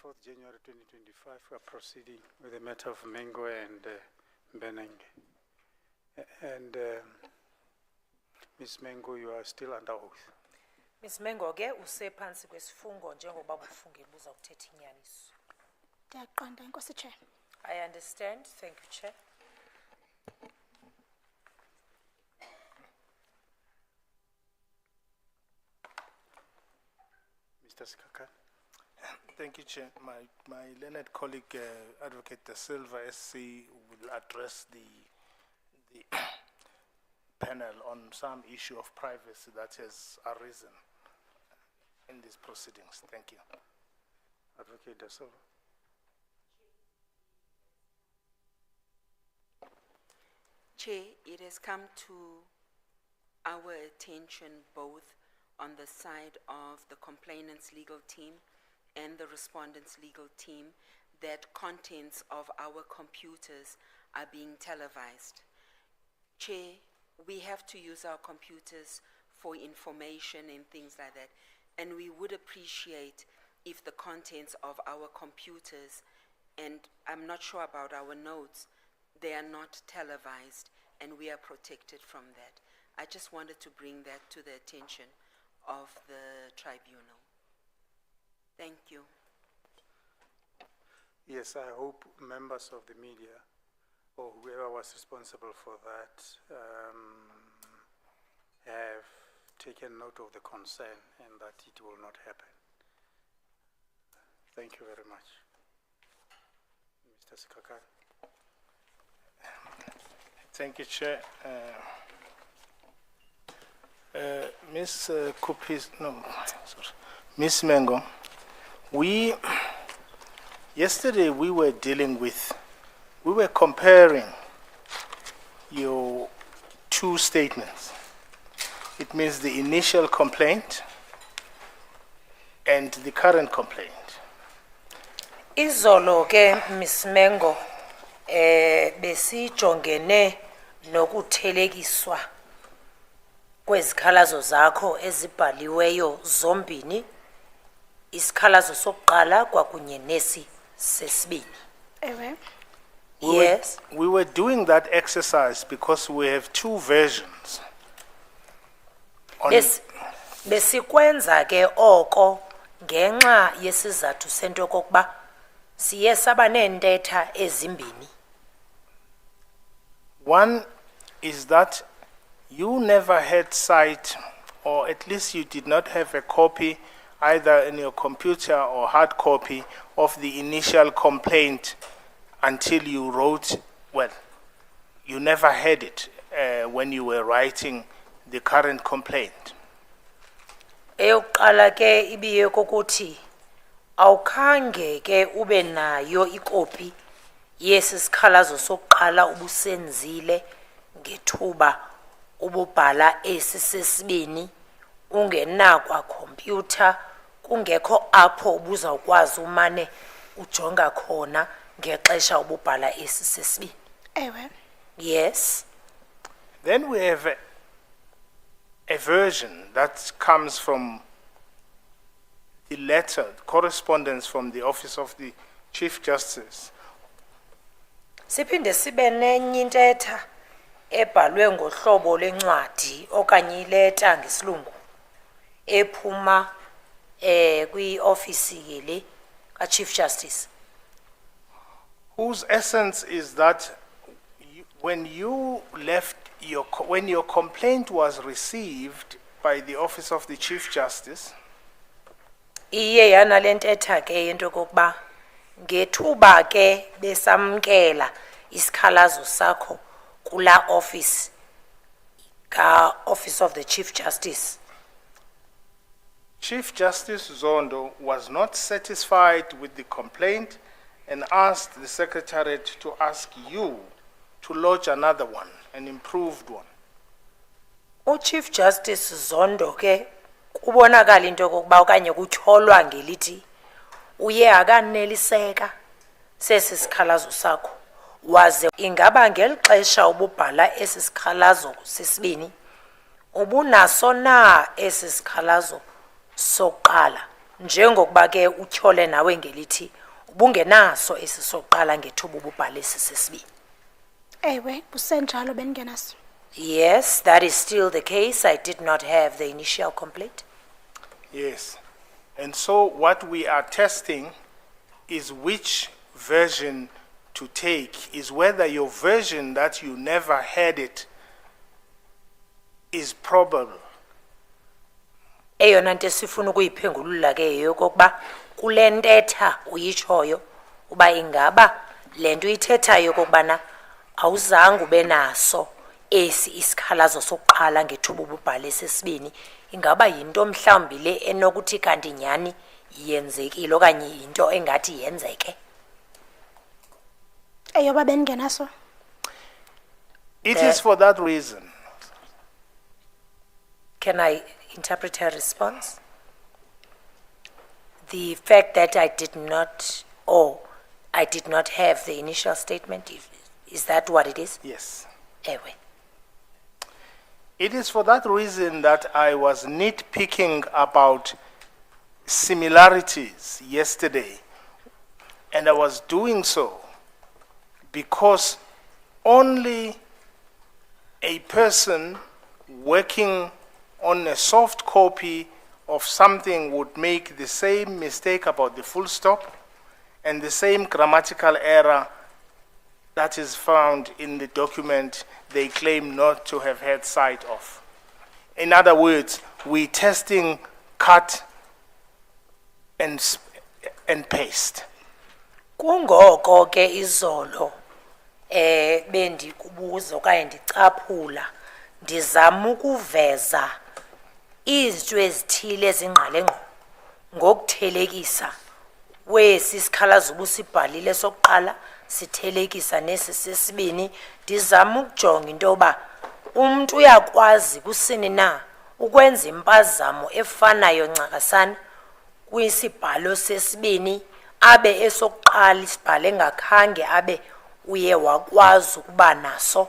4th January 2025, we are proceeding with the matter of Mengo and Mbenenge. And Ms. Mengo, you are still under oath. Ms. Mengo, ke usephansi kwesifungo njengoba ufungile ubuza ukuthetha inyaniso. Ndiyaqonda inkosi Chair. I understand. Thank you, Chair. Mr. Sikaka. Thank you, Chair. My learned colleague, Advocate Da Silva, SC, will address the panel on some issue of privacy that has arisen in these proceedings. Thank you. Advocate Da Silva. Chair, it has come to our attention both on the side of the complainant's legal team and the respondent's legal team that contents of our computers are being televised. Chair, we have to use our computers for information and things like that, and we would appreciate if the contents of our computers, and I'm not sure about our notes, they are not televised and we are protected from that. I just wanted to bring that to the attention of the tribunal. Thank you. Yes, I hope members of the media or whoever was responsible for that have taken note of the concern and that it will not happen. Thank you very much. Mr. Sikaka. Thank you, Chair. Ms. Kupis, no, sorry. Ms. Mengo, yesterday we were comparing your two statements. It means the initial complaint and the current complaint. Izolo ke Ms. Mengo besijongene nokuthelekiswa kwezikhalazo zakho ezibhaliweyo zombini, isikhalazo sokuqala kwakunye nesi sesibini. Ewe. Yes. We were doing that exercise because we have two versions. Besikwenza ke oko ngenxa yesizathu sento kokuba siye saba neentetha ezimbini. One is that you never had sight, or at least you did not have a copy either in your computer or hard copy of the initial complaint until you wrote, well, you never had it when you were writing the current complaint. Eyokuqala ke ibiye kokuthi awukhange ke ube nayo ikopi yesi sikhalazo sokuqala ubusenzile ngethuba ububhala esi sesibini ungenakwa computer kungekho apho ubuza ukwazi umane ujonga khona ngexesha ububhala esi sesibini. Ewe. Yes. Then we have a version that comes from the letter, correspondence from the Office of the Chief Justice. Siphinde sibe nenye intetha ebhalwe ngohlobo lencwadi okanye ileta ngesilungu ephuma kwi-office yele ka-Chief Justice, whose essence is that when your complaint was received by the Office of the Chief Justice, iye yana le ntetha ke yento kokuba ngethuba ke besamkela isikhalazo sakho kula office Office of the Chief Justice, Chief Justice Zondo was not satisfied with the complaint and asked the Secretariat to ask you to lodge another one, an improved one. Chief Justice Zondo ke kubonakala into kokuba okanye kutyholwa ngelithi uye akaneliseka sesi sikhalazo sakho waze ingaba ngelixesha ububhala esi sikhalazo sesibini ubunaso na esi sikhalazo sokuqala njengokuba ke utyhole nawe ngelithi ubungenaso esisoqala ngethuba ububhale sesibini. Ewe, kusenjalo bengenaso. Yes, that is still the case. I did not have the initial complaint. Yes. And so what we are testing is which version to take, is whether your version that you never had it is probable. Eyona nto sifuna ukuyiphengulula ke yokokuba kule ntetha uyitshoyo uba ingaba le nto uyithethayo kokubana awuzange ube naso esi isikhalazo sokuqala ngethuba ububhale sesibini, ingaba yinto mhlawumbi le enokuthi kanti nyani yenzekile okanye yinto engathi yenzeke. Eyoba bengenaso. It is for that reason. Can I interpret her response? The fact that I did not have the initial statement, is that what it is? Yes. Ewe. It is for that reason that I was nitpicking about similarities yesterday. And I was doing so because only a person working on a soft copy of something would make the same mistake about the full stop and the same grammatical error that is found in the document they claim not to have had sight of. In other words, we're testing cut and paste. Kungoko ke izolo bendikubuza okanye ndicaphula ndizama ukuveza izinto ezithile ezingqale ngqo ngokuthelekisa wesi sikhalazo ubusibhalile sokuqala sithelekisa nesi sesibini, ndizama ukujonga into yoba umuntu uyakwazi kusini na ukwenza impazamo efanayo ncakasana kwisibhalo sesibini abe esokuqala isibhale ngakhange abe uye wakwazi ukuba naso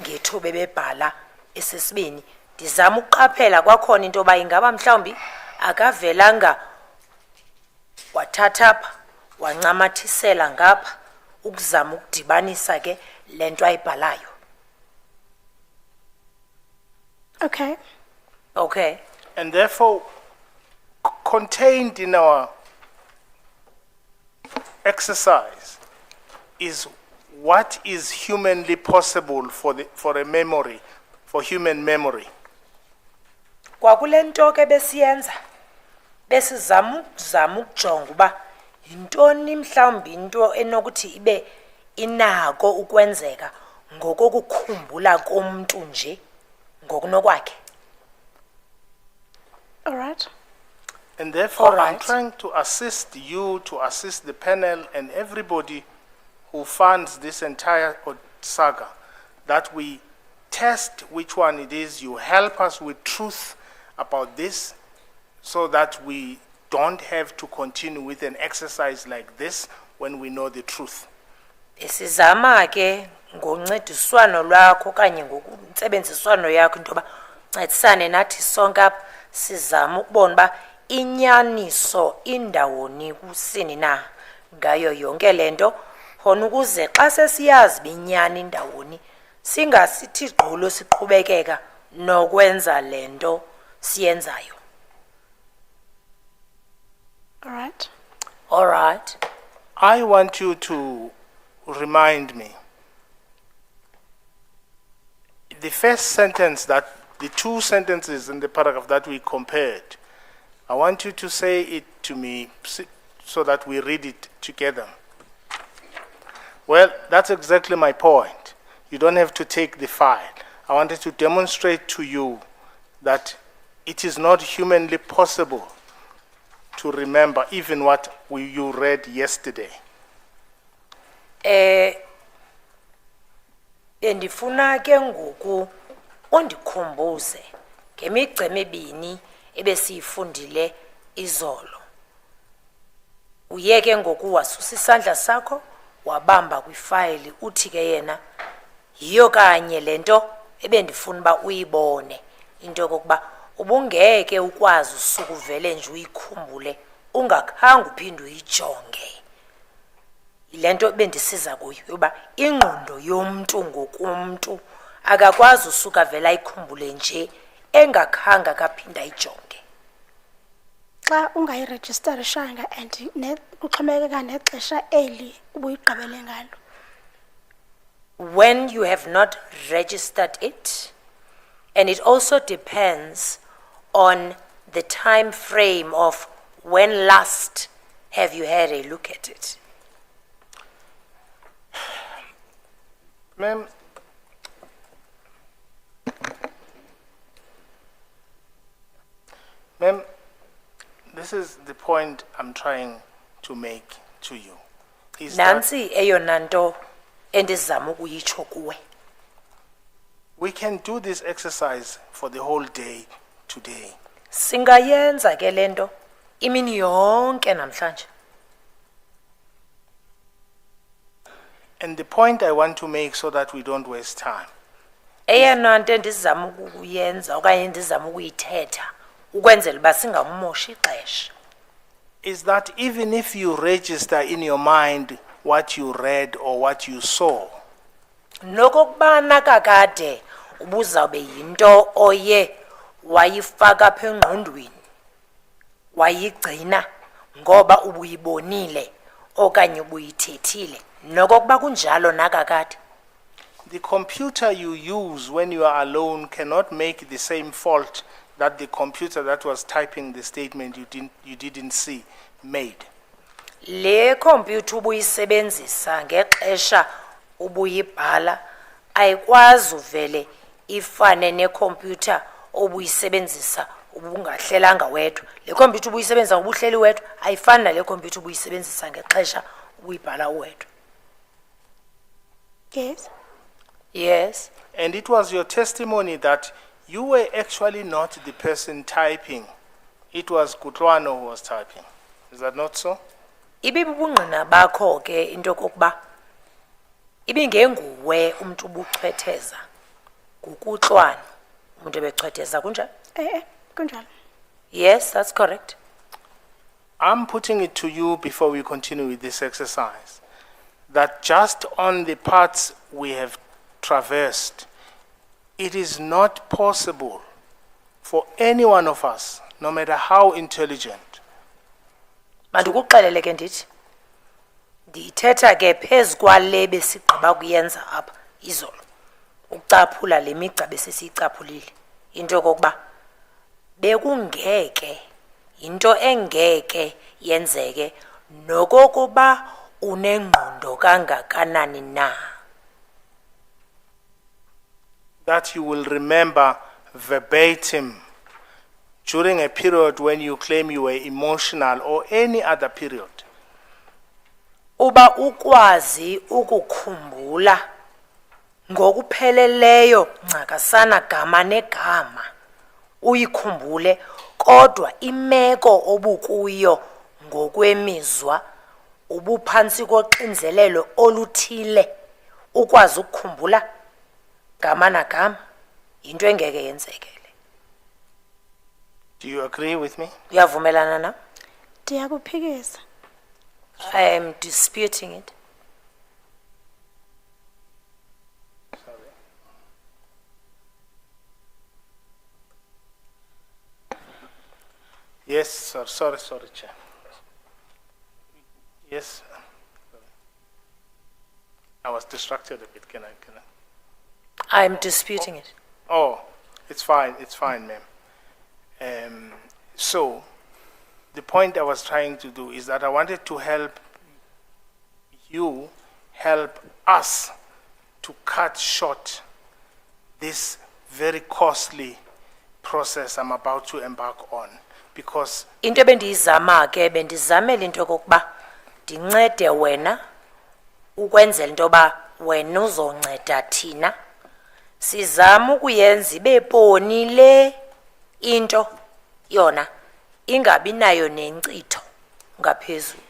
ngethuba bebhala esesibini. Ndizama ukuqaphela kwakhona into yoba ingaba mhlawumbi akavelanga wathatha apha wancamathisela ngapha ukuzama ukudibanisa ke le nto ayibhalayo. Okay. Okay. And therefore, contained in our exercise is what is humanly possible for a memory, for human memory. Kwakule nto ke besiyenza besizama ukujonga uba yintoni mhlawumbi into enokuthi ibe inako ukwenzeka ngokukukhumbula komuntu nje ngokunokwakhe. All right. And therefore, All I'm right. trying to assist you, to assist the panel and everybody who funds this entire saga, that we test which one it is. You help us with truth about this so that we don't have to continue with an exercise like this when we know the truth. Besizama ke ngoncediswano lwakho kanye ngokuntsebenziswano yakho into ba ncedisane nathi sonke apha sizama ukubona ba inyaniso indawoni kusini na ngayo yonke lento khona ukuze xa sesiyazi binyani indawoni singasithi gqolo siqhubekeka nokwenza lento siyenzayo. All right. All right. I want you to remind me the first sentence, that the two sentences in the paragraph that we compared, I want you to say it to me so that we read it together. Well, that's exactly my point. You don't have to take the file. I wanted to demonstrate to you that it is not humanly possible to remember even what you read yesterday. Bendifuna ke ngoku undikhumbuze ngemigca emibini ebesiyifundile izolo. Uyeke ngoku wasusa isandla sakho wabamba kwifayili uthi ke yena yiyo kanye lento ebendifuna ba uyibone into kokuba ubungeke ukwazi usukuvele nje uyikhumbule ungakhange uphinde uyijonge. Yile nto bendisiza kuyo yoba ingqondo yomntu ngokumntu akakwazi usuka vele ayikhumbule nje engakhange akaphinda ayijonge. Xa ungayiregisterishanga and uxhomekeka nexesha eli ubuyigqibele ngalo. When you have not registered it, and it also depends on the time frame of when last have you had a look at it. Ma'am, this is the point I'm trying to make to you. Is that Nansi eyona nto endizama ukuyitsho kuwe. we can do this exercise for the whole day today. Singayenza ke lento imini yonke namhlanje. And the point I want to make so that we don't waste time Eyona nto endizama ukuyenza okanye endizama ukuyithetha ukwenzela uba singamoshi ixesha. is that even if you register in your mind what you read or what you saw, Nokokubana kakade ubuzawube yinto oye wayifaka apha engqondweni wayigcina ngoba ubuyibonile okanye ubuyithethile nokokuba kunjalo nakakade. the computer you use when you are alone cannot make the same fault that the computer that was typing the statement you didn't see made. Le computer ubuyisebenzisa ngexesha ubuyibhala ayikwazi uvele ifane necomputer obuyisebenzisa ubungahlelanga wedwa. Le computer ubuyisebenzisa ubuhleli wedwa ayifani nale computer ubuyisebenzisa ngexesha ubuyibhala wedwa. Yes. Yes. And it was your testimony that you were actually not the person typing. It was Kutlwano who was typing. Is that not so? Ibibubungqina bakho ke into kokuba ibingenguwe umuntu ubuchwetheza ngukutlwana umuntu ebechwetheza kunjalo. Kunjalo. Yes, that's correct. I'm putting it to you before we continue with this exercise that just on the parts we have traversed, it is not possible for any one of us, no matter how intelligent, Mandikuxelele ke ndithi ndithetha ke phezukwale besigqiba kuyenza apha izolo ucaphula le migca besisiyicaphulile into kokuba bekungeke into engeke yenzeke nokokuba unengqondo kangakanani na. that you will remember verbatim during a period when you claim you were emotional or any other period. Uba ukwazi ukukhumbula ngokupheleleyo ncakasana gama negama uyikhumbule kodwa imeko obukuyo ngokwemizwa ubuphantsi koxinzelelo oluthile ukwazi ukukhumbula gama nagama into engeke yenzeke. Do you agree with me? Uyavumelana na? Ndiyakuphikisa. I am disputing it. Yes, sir. Sorry, Chair. Yes. I was distracted a bit. Can I? I am disputing it. Oh, it's fine, ma'am. So, the point I was trying to do is that I wanted to help us to cut short this very costly process I'm about to embark on, because Into bendiyizama ke bendizamela into kokuba ndincede wena ukwenzela into ba wena uzonceda thina sizama ukuyenza ibeponi le into yona ingabi nayo nencitho ngaphezulu.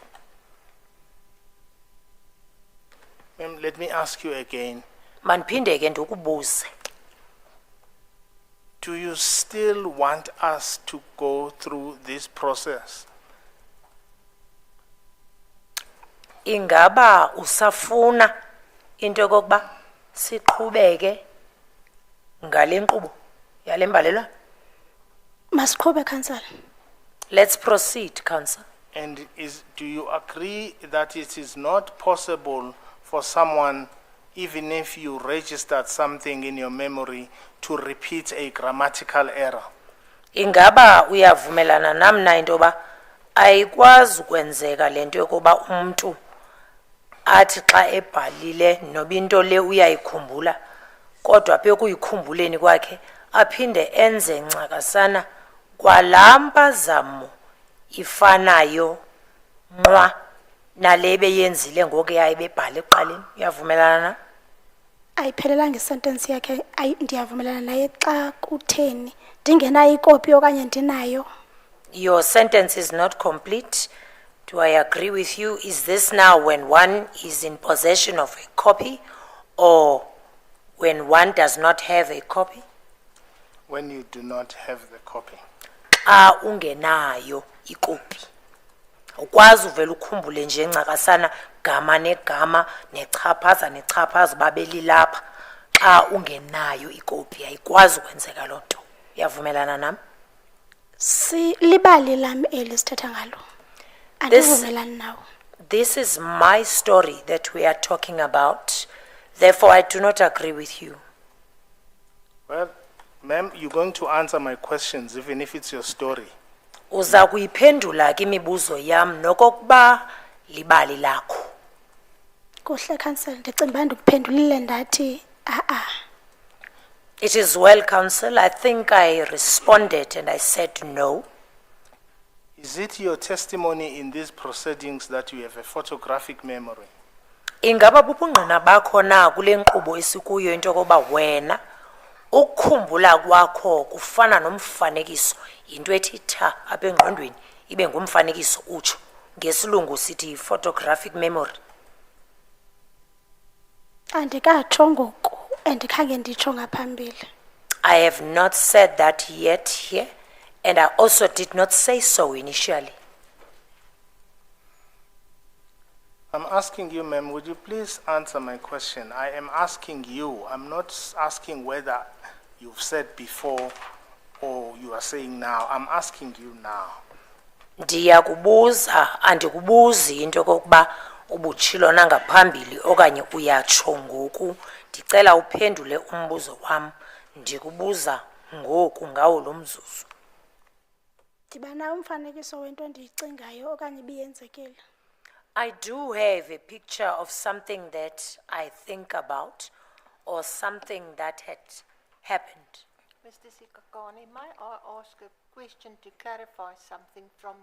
ma'am, let me ask you again. Maniphinde ke ndikubuze. Do you still want us to go through this process? ingaba usafuna into yokokuba siqhubeke ngale nkqubo yale mbalelwano? Masiqhube, Council. Let's proceed, Council. And do you agree that it is not possible for someone, even if you registered something in your memory, to repeat a grammatical error? Ingaba uyavumelana nam na into yoba ayikwazi ukwenzeka le nto yokuba umntu athi xa ebhalile noba into le uyayikhumbula kodwa apha ekuyikhumbuleni kwakhe aphinde enze ncakasana kwalaa mpazamo ifanayo nqwa nale beyenzile ngoku yayibebhala ekuqaleni? Uyavumelana na? Ayiphelelanga isentence yakhe, ndiyavumelana naye xa kutheni ndingenayo ikopi okanye ndinayo. Your sentence is not complete. Do I agree with you? Is this now when one is in possession of a copy or when one does not have a copy? When you do not have the copy. Xa ungenayo ikopi. Ukwazi uvela ukhumbule nje ncakasana gama negama nechaphaza nechaphaza babelilapha. Xa ungenayo ikopi ayikwazi ukwenzeka loo nto. Uyavumelana nami? Libali lam eli sithetha ngalo. Andivumelani nawo. This is my story that we are talking about. Therefore, I do not agree with you. Well, ma'am, you're going to answer my questions even if it's your story. Uza kuyiphendula ke imibuzo yam nokokuba libali lakho. Kuhle, Council, ndicinga uba ndikuphendulile ndathi It is well, Council. I think I responded and I said no. Is it your testimony in these proceedings that you have a photographic memory? Ingaba bubungqina bakho na kule nkqubo esikuyo into yokuba wena ukukhumbula kwakho kufana nomfanekiso, into ethi tha apha engqondweni ibe ngumfanekiso utsho, ngesilungu sithi photographic memory? Andikatsho ngoku andikhange nditsho ngaphambili. I have not said that yet here, and I also did not say so initially. I'm asking you, ma'am, would you please answer my question? I am asking you. I'm not asking whether you've said before or you are saying now. I'm asking you now. Ndiyakubuza, andikubuzi into yokokuba ubutshilo nangaphambili okanye uyatsho ngoku. Ndicela uphendule umbuzo wam. Ndikubuza ngoku ngawo lo mzuzu. Ndibana umfanekiso wento endiyicingayo okanye ibiyenzekile. I do have a picture of something that I think about or something that had happened. Mr. Sikakane, may I ask a question to clarify something from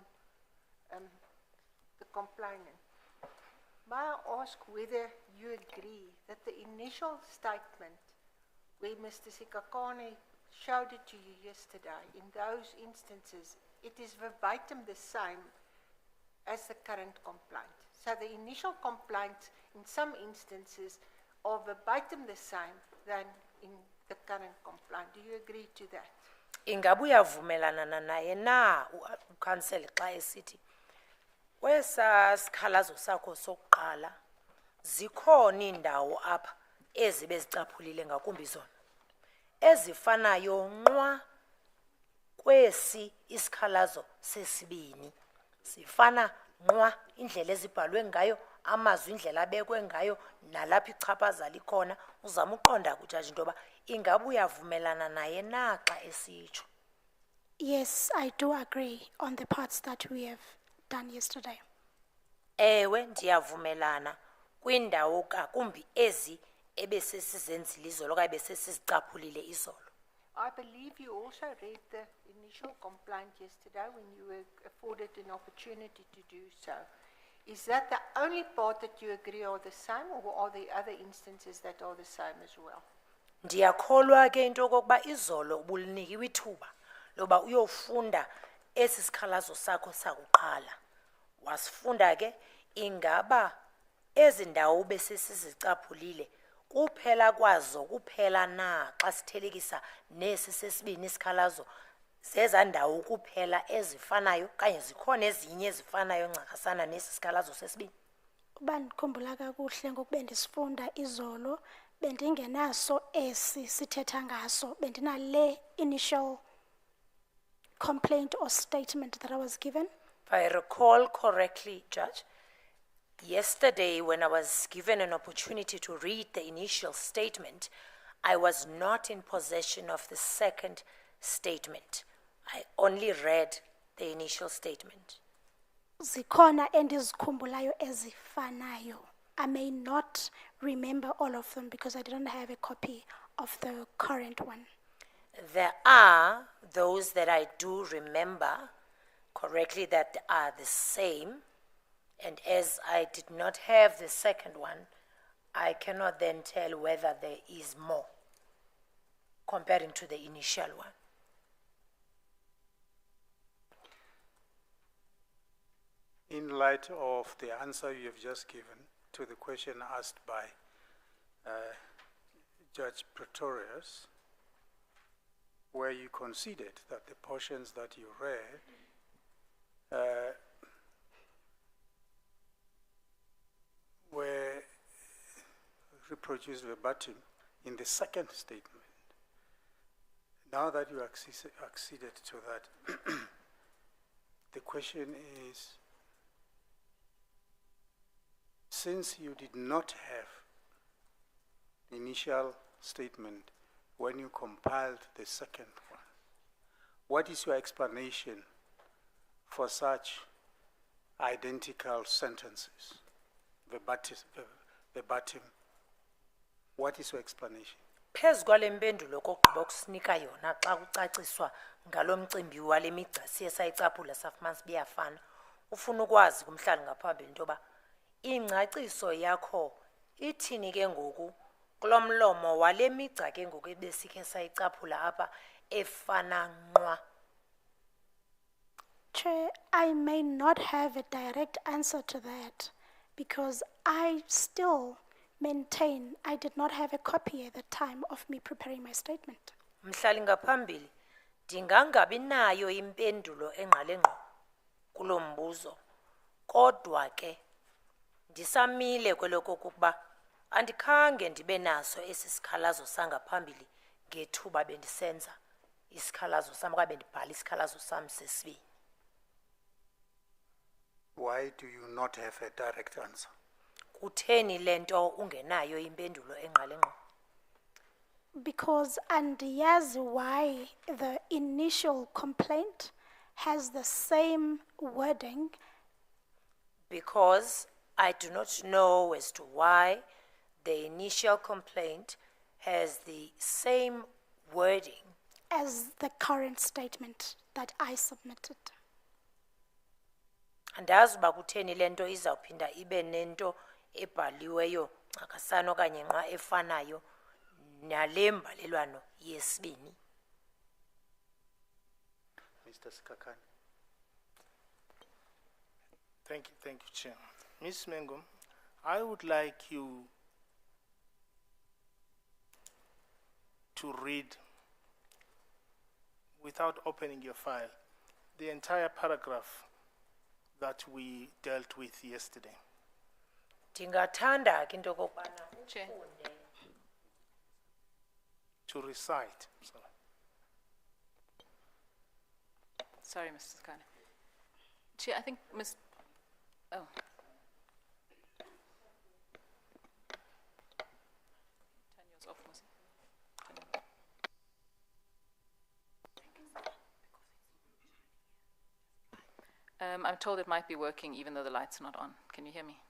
the complainant? May I ask whether you agree that the initial statement where Mr. Sikakane showed it to you yesterday, in those instances, it is verbatim the same as the current complaint? So the initial complaints in some instances are verbatim the same than in the current complaint. Do you agree to that? Ingabe uyavumelana naye na ukhanseli xa esithi wesa sikhalazo sakho sokuqala zikhona indawo apha ezibe zicaphulile ngakumbi zona ezifanayo nqwa kwesi isikhalazo sesibini sifana nqwa indlela ezibhalwe ngayo amazwi indlela abekwe ngayo nalapha ichaphaza likhona uzama uqonda kujaji intoba ingabe uyavumelana naye na xa esitsho? Yes, I do agree on the parts that we have done yesterday. Ewe ndiyavumelana kwindawo kakumbi ezi ebesesizenzile izolo okanye besesizicaphulile izolo. I believe you also read the initial complaint yesterday when you were afforded an opportunity to do so. Is that the only part that you agree are the same, or are there other instances that are the same as well? Ndiyakholwa ke into yokokuba izolo ubulinikiwe ithuba loba uyofunda esi sikhalazo sakho sakuqala. Wasifunda ke ingaba ezi ndawo besesizicaphulile kuphela kwazo kuphela na xa sithelekisa nesi sesibini isikhalazo zeza ndawo kuphela ezifanayo kanye zikhona ezinye ezifanayo ncakasana nesi sikhalazo sesibini? uba ndikhumbula kakuhle ngoku bendisifunda izolo bendingenaso esi sithetha ngaso bendinale initial complaint or statement that I was given. If I recall correctly, Judge, yesterday when I was given an opportunity to read the initial statement, I was not in possession of the second statement. I only read the initial statement. Zikhona endizikhumbulayo ezifanayo. I may not remember all of them because I didn't have a copy of the current one. There are those that I do remember correctly that are the same, and as I did not have the second one, I cannot then tell whether there is more comparing to the initial one. In light of the answer you have just given to the question asked by Judge Pretorius, where you conceded that the portions that you read were reproduced verbatim in the second statement. Now that you acceded to that, the question is, since you did not have the initial statement when you compiled the second one, what is your explanation for such identical sentences, verbatim? What is your explanation? Phezu kwale mpendulo kokugqiba ukusinika yona xa kucaciswa ngalo mcimbi wale migca siye sayicaphula safumana sibiyafana, ufuna ukwazi kumhlali ngaphambili into yoba ingcaciso yakho ithini ke ngoku kulo mlomo wale migca ke ngoku ebesikhe sayicaphula apha efana nqwa. Chair, I may not have a direct answer to that because I still maintain I did not have a copy at the time of me preparing my statement. Mhlali ngaphambili ndingangabi nayo impendulo engqale ngqo kulo mbuzo, kodwa ke ndisamile kwelokokuba andikhange ndibe naso esi sikhalazo sangaphambili ngethuba bendisenza isikhalazo sam okanye bendibhala isikhalazo sam sesibini. Why do you not have a direct answer? Kutheni lento ungenayo impendulo engqale ngqo? Because andiyazi why the initial complaint has the same wording Because I do not know as to why the initial complaint has the same wording as the current statement that I submitted. andazi uba kutheni lento izawuphinda ibe nento ebhaliweyo ncakasana okanye nqa efanayo nale mbalelwano yesibini. Mr. Sikakane. Thank you, Chair. Ms. Mengo, I would like you to read, without opening your file, the entire paragraph that we dealt with yesterday. Ndingathanda ke into okokubana Chair. ufunde To recite. Sorry, Mr. Skane. Chair, I think Ms. Oh. Turn yours off, Musi. Turn it off. I'm told it might be working even though the light's not on. Can you hear me?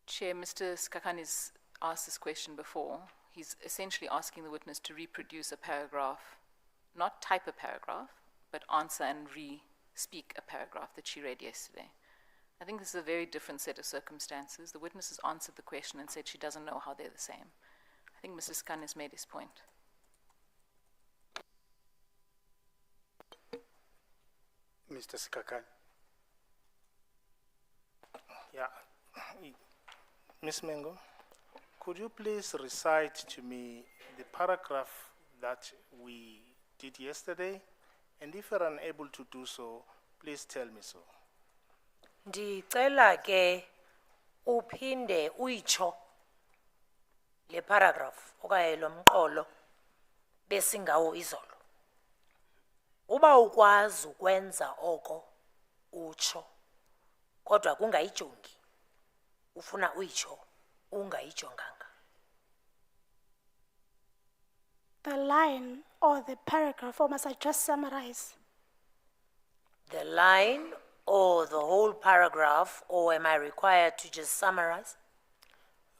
Chair, Mr. Skakani's asked this question before. He's essentially asking the witness to reproduce a paragraph, not type a paragraph, but answer and re-speak a paragraph that she read yesterday. I think this is a very different set of circumstances. The witness has answered the question and said she doesn't know how they're the same. I think Mr. Skan has made his point. Mr. Sikakane. Yeah. Ms. Mengo, could you please recite to me the paragraph that we did yesterday? And if you're unable to do so, please tell me so. Ndicela ke uphinde uyitsho le paragraph okanye lo mqolo besingawo izolo. Uba ukwazi ukwenza oko utsho kodwa kungayijongi ufuna uyitsho ungayijonganga. The line or the paragraph, or must I just summarize? The line or the whole paragraph, or am I required to just summarize?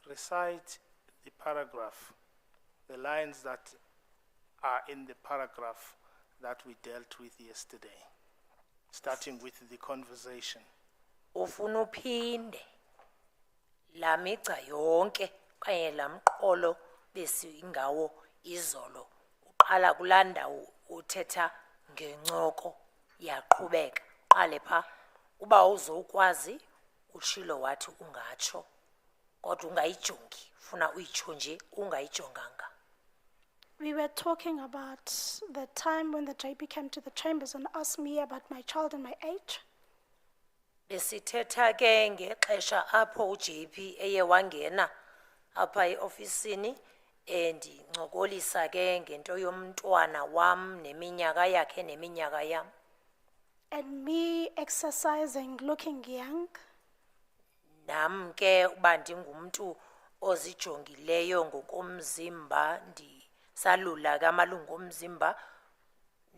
Recite the paragraph, the lines that are in the paragraph that we dealt with yesterday, starting with the conversation. Ufuna uphinde la migca yonke kanye la mqolo besingawo izolo uqala kulaa ndawo uthetha ngencoko yaqhubeka qale pha uba uzokwazi utshilo wathi ungatsho kodwa ungayijongi funa uyitsho nje ungayijonganga. We were talking about the time when the JP came to the chambers and asked me about my child and my age. Besithetha ke ngexesha apho uJP eye wangena apha eofisini ndincokolisa ke ngento yomntwana wam neminyaka yakhe neminyaka yam. And me exercising, looking young, Nam ke uba ndingumntu ozijongileyo ngokomzimba ndisalula ke amalungu omzimba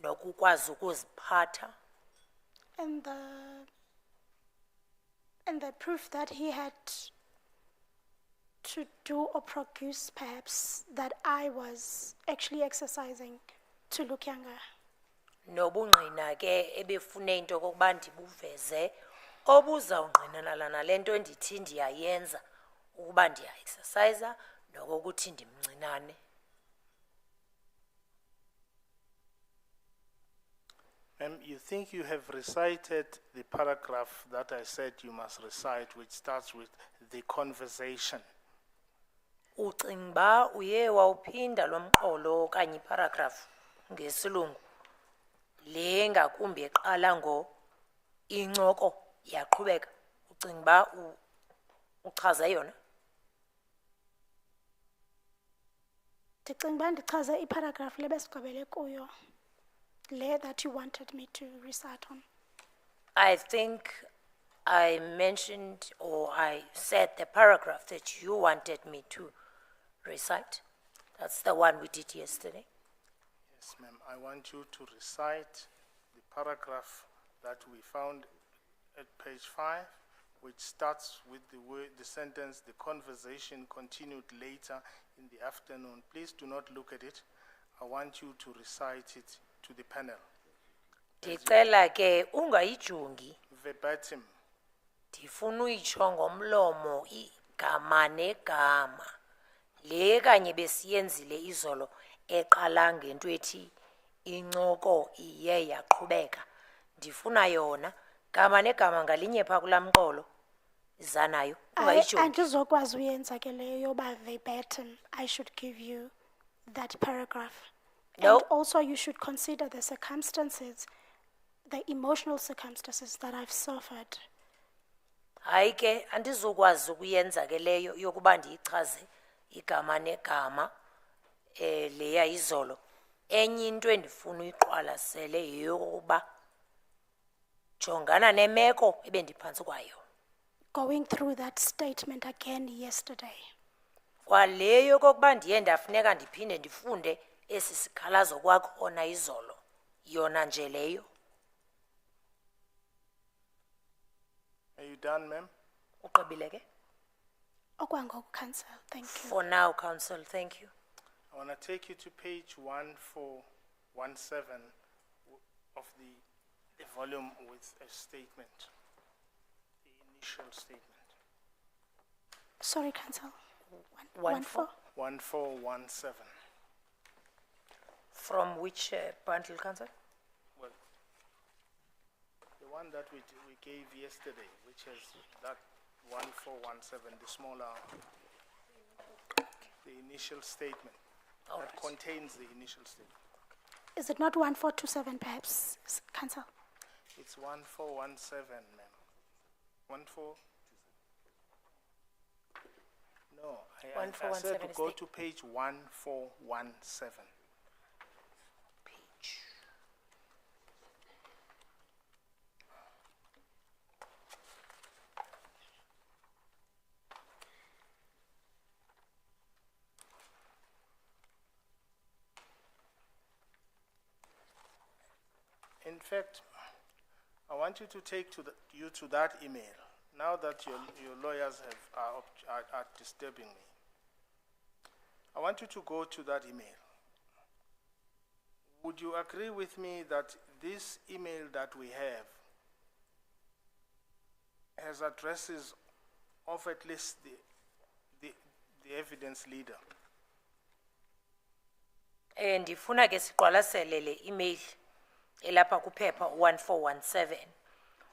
nokukwazi ukuziphatha. and the proof that he had to do or produce perhaps that I was actually exercising to look younger. Nobungqina ke ebefune into kokuba ndibuveze obuzawungqinelana nale nto ndithi ndiyayenza ukuba ndiya-exercise nokokuthi ndimncinane. Ma'am, you think you have recited the paragraph that I said you must recite, which starts with the conversation. Ucinga ba uye wawuphinda lo mqolo okanye iparagraph ngesilungu le ngakumbi eqala ngo incoko yaqhubeka. Ucinga ba uchaze yona? Ndicinga uba ndichaze iparagraph le besigqibele kuyo, le that you wanted me to recite on. I think I mentioned or I said the paragraph that you wanted me to recite. That's the one we did yesterday. Yes, ma'am. I want you to recite the paragraph that we found at page 5, which starts with the sentence, the conversation continued later in the afternoon. Please do not look at it. I want you to recite it to the panel. Ndicela ke ungayijongi. Verbatim. Ndifuna uyitsho ngomlomo igama negama. Le kanye besiyenzile izolo eqala ngento ethi incoko iye yaqhubeka. Ndifuna yona gama negama ngalinye pha kula mqolo zanayo ungayijongi. Andizokwazi uyenza ke leyo yoba verbatim. I should give you that paragraph. No. And also you should consider the circumstances, the emotional circumstances that I've suffered. Hayi ke andizokwazi ukuyenza ke leyo yokuba ndiyichaze igama negama leya izolo. Enye into endifuna uyiqwalasele yeyokuba jongana nemeko ebendiphantsi kwayo. Going through that statement again yesterday. Kwaleyo kokuba ndiye ndafuneka ndiphinde ndifunde esi sikhalazo kwakhona izolo. Yona nje leyo. Are you done, ma'am? Uqebile ke? Okwangoku, Council, thank you. For now, Council, thank you. I want to take you to page 1417 of the volume with a statement, the initial statement. Sorry, Council. 14? 1417. From which bundle, Council? Well, the one that we gave yesterday, which has that 1417, the smaller, the initial statement. All That right. contains the initial statement. Is it not 1427 perhaps, Council? It's 1417, ma'am. 14? No, I said 1417 to is go the- to page 1417. Page. In fact, I want you to take you to that email, now that your lawyers are disturbing me. I want you to go to that email. Would you agree with me that this email that we have has addresses of at least the evidence leader? Ndifuna ke siqwalasele le email elapha kuphepha 1417.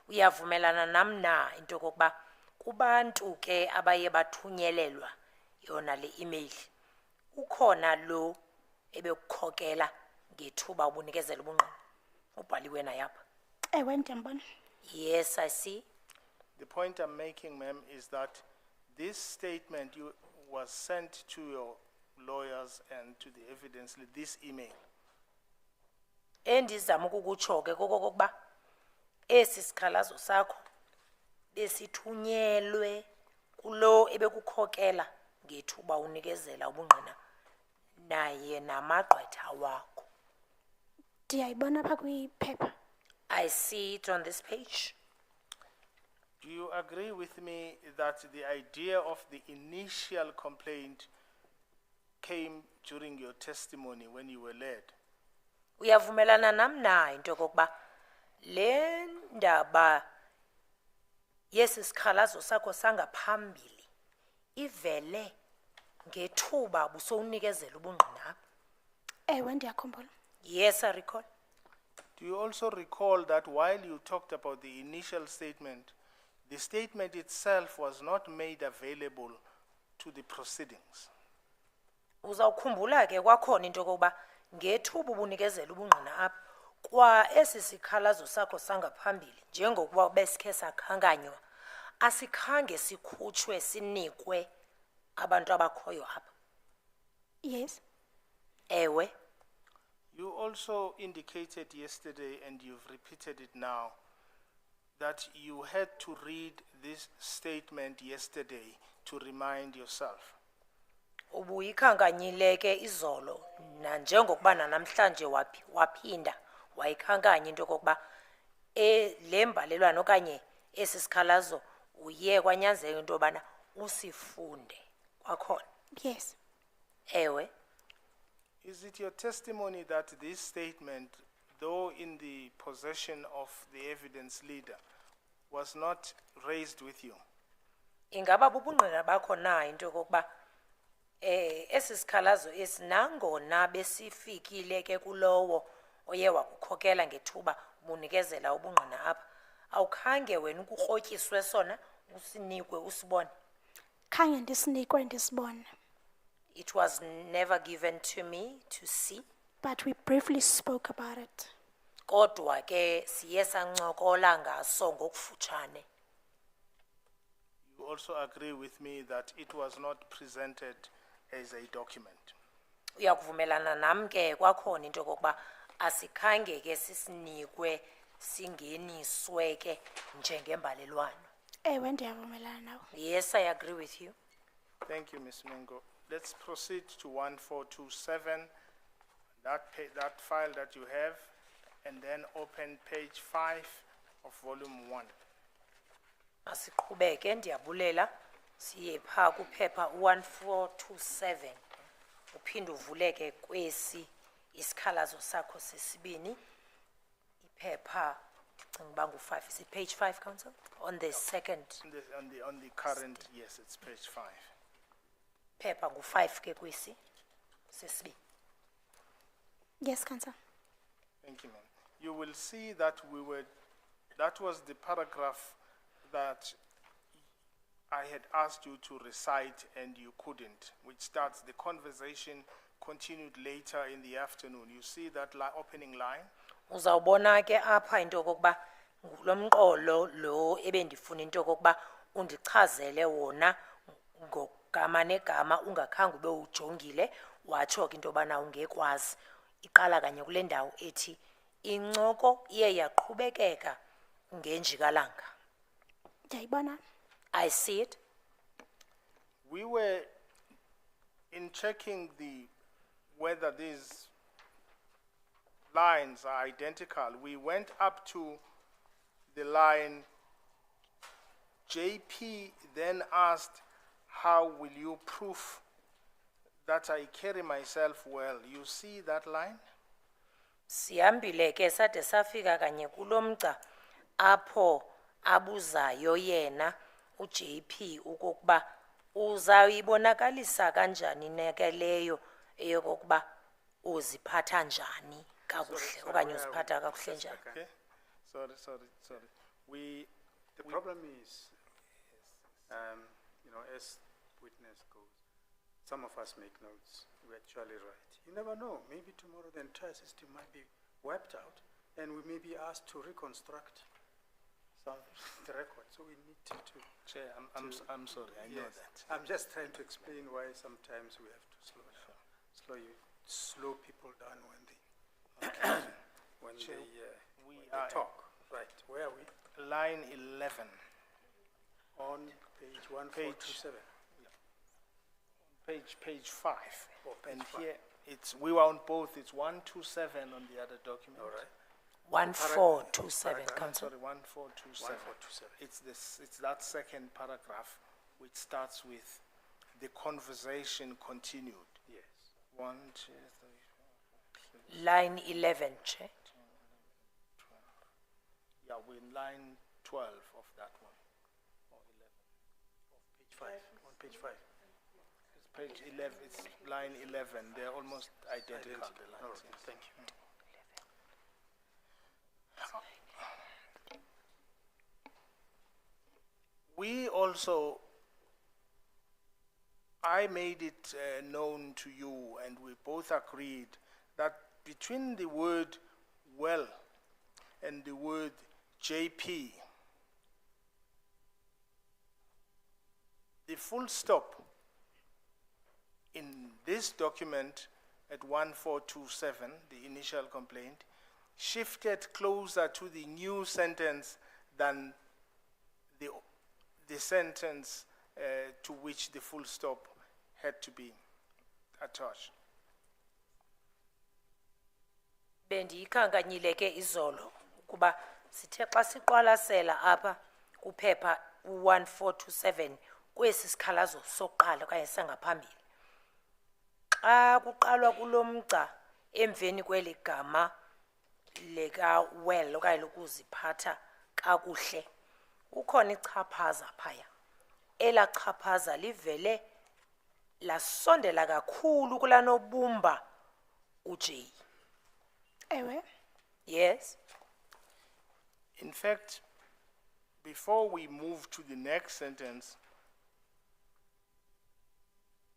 Uyavumelana nam na into kokuba kubantu ke abaye bathunyelelwa yona le email ukhona lo ebekukhokela ngethuba ubunikezela ubungqina ubhaliwe na yapha? Ewe, ndiyambona. Yes, I see. The point I'm making, ma'am, is that this statement was sent to your lawyers and to the evidence lead, this email. Endizama ukukutsho ke kokokuba esi sikhalazo sakho besithunyelwe kulo ebekukhokela ngethuba unikezela ubungqina naye namagqwetha wakho. Ndiyayibona apha kwiphepha. I see it on this page. Do you agree with me that the idea of the initial complaint came during your testimony when you were led? Uyavumelana nam na into kokuba le ndaba yesi sikhalazo sakho sangaphambili ivele ngethuba busowunikezela ubungqina apha? Ewe, ndiyakhumbula. Yes, I recall. Do you also recall that while you talked about the initial statement, the statement itself was not made available to the proceedings? Uzawukhumbula ke kwakhona into kokuba ngethuba ubunikezela ubungqina apha kwa esi sikhalazo sakho sangaphambili njengokuba besikhe sakhankanywa asikhange sikhutshwe sinikwe abantu abakhoyo apha. Yes. Ewe. You also indicated yesterday, and you've repeated it now, that you had to read this statement yesterday to remind yourself. Ubuyikhankanyile ke izolo nanjengokuba namhlanje waphinda wayikhankanya into kokuba le mbalelwano okanye esi sikhalazo uye kwanyanzeleka into yobana usifunde kwakhona. Yes. Ewe. Is it your testimony that this statement, though in the possession of the evidence leader, was not raised with you? Ingaba bubungqina bakho na into kokuba esi sikhalazo esinangona besifikile ke kulowo oye wakukhokela ngethuba ubunikezela ubungqina apha awukhange wena ukukrotyiswe sona usinikwe usibone? Khange ndisinikwe ndisibone. It was never given to me to see. But we briefly spoke about it. Kodwa ke siye sancokola ngaso ngokufutshane. You also agree with me that it was not presented as a document. Uyakuvumelana nam ke kwakhona into kokuba asikhange ke sisinikwe singeniswe ke njengembalelwano. Ewe, ndiyavumelana nawe. Yes, I agree with you. Thank you, Ms. Mengo. Let's proceed to 1427, that file that you have, and then open page 5 of volume 1. Asiqhubeke ndiyabulela siye pha kuphepha 1427 uphinde uvuleke kwesi isikhalazo sakho sesibini iphepha ndicinga uba ngu5 is it page 5 counsel on the second On the current, yes, it's page 5. phepha ngu5 ke kwesi sesibini. Yes, Counsel. Thank you, ma'am. You will see that that was the paragraph that I had asked you to recite and you couldn't, which starts the conversation continued later in the afternoon. You see that opening line? Uzawubona ke apha into kokuba ngulomqolo lo ebendifuna into kokuba undichazele wona ngogama negama ungakhange ube ujongile watsho ke into bana ungekwazi. Iqala kanye kule ndawo ethi incoko iye yaqhubekeka ngenjikalanga. Ndiyayibona. I see it. We were in checking whether these lines are identical. We went up to the line JP, then asked, how will you prove that I carry myself well? You see that line? Sihambile ke sade safika kanye kulomgca apho abuzayo yena uJP ukuba uzayibonakalisa kanjani nekeleyo eyokuba uziphatha njani kakuhle okanye uziphatha kakuhle njani. Okay. Sorry. The problem is, as witness goes, some of us make notes. We're actually right. You never know. Maybe tomorrow the entire system might be wiped out, and we may be asked to reconstruct the record. So we need to. Chair, I'm sorry. I know Yes. that. I'm just trying to explain why sometimes we have to slow people down when they when Chair, when they talk. Right. Where are we? Line 11. On page 1427. Page 5. Oh, page And 5. here we were on both. It's 127 on the other document. All right. 1427 council. Sorry, 1427. 1427. It's that second paragraph which starts with the conversation continued. Yes. 1, 2, 3, 4, 5, 6. Line 11 Chair. Yeah, we're in line 12 of that one. Or 11. On page 5. It's page 11. It's line 11. They're almost identical. The All lines. right. Thank you. We also, I made it known to you, and we both agreed that between the word well and the word JP, the full stop in this document at 1427, the initial complaint, shifted closer to the new sentence than the sentence to which the full stop had to be attached. Bendiyikhankanyile ke izolo ukuba sithe xa siqwalasela apha kuphepha u1427 kwesi sikhalazo sokuqala okanye sangaphambili. Xa kuqalwa kulomgca emveni kweli gama leka well okanye lokuziphatha kakuhle ukhona ichaphaza phaya. Ela chaphaza livele lasondela kakhulu kulanobumba uJ. Ewe. Yes. In fact, before we move to the next sentence,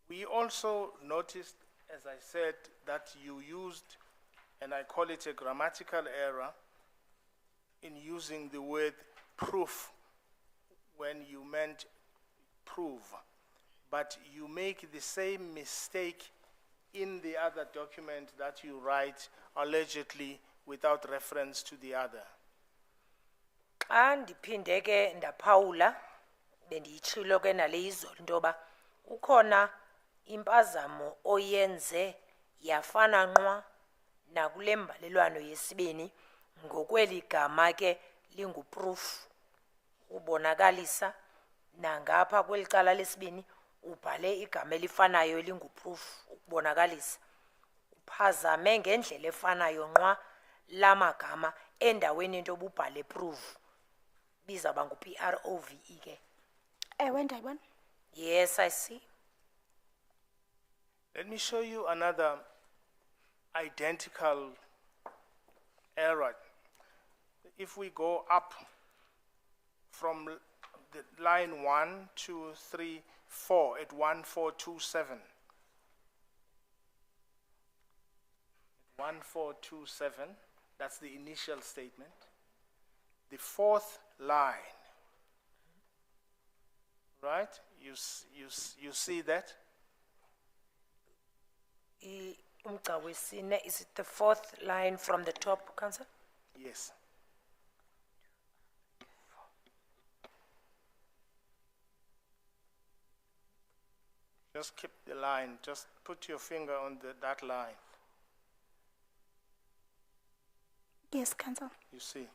we also noticed, as I said, that you used, and I call it a grammatical error, in using the word proof when you meant prove. But you make the same mistake in the other document that you write allegedly without reference to the other. Xa ndiphinde ke ndaphawula bendiyitshilo ke nale izolo intoba ukhona impazamo oyenze yafana nqwa nakule mbalelwano yesibini ngokweli gama ke linguproof ubonakalisa nangapha kweli cala lesibini ubhale igama elifanayo elinguproof ukubonakalisa uphazame ngendlela efanayo nqwa lamagama endaweni into obubhale proof bizaba ngu-PROVE ke. Ewe ndiyayibona. Yes, I see. Let me show you another identical error. If we go up from the line 1, 2, 3, 4 at 1427. 1427, that's the initial statement. the fourth line. Right? You see that? Umgca wesine, is it the fourth line from the top, Councillor? Yes. Just keep the line. Just put your finger on that line. Yes, Councillor. You see.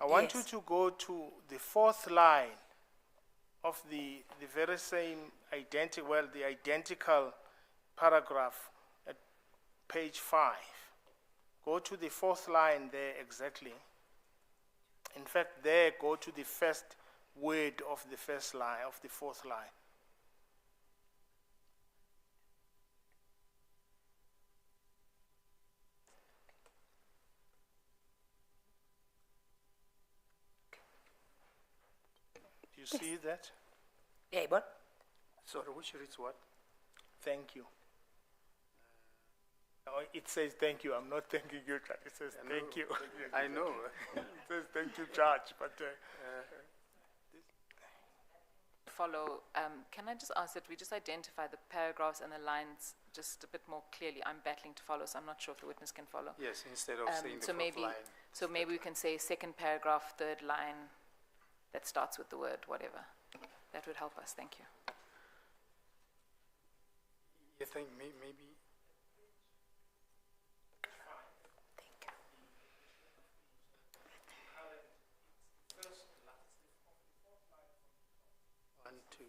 I want you Yes. to go to the fourth line of the very same the identical paragraph at page 5. Go to the fourth line there exactly. In fact, there, go to the first word of the first line, of the fourth line. Do you see that? Yeah, Ibon? Sorry, which reads what? Thank you. Oh, it says thank you. I'm not thanking you, Judge. It says thank you. I know. It says thank you, Judge. But Follow, can I just ask that we just identify the paragraphs and the lines just a bit more clearly? I'm battling to follow, so I'm not sure if the witness can follow. Yes, instead of saying the So fourth maybe, line. so maybe we can say second paragraph, third line, that starts with the word, whatever. That would help us, thank you. You think maybe Thank you. 1, 2, 3,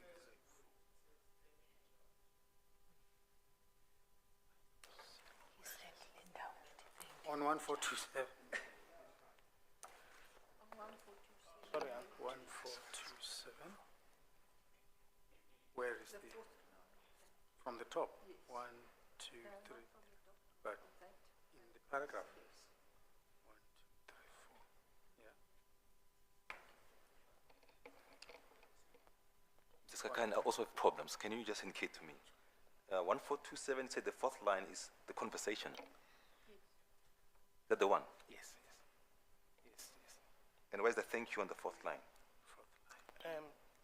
4. On 1427. sorry, 1427. Where is the? From the top. 1, 2, 3. But in the paragraph. 1, 2, 3, 4. Yeah. This kind of also have problems. Can you just indicate to me? 1427 said the fourth line is the conversation. Is that the one? yes. And where's the thank you on the fourth line?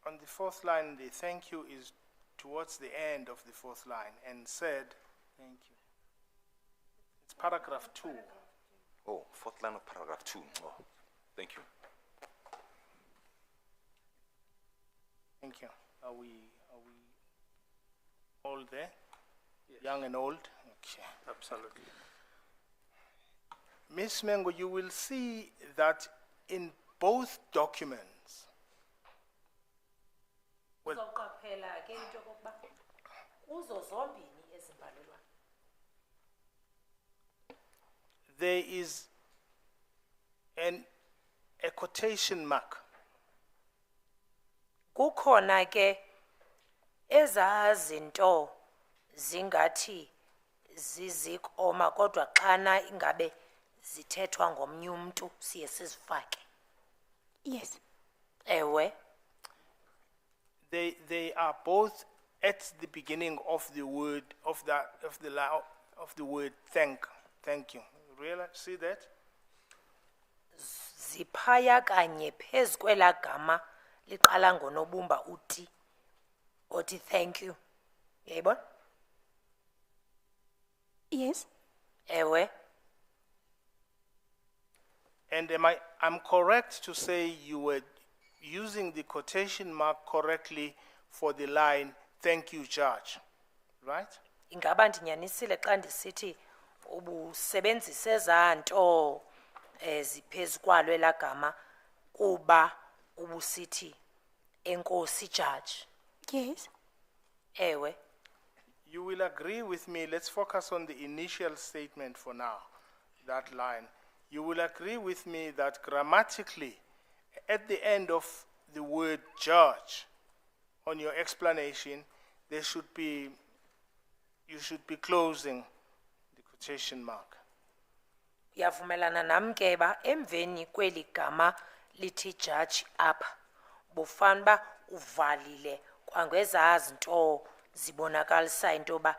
On the fourth line, the thank you is towards the end of the fourth line and said, thank you. It's paragraph 2. Oh, fourth line of paragraph 2. Oh, thank you. Thank you. Are we all there? Young and old? Okay. Absolutely. Ms. Mengo, you will see that in both documents, well, Uzoqaphela ke into yokokuba kuzo zombini ezimbalelwayo. there is a quotation mark. Kukhona ke ezazinto zingathi zizikoma kodwa xana ingabe zithethwa ngomnye umuntu siye sizifake. Yes. Ewe, They are both at the beginning of the word of the word thank you. Really see that? ziphaya kanye phezu kwela gama liqala ngonobumba uti othi thank you. Uyayibona? Yes. Ewe, And I'm correct to say you were using the quotation mark correctly for the line thank you, Judge, right? ingaba ndinyanisile xa ndisithi ubusebenzise ezaa nto ziphezu kwalo elaa gama kuba ubusithi enkosi judge. Yes. Ewe, You will agree with me, let's focus on the initial statement for now, that line. You will agree with me that grammatically, at the end of the word judge, on your explanation, you should be closing the quotation mark. uyavumelana nam ke ba emveni kweli gama lithi judge apha bufanba uvalile kwangezaa zinto zibonakalisa into ba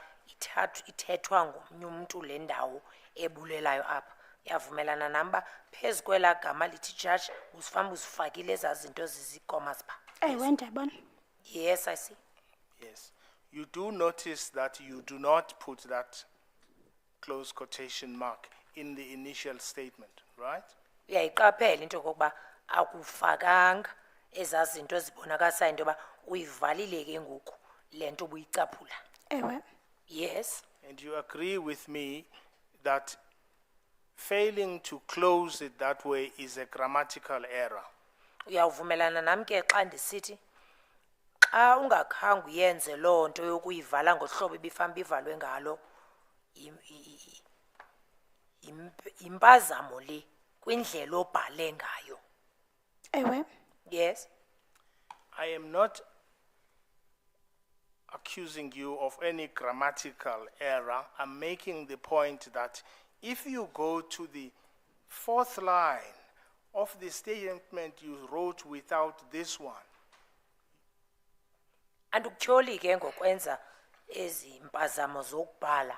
ithethwa ngomnye umuntu le ndawo ebulelayo apha. Yavumelana namba phezu kwela gama lithi judge usifamba uzifakile ezaa zinto zizii-commas pha. Ewe, ndiyabona. Yes, I see. Yes. You do notice that you do not put that close quotation mark in the initial statement, right? Uyayiqaphela into yokokuba akufakanga ezaa zinto ezibonakalisayo into yoba uyivalile ke ngoku le nto ubuyicaphula. Ewe. Yes. And you agree with me that failing to close it that way is a grammatical error. Uyawuvumelana nami ke xa ndisithi xa ungakhange uyenze loo nto yokuyivala ngohlobo ibifamba ivalwe ngalo impazamo le kwindlela obhale ngayo. Ewe. Yes. I am not accusing you of any grammatical error. I'm making the point that if you go to the 4th line of the statement you wrote without this one, Andikutyholi ke ngokwenza ezi impazamo zokubhala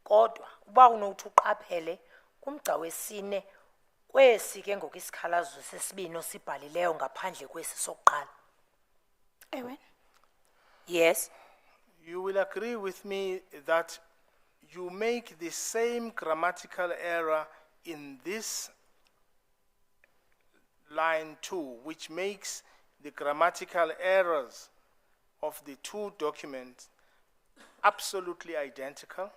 kodwa uba unothi uqaphele kumgca wesine kwesi ke ngoku isikhalazo sesibini osibhalileyo ngaphandle kwesi sokuqala. Ewe. Yes. you will agree with me that you make the same grammatical error in this line 2, which makes the grammatical errors of the two documents absolutely identical.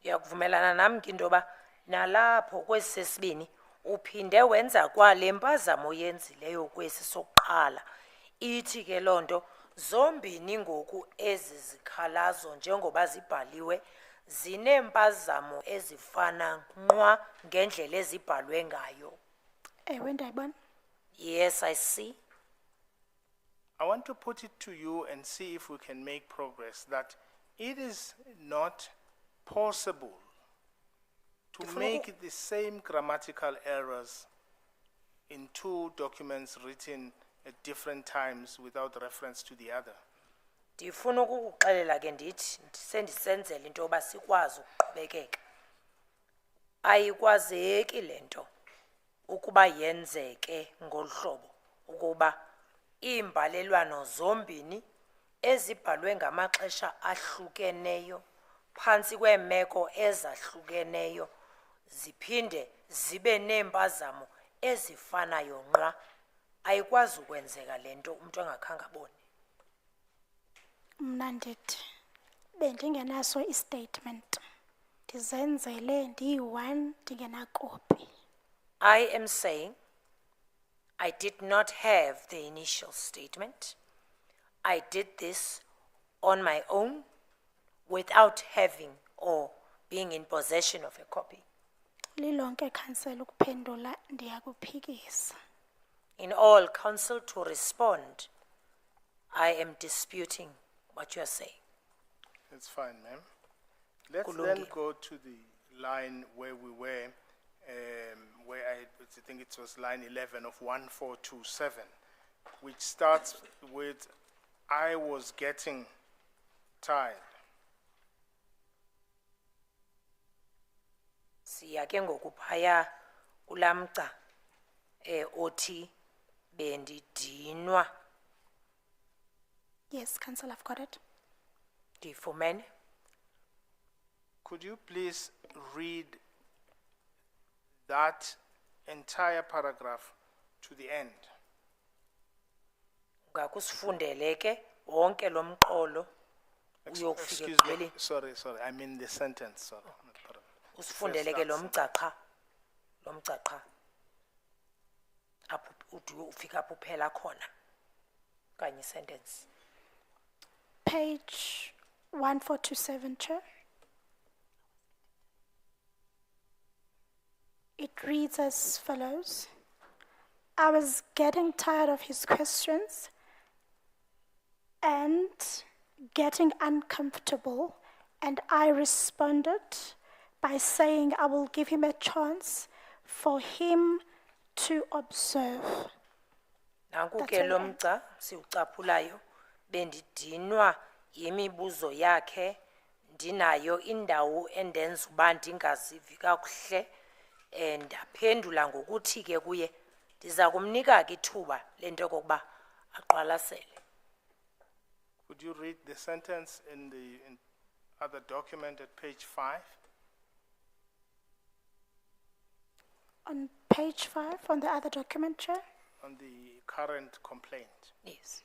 Uyakuvumelana nami ke into yoba nalapho kwesi sesibini uphinde wenza kwale mpazamo yenzileyo kwesi sokuqala. Ithi ke loo nto zombini ngoku ezi zikhalazo njengoba zibhaliwe zineempazamo ezifana nqwa ngendlela ezibhalwe ngayo. Ewe, ndiyabona. Yes, I see. I want to put it to you and see if we can make progress that it is not possible to make the same grammatical errors in two documents written at different times without reference to the other. Ndifuna ukukuxelela ke ndithi sendisenzela into yoba sikwazi ukuqhubekeka. Ayikwazeki le nto ukuba yenzeke ngolu hlobo ukuba iimbalelwano zombini ezibhalwe ngamaxesha ahlukeneyo phantsi kweemeko ezahlukeneyo ziphinde zibe neempazamo ezifanayo nqwa. Ayikwazi ukwenzeka le nto umuntu angakhange abone. Mna ndithi bendingenaso istatement. Ndizenzele ndiyi-1 ndingenakopi. I am saying I did not have the initial statement. I did this on my own without having or being in possession of a copy. Lilonke council ukuphendula ndiyakuphikisa. In all counsel to respond, I am disputing what you are saying. That's fine, ma'am. Let's then Kulungile. go to the line where we were, where I think it was line 11 of 1427, which starts with, I was getting tired. Siya ke ngoku phaya kulamgca othi bendidinwa. Yes, council, I've got it. Ndifumene. Could you please read that entire paragraph to the end? Ngakusifundele ke wonke lo mqolo uyokufika Excuse me, ekugqibeleni. sorry, I mean the sentence, sorry. not paragraph. Usifundele ke lo mgca qha. Apho ufika apho uphela khona. Kanye sentence. Page 1427, Chair. It reads as follows. I was getting tired of his questions and getting uncomfortable, and I responded by saying I will give him a chance for him to observe. Nanku That's ke all lo right. mgca siwucaphulayo bendidinwa yimibuzo yakhe ndinayo indawo endenza uba ndingazivi kakuhle Ndaphendula ngokuthi ke kuye ndiza kumnika ke ithuba lento okokuba aqwalasele. Could you read the sentence in the other document at page 5? On page 5, on the other document, Chair. On the current complaint. Yes.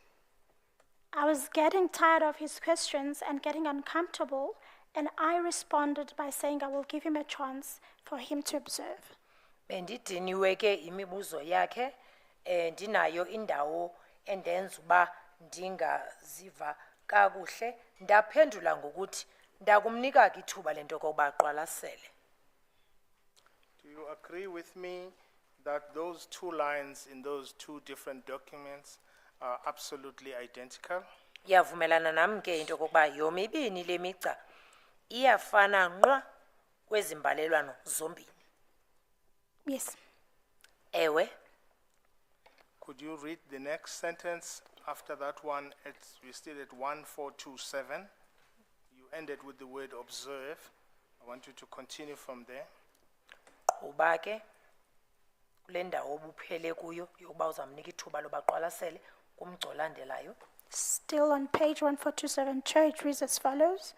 I was getting tired of his questions and getting uncomfortable, and I responded by saying I will give him a chance for him to observe. Bendidiniwe ke imibuzo yakhe, ndinayo indawo endenza uba ndingaziva kakuhle, ndaphendula ngokuthi ndakumnika ke ithuba lento okokuba aqwalasele. Do you agree with me that those two lines in those two different documents are absolutely identical? Yavumelana nami ke into okokuba yomibini le migca iyafana nqwa kwezimbalelwano zombini. Yes. Ewe. Could you read the next sentence after that one? We're still at 1427. You ended with the word observe. I want you to continue from there. Uba ke kule ndawo obuphele kuyo yokuba uzamnika ithuba loba aqwalasele kumgca olandelayo. Still on page 1427, Chair, it reads as follows.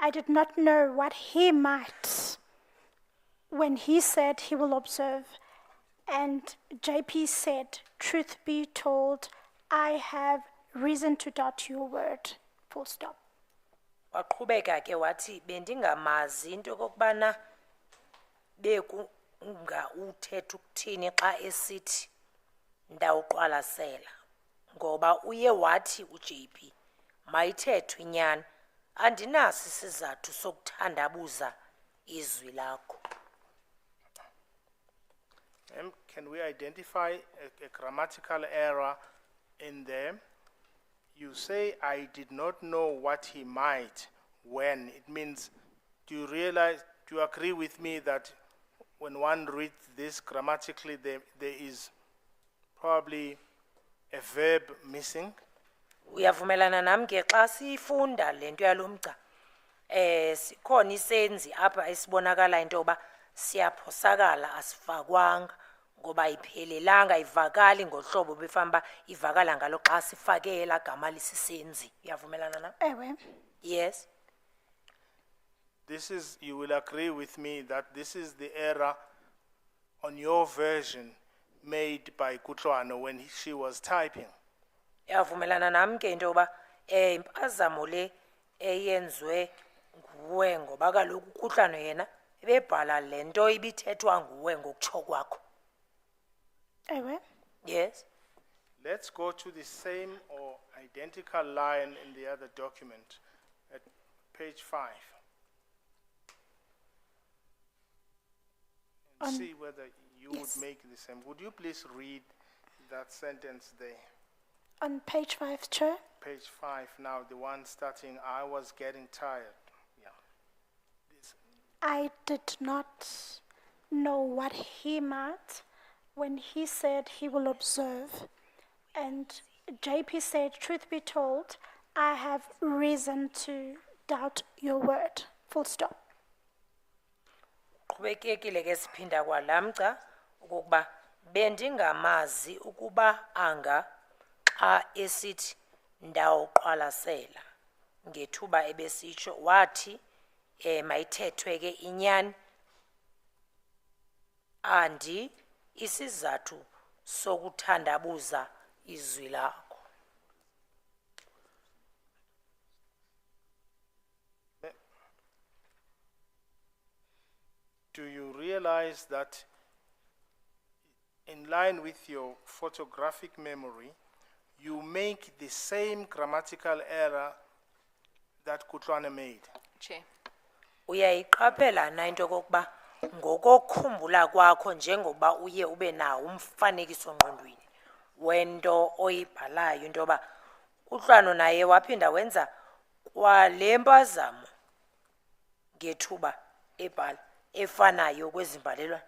I did not know what he might when he said he will observe, and JP said, truth be told, I have reason to doubt your word. Full stop. Waqhubeka ke wathi bendingamazi into kokubana bekunga uthetha ukuthini xa esithi ndawuqwalasela, ngoba uye wathi uJP mayithethwe inyani, andinaso isizathu sokuthandabuza izwi lakho. Can we identify a grammatical error in there? You say, I did not know what he might when. It means, do you agree with me that when one reads this grammatically, there is probably a verb missing? Uyavumelana nami ke xa sifunda lento yalomgca sikhona isenzi apha esibonakala into oba siyaphosakala asifakwanga ngoba iphelelanga ivakali ngohlobo befamba ivakala ngalo xa sifake elagama lisisenzi. Uyavumelana nami? Ewe. Yes. You will agree with me that this is the error on your version made by Kutlwano when she was typing. Uyavumelana nami ke into oba impazamo le eyenzwe nguwe ngoba kaloku uKutlwano yena ebebhala lento ibithethwa nguwe ngokutsho kwakho. Ewe. Yes. Let's go to the same or identical line in the other document at page 5. And see whether you would make the same. Would you please read that sentence there? On page 5, Chair. Page 5 now, the one starting, I was getting tired. Yeah. I did not know what he meant when he said he will observe. And JP said, truth be told, I have reason to doubt your word. Full stop. Qhubekekile ke siphinda kwalamgca ukuba bendingamazi ukuba anga xa esithi ndawuqwalasela ngethuba ebesitsho wathi mayithethwe ke inyani andi isizathu sokuthandabuza izwi lakho. Do you realize that in line with your photographic memory, you make the same grammatical error that Kutlwana made? Chair. Uyayiqaphela na into kokuba ngokukhumbula kwakho njengoba uye ube nawo umfanekiso ngqondweni wento oyibhalayo into ba uhlwano naye waphinda wenza kwalempazamo ngethuba ebhala efanayo kwezimbalelwana.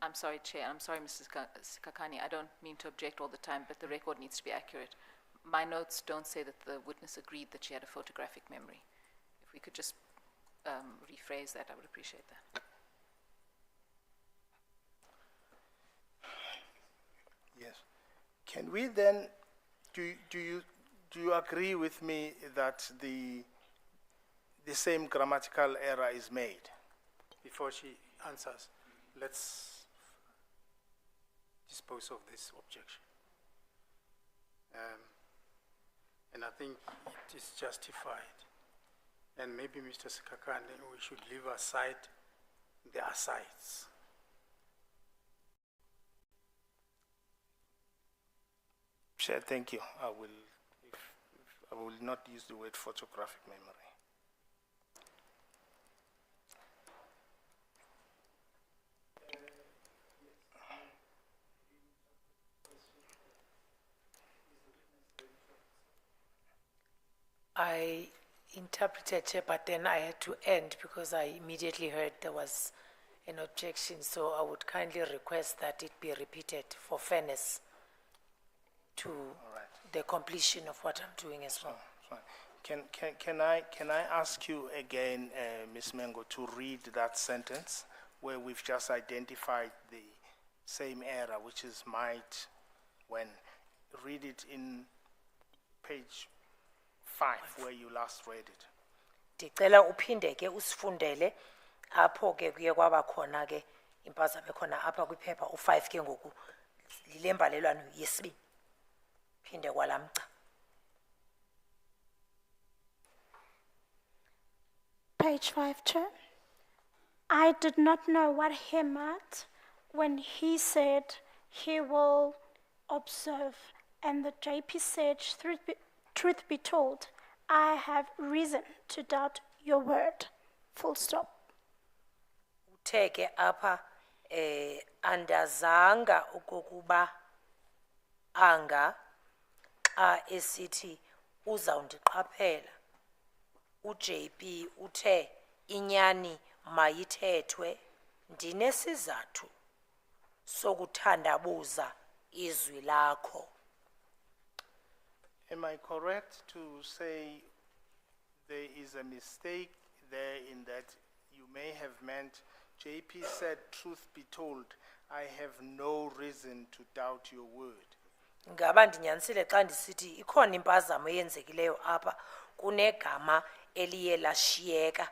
I'm sorry, Chair. I'm sorry, Mrs. Sikakani. I don't mean to object all the time, but the record needs to be accurate. My notes don't say that the witness agreed that she had a photographic memory. If we could just rephrase that, I would appreciate that. Yes. Can we then, do you agree with me that the same grammatical error is made? Before she answers, let's dispose of this objection. And I think it is justified. And maybe Mr. Sikakane, we should leave aside the asides. Chair, thank you. I will not use the word photographic memory. I interpreted, Chair, but then I had to end because I immediately heard there was an objection. So I would kindly request that it be repeated for fairness to the completion of what I'm doing as well. Fine. Can I ask you again, Ms. Mengo, to read that sentence where we've just identified the same error, which is might when. Read it in page 5 where you last read it. Ndicela uphinde ke usifundele apho ke kuye kwaba khona ke impazamo ekhona apha kwiphepha u5 ke ngoku lilembalelwano yesibini. Phinde kwalamgca. Page 5, Chair. I did not know what he meant when he said he will observe, and the JP said, truth be told, I have reason to doubt your word. Full stop. Uteke apha andazanga ukukuba anga xa esithi uzawundiqaphela. UJP uthe inyani mayithethwe ndinesizathu sokuthandabuza izwi lakho. Am I correct to say there is a mistake there in that you may have meant JP said, truth be told, I have no reason to doubt your word. Ngaba ndinyanisile xa ndisithi ikhona impazamo eyenzekileyo apha kunegama eliye lashiyeka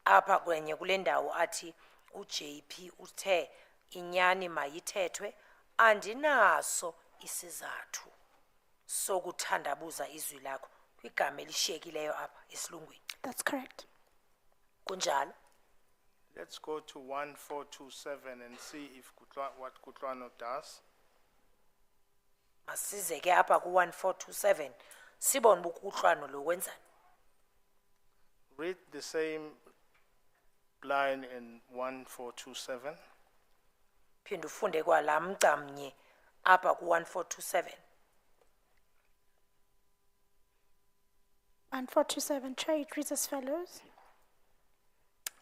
apha kwenye kule ndawo athi uJP uthe inyani mayithethwe andinaso isizathu sokuthandabuza izwi lakho kwigama elishiyekileyo apha esilungwini. That's correct. Kunjalo. Let's go to 1427 and see if what Kutlwano does. Masize ke apha ku1427 sibone bukuhlwano lo wenzani. Read the same line in 1427. Phinde ufunde kwalamgca mnye apha ku1427. 1427, Chair, it reads as follows.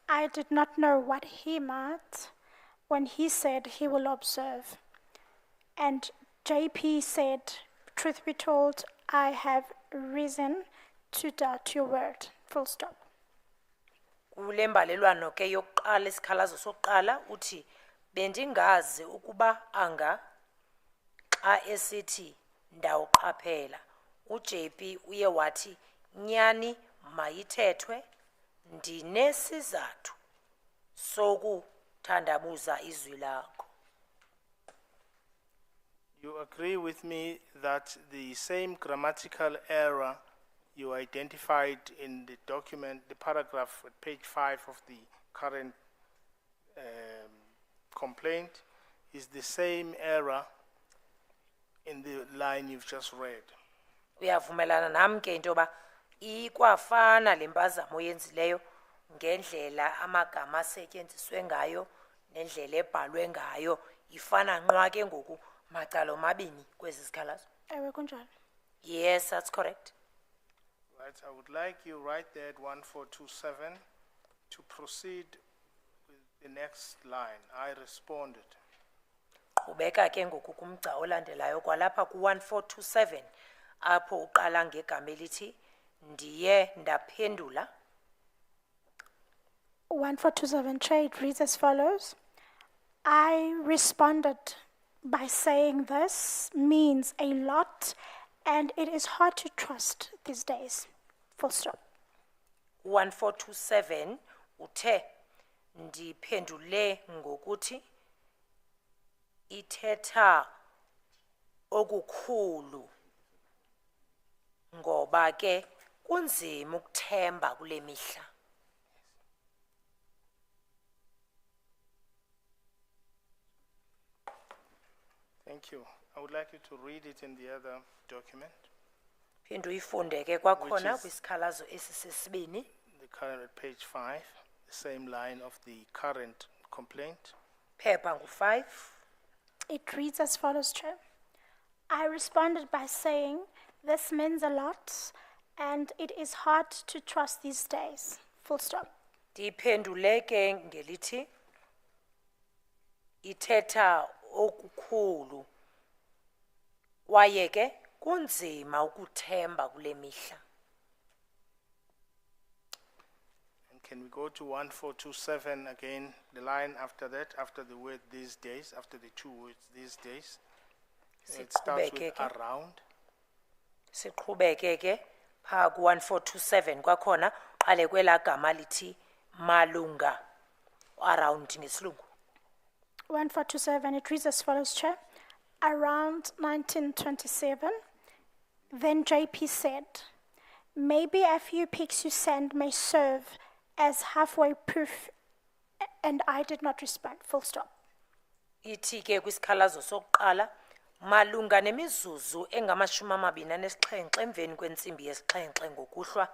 I did not know what he meant when he said he will observe. And JP said, truth be told, I have reason to doubt your word. Full stop. Kule mbalelwano ke yokuqala isikhalazo sokuqala uthi bendingazi ukuba anga xa esithi ndawuqaphela. UJP uye wathi nyani mayithethwe ndinesizathu sokuthandabuza izwi lakho. You agree with me that the same grammatical error you identified in the document, the paragraph at page 5 of the current complaint, is the same error in the line you've just read? Uyavumelana nami ke into ba ikwafana lempazamo yenzileyo ngendlela amagama asetyenziswe ngayo nendlela ebhalwe ngayo ifana nqwa ke ngoku macala omabini kwezi sikhalazo. Ewe kunjalo. Yes, that's correct. Right, I would like you right there at 1427 to proceed with the next line. I responded. Qhubeka ke ngoku kumgca olandelayo kwalapha ku1427 apho uqala ngegama elithi ndiye ndaphendula. 1427 Chair, it reads as follows. I responded by saying this means a lot and it is hard to trust these days. Full stop. 1427 uthe ndiphendule ngokuthi ithetha okukhulu ngoba ke kunzima ukuthemba kule mihla. Thank you. I would like you to read it in the other document, Phinda uyifunde ke kwakhona Which is- kwisikhalazo esisesibini the current at page 5, the same line of the current complaint. phepha ngu5. It reads as follows, Chair. I responded by saying this means a lot and it is hard to trust these days. Full stop. Ndiphendule ke ngelithi ithetha okukhulu kwaye ke kunzima ukuthemba kule mihla. And can we go to 1427 again, the line after that, after the word these days, after the two words these days? It starts with Siqhubeke ke. around. Siqhubeke ke pha ku1427 kwakhona qale kwela gama lithi malunga around ngesilungu. 1427, it reads as follows, Chair. Around 1927, then JP said, maybe a few pics you send may serve as halfway proof, and I did not respond. Full stop. Ithi ke kwisikhalazo sokuqala malunga nemizuzu engama27 emveni kwentsimbi yesixhenxe ngokuhlwa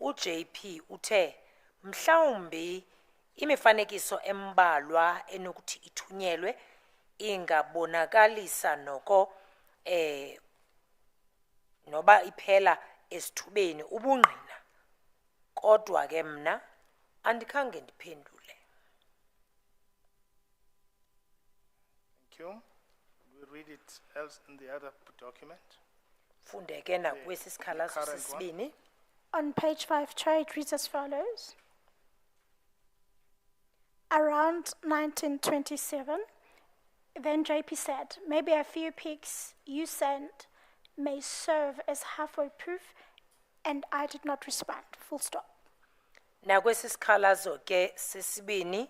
uJP uthe mhlawumbi imifanekiso embalwa enokuthi ithunyelwe ingabonakalisa noko noba iphela esithubeni ubungqina kodwa ke mna andikhange ndiphendule. Thank you. We read it else in the other document. Funde ke nakwesi sikhalazo current one. sesibini. On page 5, Chair, it reads as follows. Around 1927, then JP said, maybe a few pics you sent may serve as halfway proof, and I did not respond. Full stop. Nakwesi sikhalazo ke sesibini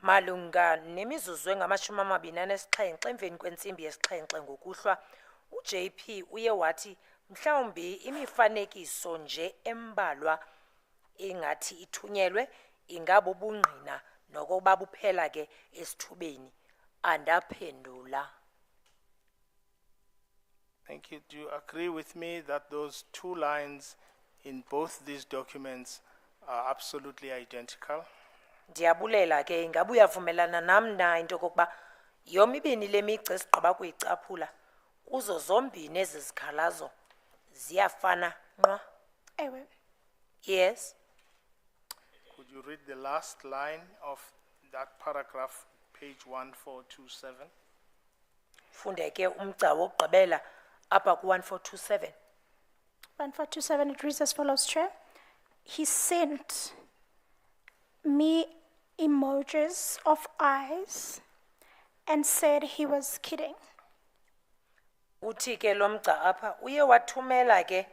malunga nemizuzu engama27 emveni kwentsimbi yesixhenxe ngokuhlwa uJP uye wathi mhlawumbi imifanekiso nje embalwa engathi ithunyelwe ingabo bungqina nokuba buphela ke esithubeni andaphendula. Thank you. Do you agree with me that those two lines in both these documents are absolutely identical? Ndiyabulela ke ingabe uyavumelana nam na into kokuba yomibini le migca esigqiba kuyicaphula kuzo zombini ezi zikhalazo ziyafana nqwa. Ewe. Yes. Could you read the last line of that paragraph, page 1427? Funde ke umgca wokugqibela apha ku1427. 1427, it reads as follows, Chair. He sent me emojis of eyes and said he was kidding. Uthi ke lo mgca apha uye wathumela ke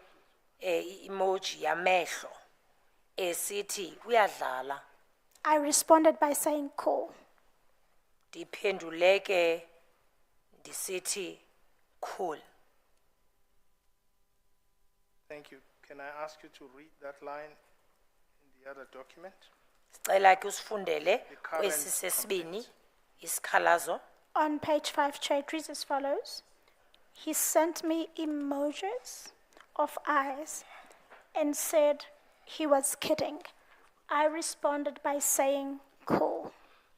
emoji yamehlo esithi uyadlala. I responded by saying cool. Ndiphendule ke ndisithi cool. Thank you. Can I ask you to read that line in the other document? Sicela ke usifundele current kwesi sesibini isikhalazo. On page 5, Chair, it reads as follows. He sent me emojis of eyes and said he was kidding. I responded by saying cool.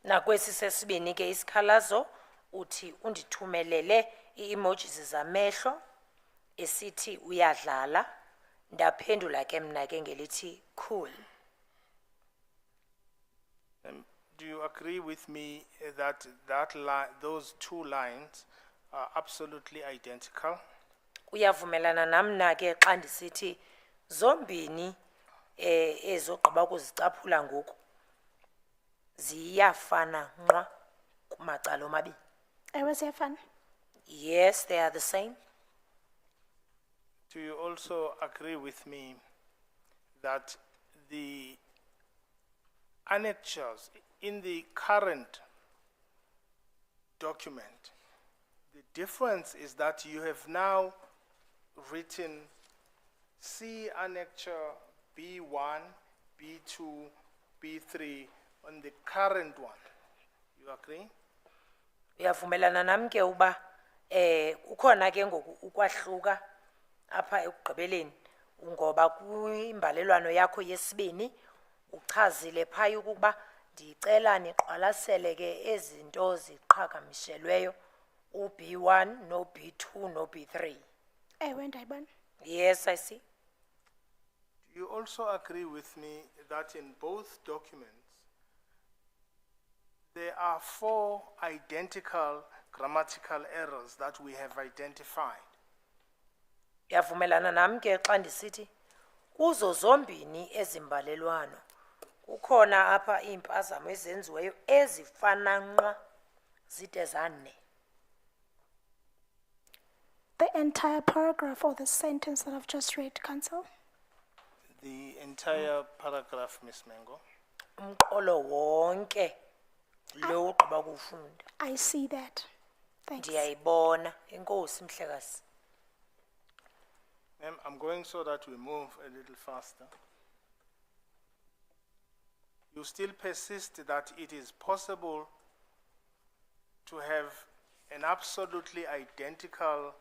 Nakwesi sesibini ke isikhalazo uthi undithumelele iemojis zamehlo esithi uyadlala ndaphendula ke mna ke ngelithi cool. Do you agree with me that those two lines are absolutely identical? Uyavumelana namna ke xa ndisithi zombini ezogqiba ukuzicaphula ngoku ziyafana nqwa kumacala omabini. Ewe ziyafana. Yes, they are the same. Do you also agree with me that the annexures in the current document, the difference is that you have now written C annexure B1, B2, B3 on the current one. You agree? Uyavumelana nami ke uba ukhona ke ngoku ukwahluka apha ekugqibeleni ngoba kwimbalelwano yakho yesibini uchazile phaya ukuba ndicela niqwalasele ke ezinto ziqhagamshelweyo uB1 no B2 no B3. Ewe ndayibona. Yes, I see. Do you also agree with me that in both documents there are 4 identical grammatical errors that we have identified? Uyavumelana nami ke xa ndisithi kuzo zombini ezimbalelwano kukhona apha impazamo ezenziweyo ezifana nqwa zide zane. The entire paragraph or the sentence that I've just read, Council? The entire paragraph, Ms. Mengo. Umqolo wonke lo ugqiba kufunda. I see that. Thanks. Ndiyayibona. Enkosi mhlekazi. Ma'am, I'm going so that we move a little faster. You still persist that it is possible to have an absolutely identical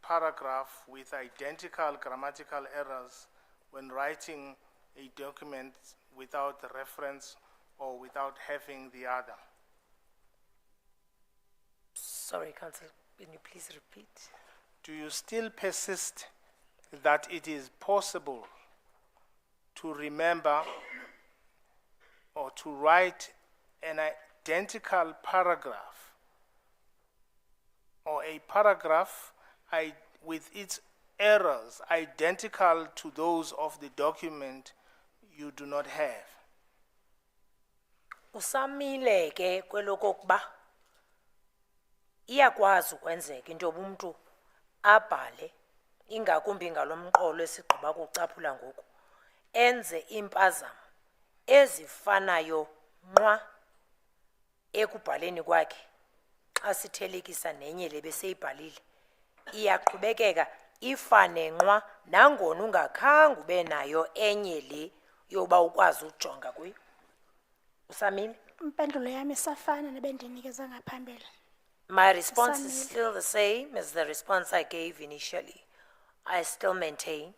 paragraph with identical grammatical errors when writing a document without a reference or without having the other. Sorry, Council, can you please repeat? Do you still persist that it is possible to remember or to write an identical paragraph or a paragraph with its errors identical to those of the document you do not have? Usamile ke kwelokokuba iyakwazi ukwenzeka into umuntu abhale ingakumbi ngalomqolo esigqiba kucaphula ngoku enze impazamo ezifanayo nqwa ekubhaleni kwakhe xa sithelekisa nenye le beseyibhalile iyaqhubekeka ifane nqwa nangona ungakhange ube nayo enye le yoba ukwazi ujonga kuyo. Usamile? Impendulo yami isafana nebendinikeza ngaphambili. My response is Usamile. still the same as the response I gave initially. I still maintain.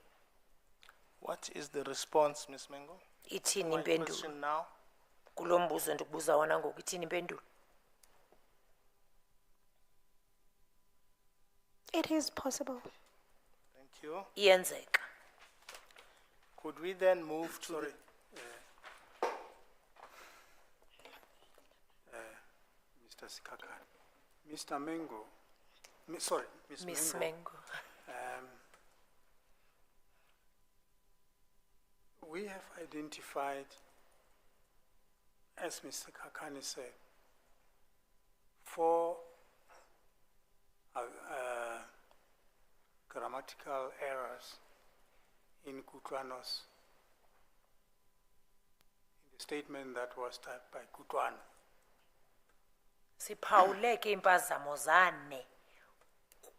What is the response, Ms. Mengo? Ithini My impendulo? question now. Kulo mbuzo ndikubuza wona ngoku ithini impendulo? It is possible. Thank you. Iyenzeka. Could we then move to Sorry. Mr. Sikakane. Mr. Mengo. Sorry, Ms. Miss Mengo. Mengo. We have identified, as Mr. Kakane said, 4 grammatical errors in Kutwano's, in the statement that was typed by Kutwano. Siphawuleke impazamo zane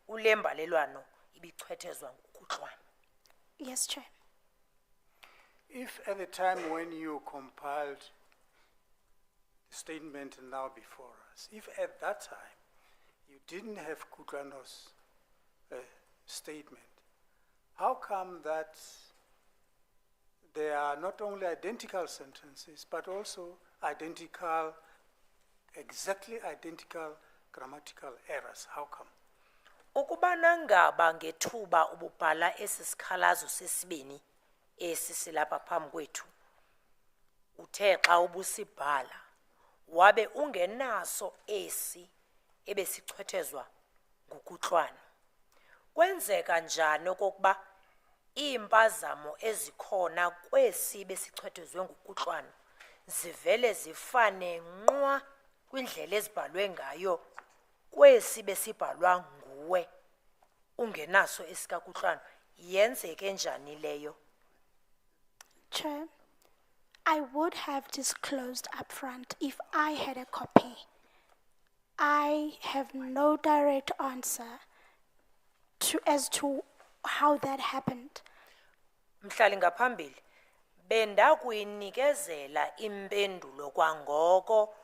ule mbalelwano ibichwethezwa ngukuxwana. Yes, Chair. If at the time when you compiled the statement now before us, if at that time you didn't have Kutwano's statement, how come that there are not only identical sentences, but also exactly identical grammatical errors? How come? Ukuba nangaba ngethuba ububhala esi sikhalazo sesibini esi silapha phambi kwethu uthe xa ubusibhala wabe ungenaso esi ebesichwethezwa ngukuxwana, kwenzeka njani okokuba iimpazamo ezikhona kwesi besichwethezwe ngukuxwana zivele zifane nqwa kwindlela ezibhalwe ngayo kwesi besibhalwa nguwe ungenaso esikakuhlwana yenzeke njani leyo? Chair, I would have disclosed upfront if I had a copy. I have no direct answer as to how that happened. Mhlali ngaphambili bendakuyinikezela impendulo kwangoko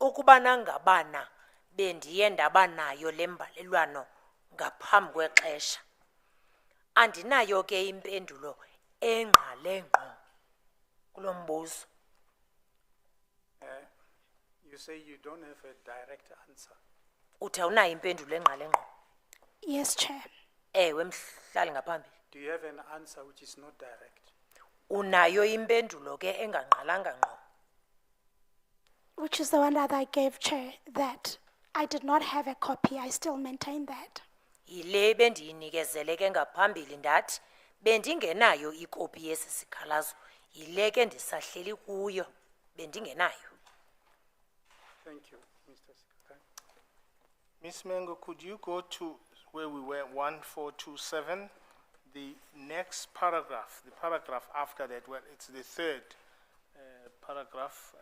ukubana ngabana bendiye ndaba nayo le mbalelwano ngaphambi kwexesha. Andinayo ke impendulo engqale ngqo kulo mbuzo. You say you don't have a direct answer. Uthi awunayo impendulo engqale ngqo? Yes, Chair. Ewe mhlali ngaphambili. Do you have an answer which is not direct? Unayo impendulo ke engangqalanga ngqo? Which is the one that I gave, Chair, that I did not have a copy. I still maintain that. Yile bendiyinikezele ke ngaphambili ndathi bendingenayo ikopi yesi sikhalazo. Yile ke ndisahleli kuyo bendingenayo. Thank you, Mr. Secretary. Ms. Mengo, could you go to where we were, 1427, the next paragraph, the paragraph after that, well, it's the third paragraph,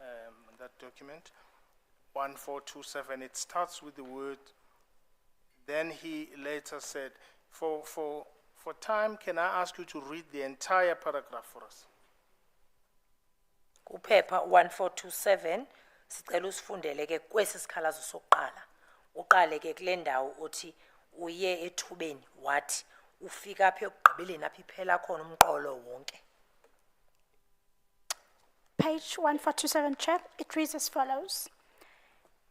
that document, 1427, it starts with the word, then he later said, for time, can I ask you to read the entire paragraph for us? Kuphepha 1427 sicela usifundele ke kwesi sikhalazo sokuqala. Uqale ke kule ndawo uthi uye ethubeni wathi ufika apha ekugqibeleni apha iphela khona umqolo wonke. Page 1427, Chair, it reads as follows.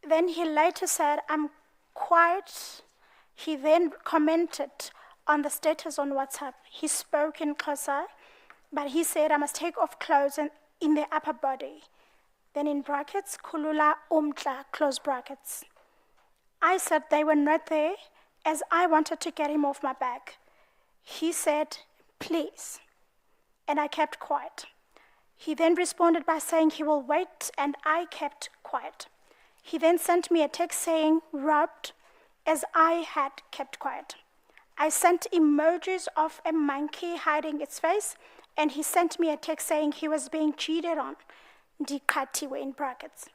Then he later said, I'm quiet. He then commented on the status on WhatsApp. He spoke in Xhosa, but he said, I must take off clothes and in the upper body. Then in brackets, kulula umtla, close brackets. I said they were not there as I wanted to get him off my back. He said, please. And I kept quiet. He then responded by saying he will wait, and I kept quiet. He then sent me a text saying, rubbed, as I had kept quiet. I sent emojis of a monkey hiding its face, and he sent me a text saying he was being cheated on, ndikatiwe in brackets.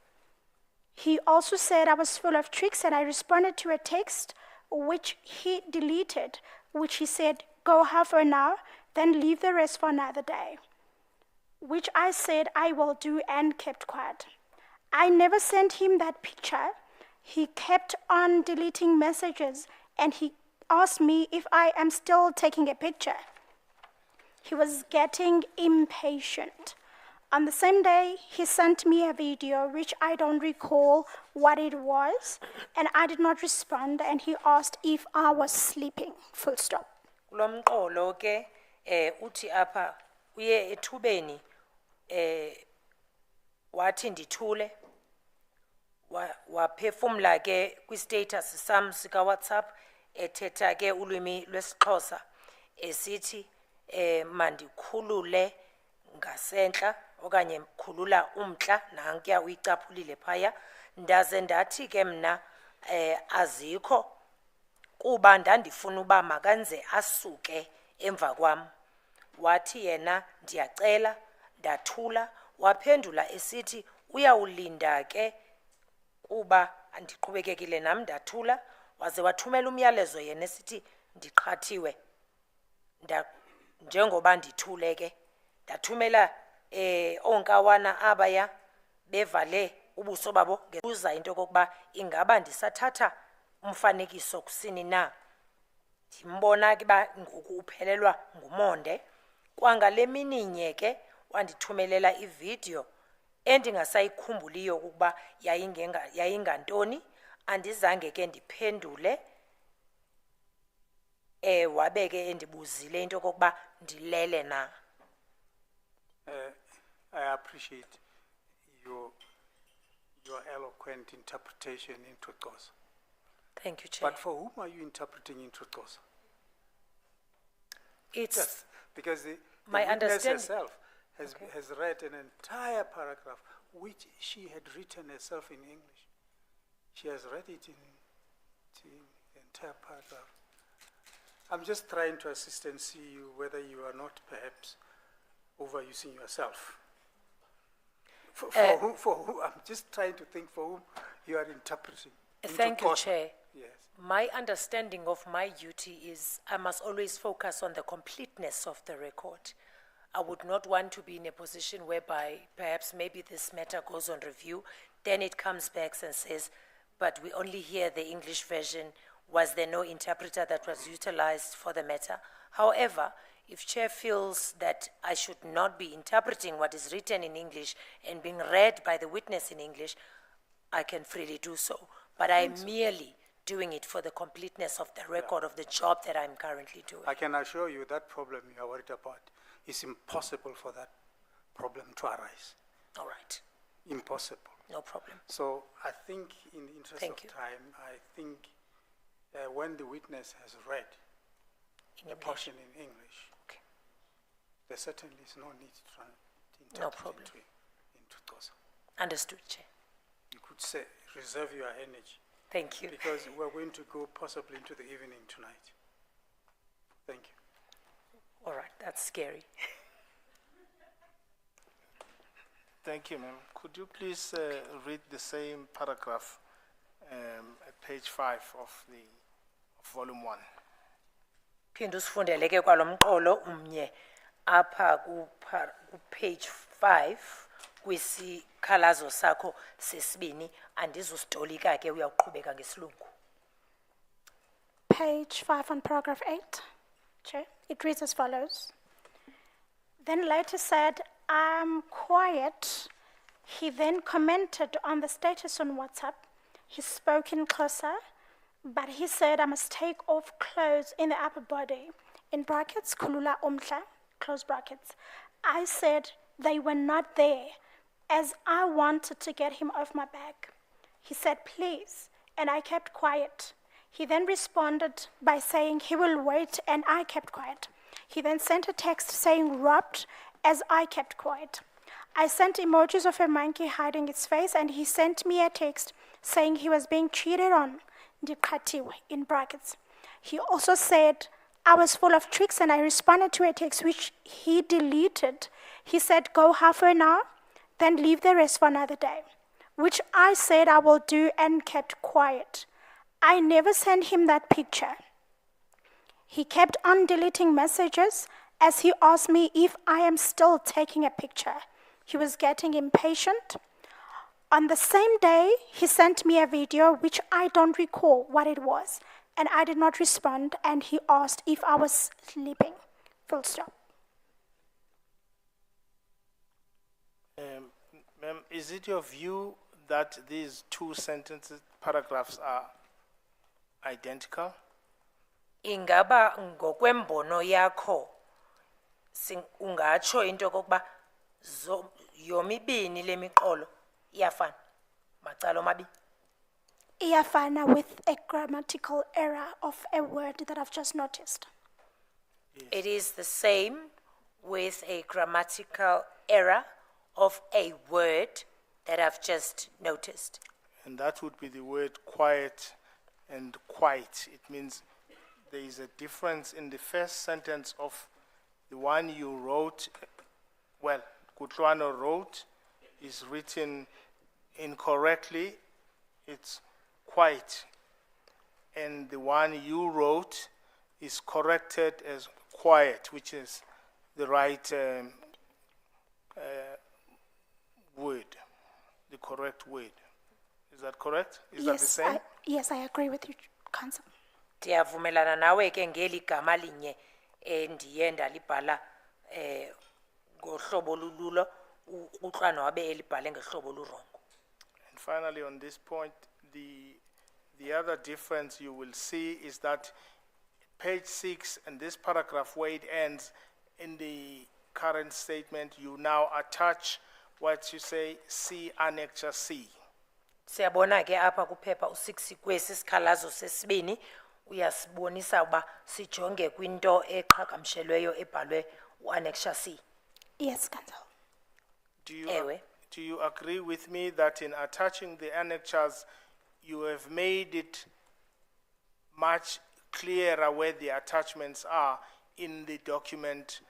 He also said I was full of tricks, and I responded to a text which he deleted, which he said, go halfway now, then leave the rest for another day, which I said I will do and kept quiet. I never sent him that picture. He kept on deleting messages, and he asked me if I am still taking a picture. He was getting impatient. On the same day, he sent me a video, which I don't recall what it was, and I did not respond, and he asked if I was sleeping, full stop. Kulo mqolo ke uthi apha uye ethubeni wathi ndithule waphefumla ke kwi-status sam sika WhatsApp ethetha ke ulwimi lwesiXhosa esithi mandikhulule ngasentla okanye khulula umntla nankuya uyicaphulile phaya ndaze ndathi ke mna azikho kuba ndandifuna uba makanze asuke emva kwam. Wathi yena ndiyacela ndathula waphendula esithi uyawulinda ke kuba andiqhubekekile nam ndathula waze wathumela umyalezo yena esithi ndiqhathiwe njengoba ndithule ke ndathumela onkawana abaya bevale ubuso babo ngebuza into kokuba ingaba ndisathatha umfanekiso kusini na. Ndimbona ke ba ngoku uphelelwa ngumonde kwangale mininye ke wandithumelela ivideo endingasayikhumbuli ukuba yayingantoni andizange ke ndiphendule wabe ke endibuzile into kokuba ndilele na. I appreciate your eloquent interpretation into Xhosa. Thank you, Chair. But for whom are you interpreting into Xhosa? It's Yes, because the my witness understanding. herself has read an entire paragraph which she had written herself in English. She has read it in the entire paragraph. I'm just trying to assist and see you whether you are not perhaps overusing yourself. For whom, I'm just trying to think for whom you are interpreting. into Thank you, court. Chair. Yes. My understanding of my duty is I must always focus on the completeness of the record. I would not want to be in a position whereby perhaps maybe this matter goes on review, then it comes back and says, but we only hear the English version. Was there no interpreter that was utilized for the matter? However, if Chair feels that I should not be interpreting what is written in English and being read by the witness in English, I can freely do so. But I'm merely doing it for the completeness of the record of the job that I'm currently doing. I can assure you that problem you are worried about is impossible for that problem to arise. All right, Impossible. no problem. So I think in the interest Thank of you. time, I think when the witness has read In a English. portion in English, Okay. there certainly is no need to No interpret problem. into Xhosa. Understood, Chair. You could say, reserve your energy, Thank you. because we're going to go possibly into the evening tonight. Thank you. All right, that's scary. Thank you, ma'am. Could you please read the same paragraph at page 5 of volume 1? Phinda usifundele ke kwalomqolo umnye apha ku page 5 kwisikhalazo sakho sesibini andizusitolika ke uyaqhubeka ngesilungu. Page 5 on paragraph 8, Chair. It reads as follows. Then later said, I'm quiet. He then commented on the status on WhatsApp. He spoke in Xhosa, but he said I must take off clothes in the upper body. In brackets, kulula umhla, close brackets. I said they were not there, as I wanted to get him off my back. He said, please, and I kept quiet. He then responded by saying he will wait, and I kept quiet. He then sent a text saying robbed, as I kept quiet. I sent emojis of a monkey hiding its face, and he sent me a text saying he was being cheated on, ndiqhathiwe, in brackets. He also said I was full of tricks, and I responded to a text which he deleted. He said, go halfway now, then leave the rest for another day, which I said I will do and kept quiet. I never sent him that picture. He kept on deleting messages as he asked me if I am still taking a picture. He was getting impatient. On the same day, he sent me a video which I don't recall what it was, and I did not respond, and he asked if I was sleeping. Full stop. Ma'am, is it your view that these two paragraphs are identical? Ingaba ngokwembono yakho ungatsho into kokuba yomibini lemiqolo iyafana macala omabini. Iyafana with a grammatical error of a word that I've just noticed. It is the same with a grammatical error of a word that I've just noticed. And that would be the word quiet and quite. It means there is a difference in the first sentence of the one you wrote. Well, Kutlwano wrote is written incorrectly. It's quite. And the one you wrote is corrected as quiet, which is the right word, the correct word. Is that correct? Is that the same? Yes, I agree with you, Counsel. Ndiyavumelana nawe ke ngeli gama linye endiye ndalibhala ngohlobo lululo uXhwana wabe elibhale ngehlobo lurongo. And finally, on this point, the other difference you will see is that page 6 and this paragraph where it ends, in the current statement, you now attach what you say, C annexure C. Siyabona ke apha kuphepha u6 kwesi sikhalazo sesibini uyasibonisa uba sijonge kwinto eqhagamshelweyo ebhalwe uannexure C. Yes, Counsel. Do you, Ewe. do you agree with me that in attaching the annexures, you have made it much clearer where the attachments are in the document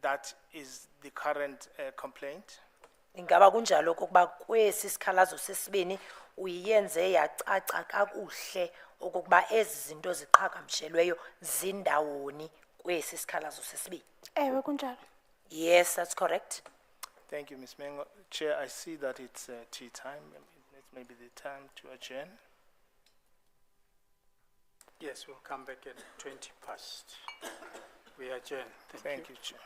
that is the current complaint? Ingaba kunjalo okokuba kwesi sikhalazo sesibini uyenze yacaca kakuhle okokuba ezi zinto ziqhagamshelweyo zindawoni kwesi sikhalazo sesibini? Ewe kunjalo. Yes, that's correct. Thank you, Ms. Mengo. Chair, I see that it's tea time. It's maybe the time to adjourn. Yes, we'll come back at 20 past. We adjourn. Thank you, Chair.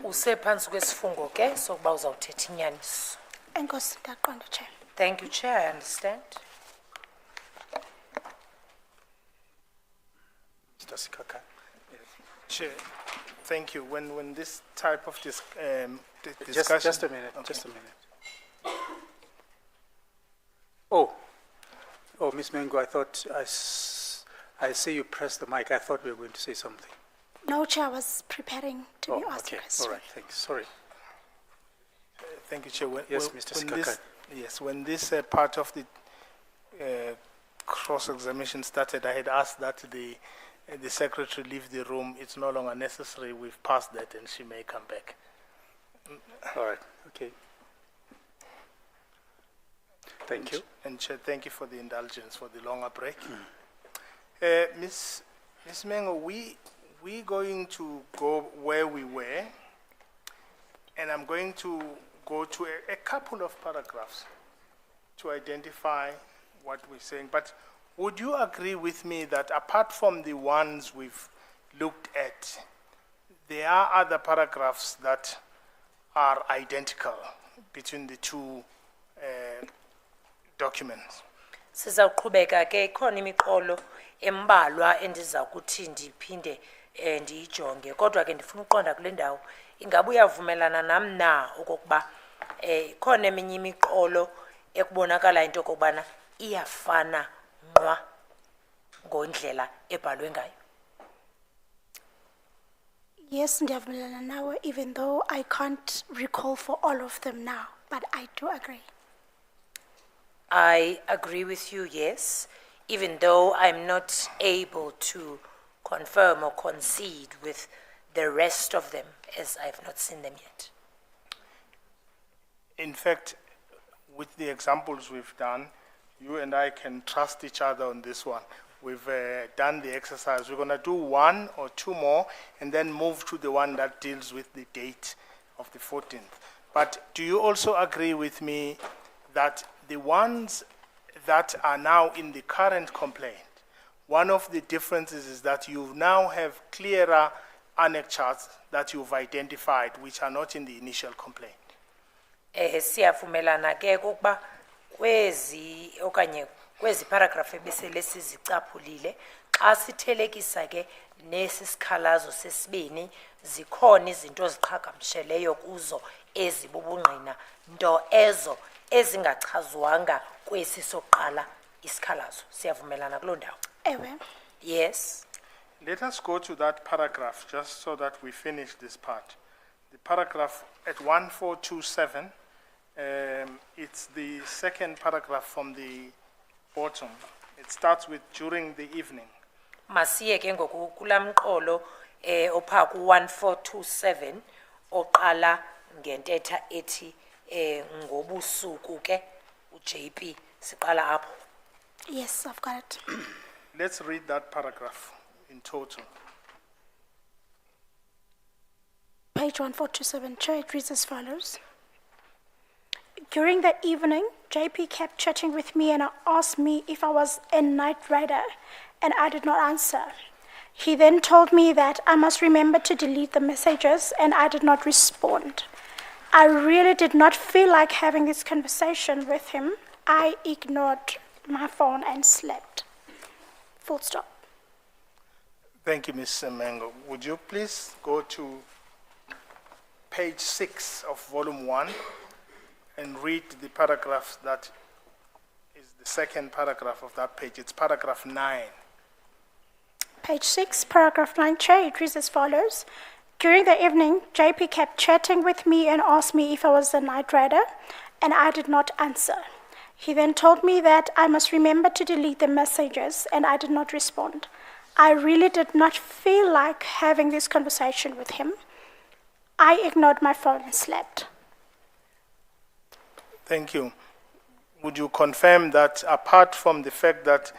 Usephansi kwesifungo ke sokuba uzawuthetha inyaniso. Enkosi, ndiyaqonda, Chair. Thank you, Chair, I understand. Mr. Sikakane. Chair, thank you. When this type of discussion... Just a minute, Okay. just a minute. Oh, Ms. Mengo, I thought I see you press the mic. I thought we were going to say something. No, Chair, I was preparing to be asked a Okay, question. all right, thanks, sorry. Thank you, Chair. Yes, Mr. Sikakane. Yes, when this part of the cross-examination started, I had asked that the secretary leave the room. It's no longer necessary. We've passed that, and she may come back. All right, okay. Thank you. And Chair, thank you for the indulgence for the longer break. Ms. Mengo, we're going to go where we were, and I'm going to go to a couple of paragraphs to identify what we're saying. But would you agree with me that apart from the ones we've looked at, there are other paragraphs that are identical between the two documents? Sizawuqhubeka ke ikhona imiqolo embalwa endiza kuthi ndiphinde ndiyijonge kodwa ke ndifuna uqonda kule ndawo ingabe uyavumelana nami na okokuba ikhona eminye imiqolo ekubonakala into okubana iyafana nqwa ngondlela ebhalwe ngayo. Yes, ndiyavumelana nawe, even though I can't recall for all of them now, but I do agree. I agree with you, yes, even though I'm not able to confirm or concede with the rest of them as I've not seen them yet. In fact, with the examples we've done, you and I can trust each other on this one. We've done the exercise. We're going to do one or two more and then move to the one that deals with the date of the 14th. But do you also agree with me that the ones that are now in the current complaint, one of the differences is that you now have clearer annexures that you've identified, which are not in the initial complaint? Siyavumelana ke ukuba kwezi okanye kwezi paragraph ebesele sizicaphulile xa sithelekisa ke nesi sikhalazo sesibini zikhona izinto eziqhagamsheleyo kuzo ezibubungqina nto ezo ezingachazwanga kwesi soqala isikhalazo. Siyavumelana kuloo ndawo? Ewe. Yes. Let us go to that paragraph just so that we finish this part. The paragraph at 1427, it's the second paragraph from the bottom. It starts with during the evening. Masiye ke ngoku kulamqolo opha ku 1427 oqala ngentetha ethi ngobusuku ke uJP siqala apho. Yes, I've got it. Let's read that paragraph in total. Page 1427, Chair, it reads as follows. During the evening, JP kept chatting with me and asked me if I was a night rider, and I did not answer. He then told me that I must remember to delete the messages, and I did not respond. I really did not feel like having this conversation with him. I ignored my phone and slept. Full stop. Thank you, Ms. Mengo. Would you please go to page 6 of volume 1 and read the paragraph that is the second paragraph of that page. It's paragraph 9. Page 6, paragraph 9, Chair, it reads as follows. During the evening, JP kept chatting with me and asked me if I was a night rider, and I did not answer. He then told me that I must remember to delete the messages, and I did not respond. I really did not feel like having this conversation with him. I ignored my phone and slept. Thank you. Would you confirm that apart from the fact that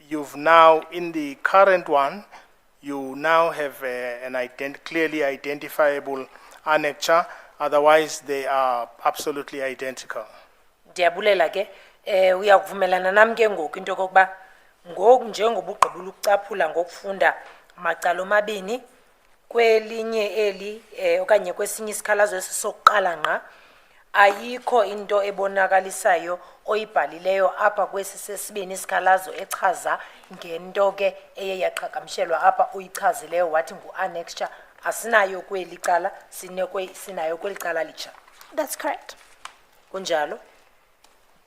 you've now, in the current one, you now have an clearly identifiable annexure, otherwise they are absolutely identical? Ndiyabulela ke uyakuvumelana nami ke ngoku into kokuba ngoku njengoba ugqibula ukucaphula ngokufunda macala omabini kwelinye eli okanye kwesinye isikhalazo esisokuqala nqa ayikho into ebonakalisayo oyibhalileyo apha kwesi sesibini isikhalazo echaza ngento ke eye yaqhagamshelwa apha uyichazileyo wathi ngu-annexure asinayo kweli cala sinayo kweli cala litsha That's correct. kunjalo.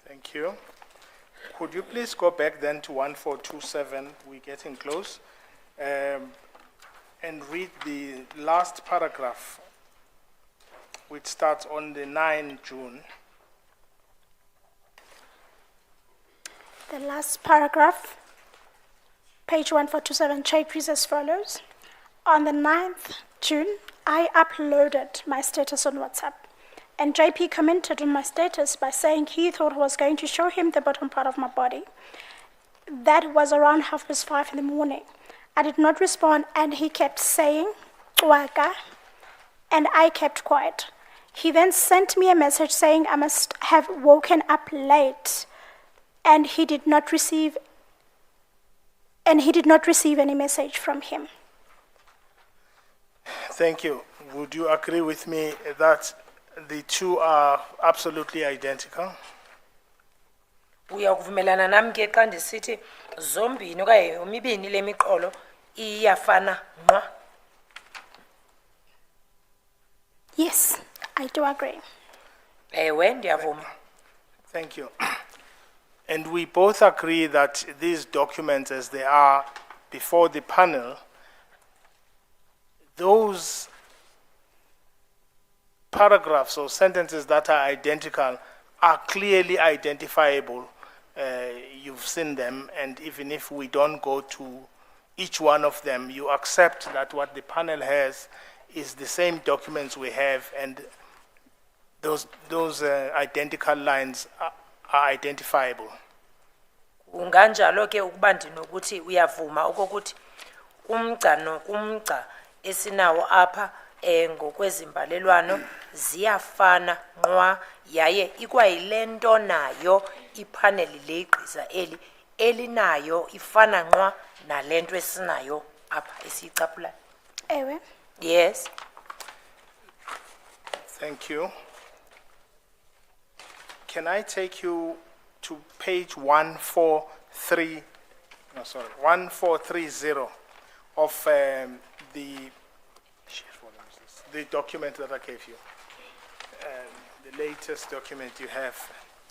Thank you. Could you please go back then to 1427, we're getting close, and read the last paragraph, which starts on the 9 June. The last paragraph, page 1427, Chair reads as follows. On the 9th June, I uploaded my status on WhatsApp, and JP commented on my status by saying he thought I was going to show him the bottom part of my body. That was around 5:30 in the morning. I did not respond, and he kept saying, "Waka," and I kept quiet. He then sent me a message saying I must have woken up late, and he did not receive any message from him. Thank you. Would you agree with me that the two are absolutely identical? Uyakuvumelana nami ke xa ndisithi zombini okanye yomibini le miqolo iyafana nqwa. Yes, I do agree. Ewe ndiyavuma. Thank you. And we both agree that these documents, as they are before the panel, those paragraphs or sentences that are identical are clearly identifiable. You've seen them, and even if we don't go to each one of them, you accept that what the panel has is the same documents we have, and those identical lines are identifiable. Unganjalo ke ukuba ndinokuthi uyavuma okokuthi kumgca nokumgca esinawo apha ngokwezimbalelwano ziyafana nqwa yaye ikwayile nto nayo ipaneli le igqiza eli elinayo ifana nqwa nale nto esinayo apha esiyicaphulayo. Ewe. Yes. Thank you. Can I take you to page 1430 of the document that I gave you, the latest document you have.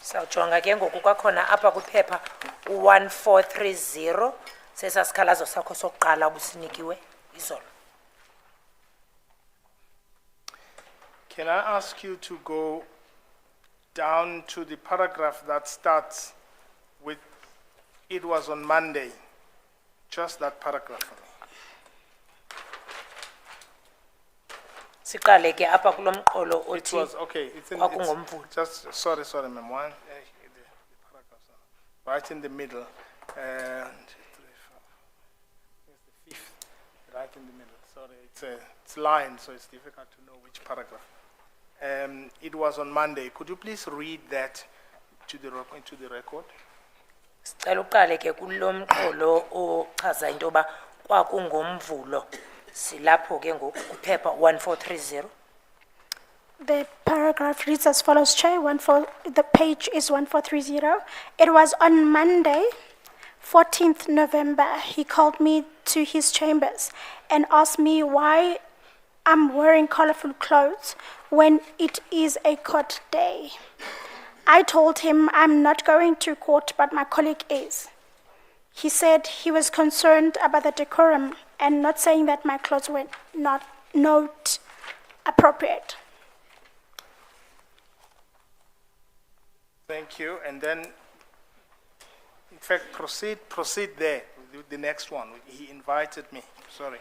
Sawujonga ke ngoku kwakhona apha kwiphepha u1430 sesasikhalazo sakho sokuqala ubusinikiwe izolo. Can I ask you to go down to the paragraph that starts with, "It was on Monday," just that paragraph for me. Siqale ke apha kulomqolo It othi was, okay, it's in, kwakungomvulo. just, sorry, ma'am, the paragraphs are right in the middle, and it's the fifth, right in the middle, sorry, it's line, so it's difficult to know which paragraph. It was on Monday. Could you please read that into the record? Sicela uqale ke kulomqolo ochaza into ba kwakungomvulo silapho ke ngoku kuphepha 1430. The paragraph reads as follows, Chair. The page is 1430. It was on Monday, 14th November. He called me to his chambers and asked me why I'm wearing colorful clothes when it is a court day. I told him I'm not going to court, but my colleague is. He said he was concerned about the decorum and not saying that my clothes were not appropriate. Thank you. And then, in fact, proceed there with the next one. He invited me. Sorry.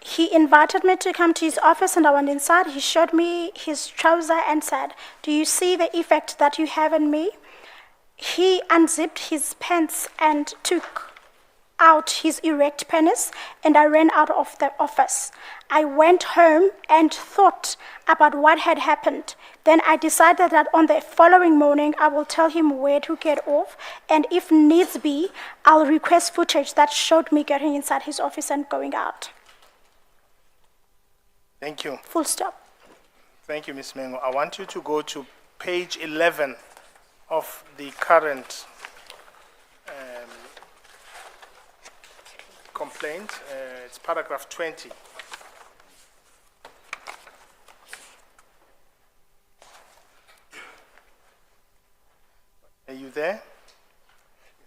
He invited me to come to his office and I went inside. He showed me his trouser and said, "Do you see the effect that you have on me?" He unzipped his pants and took out his erect penis and I ran out of the office. I went home and thought about what had happened. Then I decided that on the following morning, I will tell him where to get off, and if needs be, I'll request footage that showed me getting inside his office and going out. Thank you. Full stop. Thank you, Ms. Mengo. I want you to go to page 11 of the current complaint. It's paragraph 20. Are you there?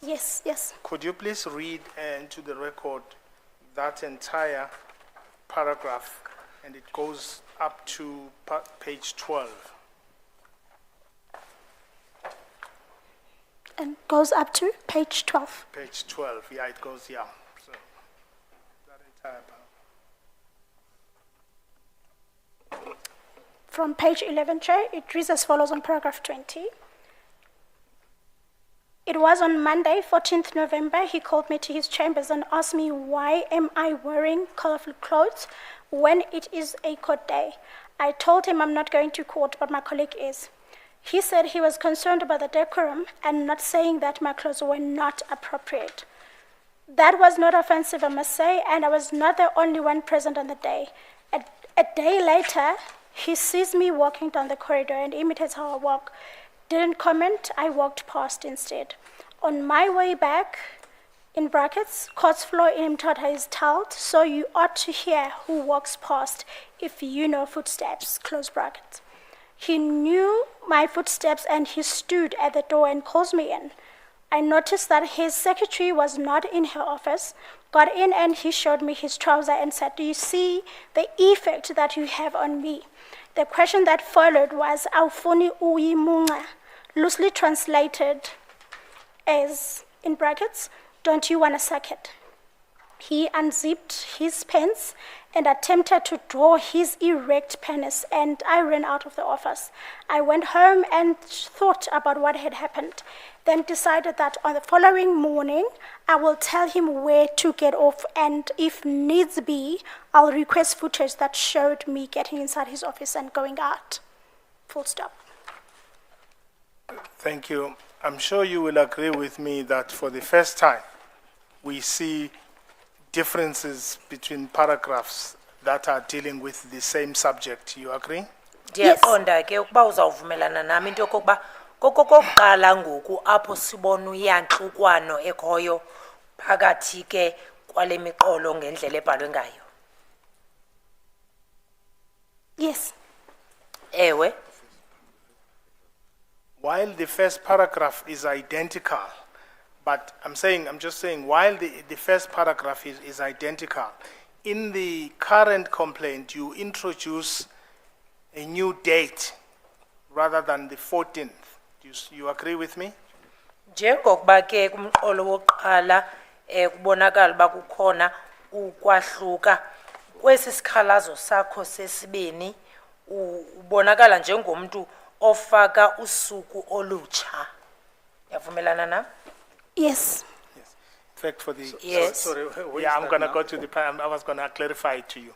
Yes, yes. Could you please read into the record that entire paragraph, and it goes up to page 12. And goes up to page 12. Page 12, yeah, it goes, yeah. So, that entire paragraph. From page 11, Chair, it reads as follows on paragraph 20. It was on Monday, 14th November, he called me to his chambers and asked me why am I wearing colorful clothes when it is a court day. I told him I'm not going to court, but my colleague is. He said he was concerned about the decorum and not saying that my clothes were not appropriate. That was not offensive, I must say, and I was not the only one present on the day. A day later, he sees me walking down the corridor and imitates how I walk. Didn't comment, I walked past instead. On my way back, in brackets, court's floor in Mthatha is tiled, so you ought to hear who walks past if you know footsteps, close brackets. He knew my footsteps and he stood at the door and calls me in. I noticed that his secretary was not in her office, got in and he showed me his trouser and said, do you see the effect that you have on me? The question that followed was, Awufuni uyimunca, loosely translated as, in brackets, don't you want to suck it? He unzipped his pants and attempted to draw his erect penis, and I ran out of the office. I went home and thought about what had happened, then decided that on the following morning, I will tell him where to get off, and if needs be, I'll request footage that showed me getting inside his office and going out. Full stop. Thank you. I'm sure you will agree with me that for the first time, we see differences between paragraphs that are dealing with the same subject. You agree? Ndiyaqonda ke ukuba uzawuvumelana nami into yokokuba kokokuqala ngoku apho sibona uyantlukwano ekhoyo phakathi ke kwale miqolo ngendlela ebhalwe ngayo. Yes. While the first paragraph is identical, but I'm just saying, while the first paragraph is identical, in the current complaint, you introduce a new date rather than the 14th. You agree with me? Njengokuba ke kumqolo wokuqala kubonakala ba kukhona ukwahluka kwesi sikhalazo sakho sesibini ubonakala njengomuntu ofaka usuku olutsha. Yavumelana na? Yes. Yes. In fact, for the Yes. Sorry, yeah, I'm going to go to the point. I was going to clarify it to you.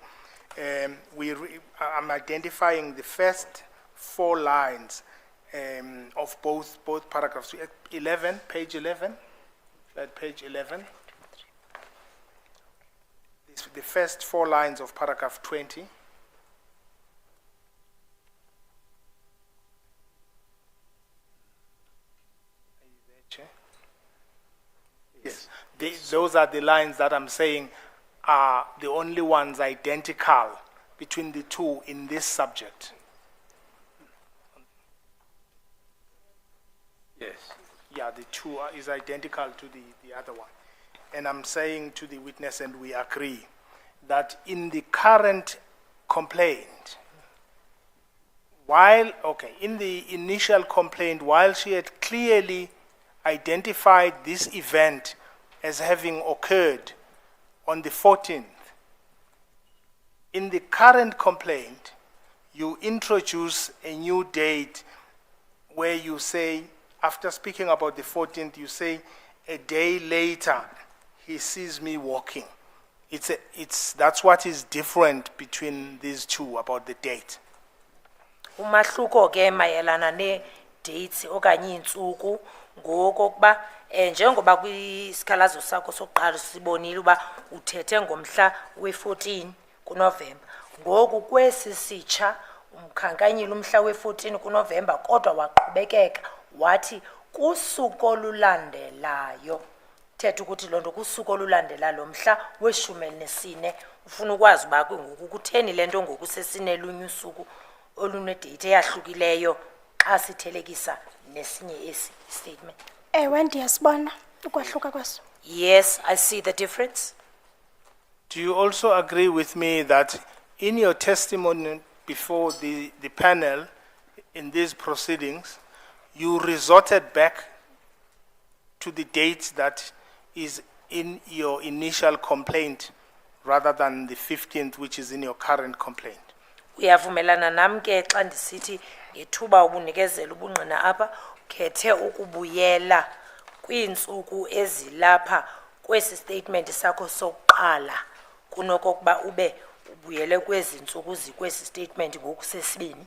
I'm identifying the first 4 lines of both paragraphs. 11, page 11. Page 11. The first 4 lines of paragraph 20. Yes, those are the lines that I'm saying are the only ones identical between the two in this subject. Yes. Yeah, the two is identical to the other one. And I'm saying to the witness, and we agree, that in the current complaint, in the initial complaint, while she had clearly identified this event as having occurred on the 14th, in the current complaint, you introduce a new date where you say, after speaking about the 14th, you say a day later he sees me walking. That's what is different between these two about the date. Umahluko ke mayelana ne dates okanye iintsuku ngokokuba njengoba kwisikhalazo sakho sokuqala sibonile uba uthethe ngomhla we-14 kuNovember. Ngoku kwesi sitsha umkhankanyile umhla we-14 kuNovember kodwa waqhubekeka wathi kusuku olulandelayo. Thetha ukuthi lonto kusuku olulandela lo mhla we-14 ufuna ukwazi uba ngoku kutheni lento ngoku sesinelunye usuku olunedate eyahlukileyo xa sithelekisa nesinye esi statement. Ewe ndiyasibona ukwahluka kwaso. Yes, I see the difference. Do you also agree with me that in your testimony before the panel in these proceedings, you resorted back to the date that is in your initial complaint rather than the 15th, which is in your current complaint? Uyavumelana nam ke xa ndisithi ngethuba ubunikezela ubungqina apha ukhethe ukubuyela kwiintsuku ezilapha kwesi statement sakho sokuqala kunokokuba ube ubuyele kwezi ntsuku zikwesi statement ngokusesibini.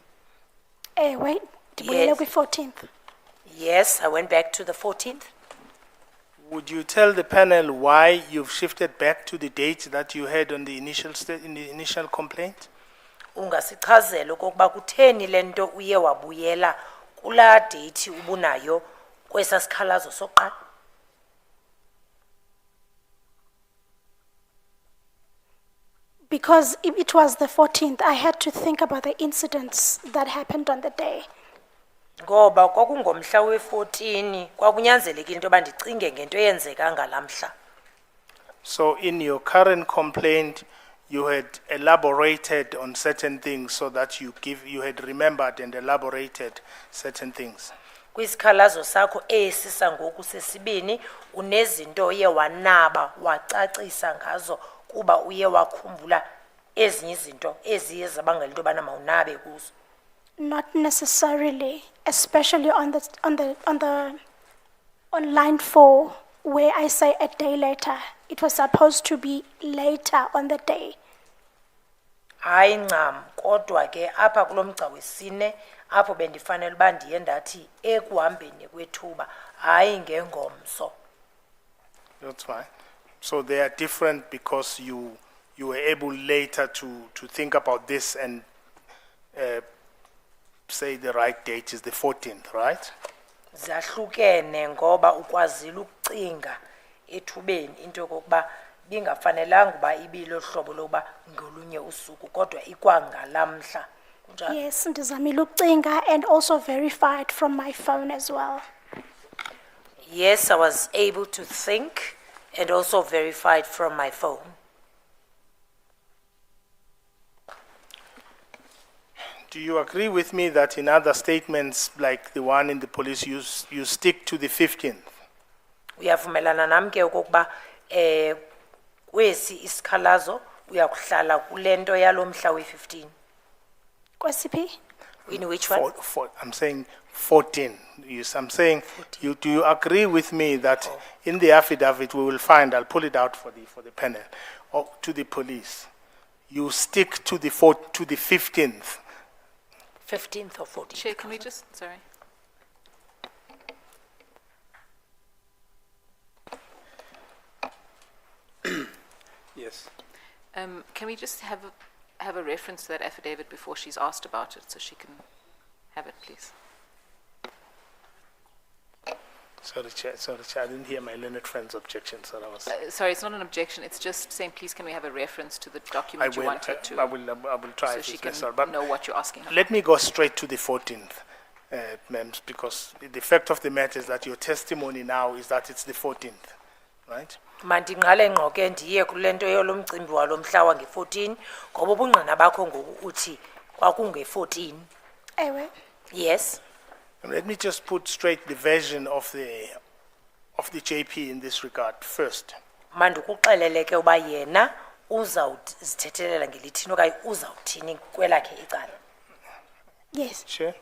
Ewe ndibuyele Yes. kwi-14th. Yes, I went back to the 14th. Would you tell the panel why you've shifted back to the date that you had on the in the initial complaint? Ungasichazela okokuba kutheni lento uye wabuyela kula date ubunayo kwesa sikhalazo sokuqala. Because it was the 14th, I had to think about the incidents that happened on the day. Ngoba kwakungomhla we-14 kwakunyanzelekile into yoba ndicinge ngento eyenzeka ngalamhla. So in your current complaint, you had elaborated on certain things so that you had remembered and elaborated certain things. Kwisikhalazo sakho esi sangoku sesibini unezinto oye wanaba wacacisa ngazo kuba uye wakhumbula ezinye izinto eziye zabangela into yobana mawunabe kuzo. Not necessarily, especially on line 4, where I say a day later. It was supposed to be later on the day. Hayi ncam kodwa ke apha kulomgca wesine apho bendifanele uba ndiye ndathi ekuhambeni kwethuba hayi ngengomso. That's fine. So they are different because you were able later to think about this and say the right date is the 14th, right? Zahlukene ngoba ukwazile ukucinga ethubeni into yokokuba bingafanelanga uba ibilo hlobo lokuba ngolunye usuku kodwa ikwangalamhla. Kunjalo? Yes, ndizamile ukucinga and also verified from my phone as well. Yes, I was able to think and also verified from my phone. Do you agree with me that in other statements like the one in the police, you stick to the 15th? Uyavumelana nam ke okokuba kwesi isikhalazo uyakuhlala kulento yalomhla we-15. Kwesiphi? In which one? I'm saying 14. Yes, I'm saying, do you agree with me that in the affidavit we will find, I'll pull it out for the panel, or to the police, you stick to the 15th? 15th or 14th? Chair, can we just, sorry. Yes. Can we just have a reference to that affidavit before she's asked about it, so she can have it, please? Sorry, Chair, I didn't hear my learned friend's objection, so I was... Sorry, it's not an objection, it's just saying, please, can we have a reference to the document you want her to? I will try So if she it's can necessary, but know what you're asking her. let me go straight to the 14th, ma'am, because the fact of the matter is that your testimony now is that it's the 14th, right? Mandinqale ngqo ke ndiye kule nto yolomcimbi walomhla wange-14 ngoba ubungqina bakho ngoku uthi kwakunge-14. Ewe. Yes. And let me just put straight the version of the JP in this regard first. Mandikuxelele ke uba yena uzawuzithethelela ngelithini okanye uzawuthini kwelakhe icala. Yes. Chair?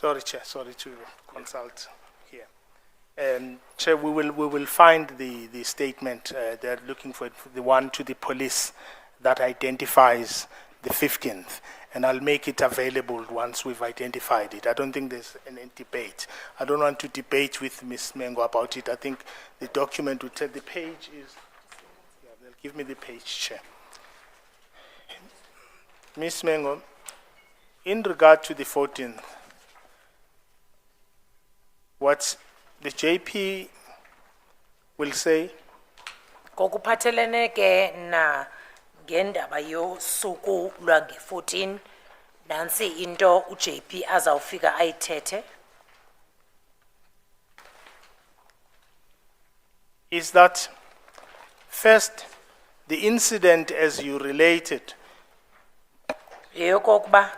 Sorry, Chair, sorry to consult here. Chair, we will find the statement, they're looking for it, the one to the police that identifies the 15th, and I'll make it available once we've identified it. I don't think there's any debate. I don't want to debate with Ms. Mengo about it. I think the document will tell, the page is, yeah, they'll give me the page, Chair. Ms. Mengo, in regard to the 14th, what the JP will say, Kokuphathelene ke na ngendaba yosuku lwange 14 nansi into uJP azawufika ayithethe is that first, the incident as you related yeyokokuba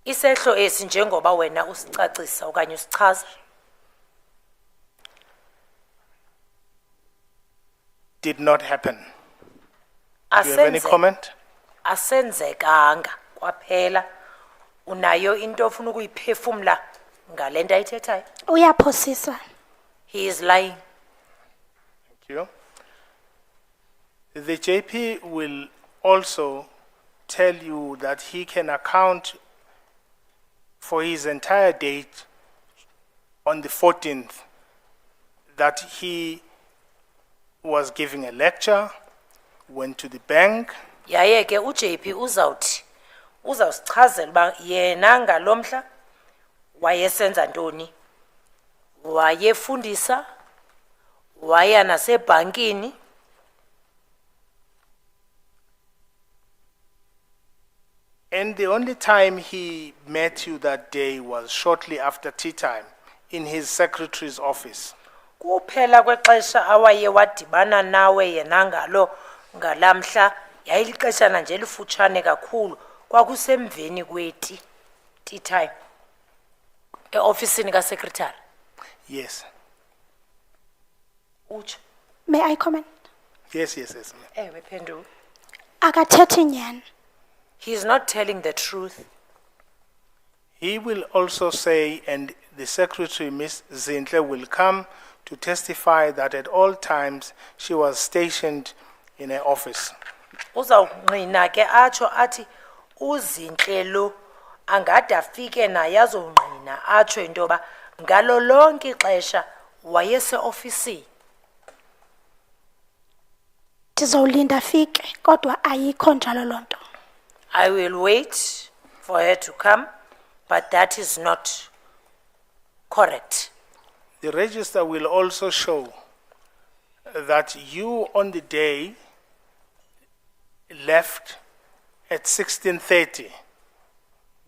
isehlo esi njengoba wena usicacisa okanye usichaza did not happen. Do you have any comment? asenzekanga kwaphela unayo into ofuna ukuyiphefumla ngalento ayithethayo Uyaphosisa. he is lying Thank you. The JP will also tell you that he can account for his entire date on the 14th, that he was giving a lecture, went to the bank, yaye ke uJP uzawusichazela uba yena ngalomhla wayesenza ntoni wayefundisa waya nasebhankini and the only time he met you that day was shortly after tea time in his secretary's office. kuphela kwexesha awaye wadibana nawe yena ngalo ngalamhla yayilixeshana nje lifutshane kakhulu kwakusemveni kweti tea time eofisini kasekretary Yes. utsho May I comment? Yes, yes, yes. ma'am. ewe phendula Akathethi nyani. he is not telling the truth He will also say, and the secretary, Ms. Zintle, will come to testify that at all times she was stationed in her office. uzawungqina ke atsho athi uzinhle lo angade afike naye azongqina atsho into yoba ngalo lonke ixesha wayeseofisini Ndizowulinda afike kodwa ayikho njalo lonto. I will wait for her to come, but that is not correct. The register will also show that you on the day left at 16:30.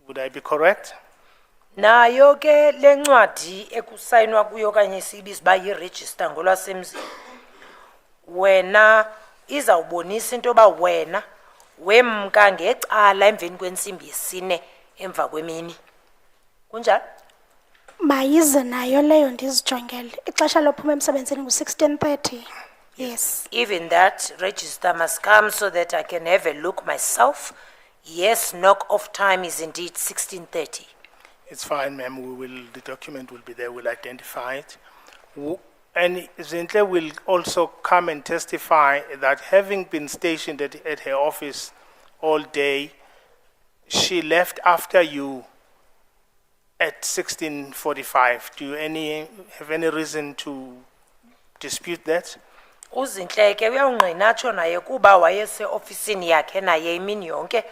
Would I be correct? Nayo ke lencwadi ekusayinwa kuyo kanye sibiza ba yiregister ngolwasemzini. Wena izawubonisa into ba wena wemka ngecala emveni kwensimbi yesine emva kwemini. Kunjalo? Mayize nayo leyo ndizijongele. Ixesha lophuma emsebenzini ngu-16:30. Yes. Even that register must come so that I can have a look myself. Yes, knock off time is indeed 16:30. It's fine, ma'am. The document will be there. We'll identify it. And Zintle will also come and testify that having been stationed at her office all day, she left after you at 16:45. Do you have any reason to dispute that? Uzinhle ke uyawungqina atsho naye kuba wayese ofisini yakhe naye imini yonke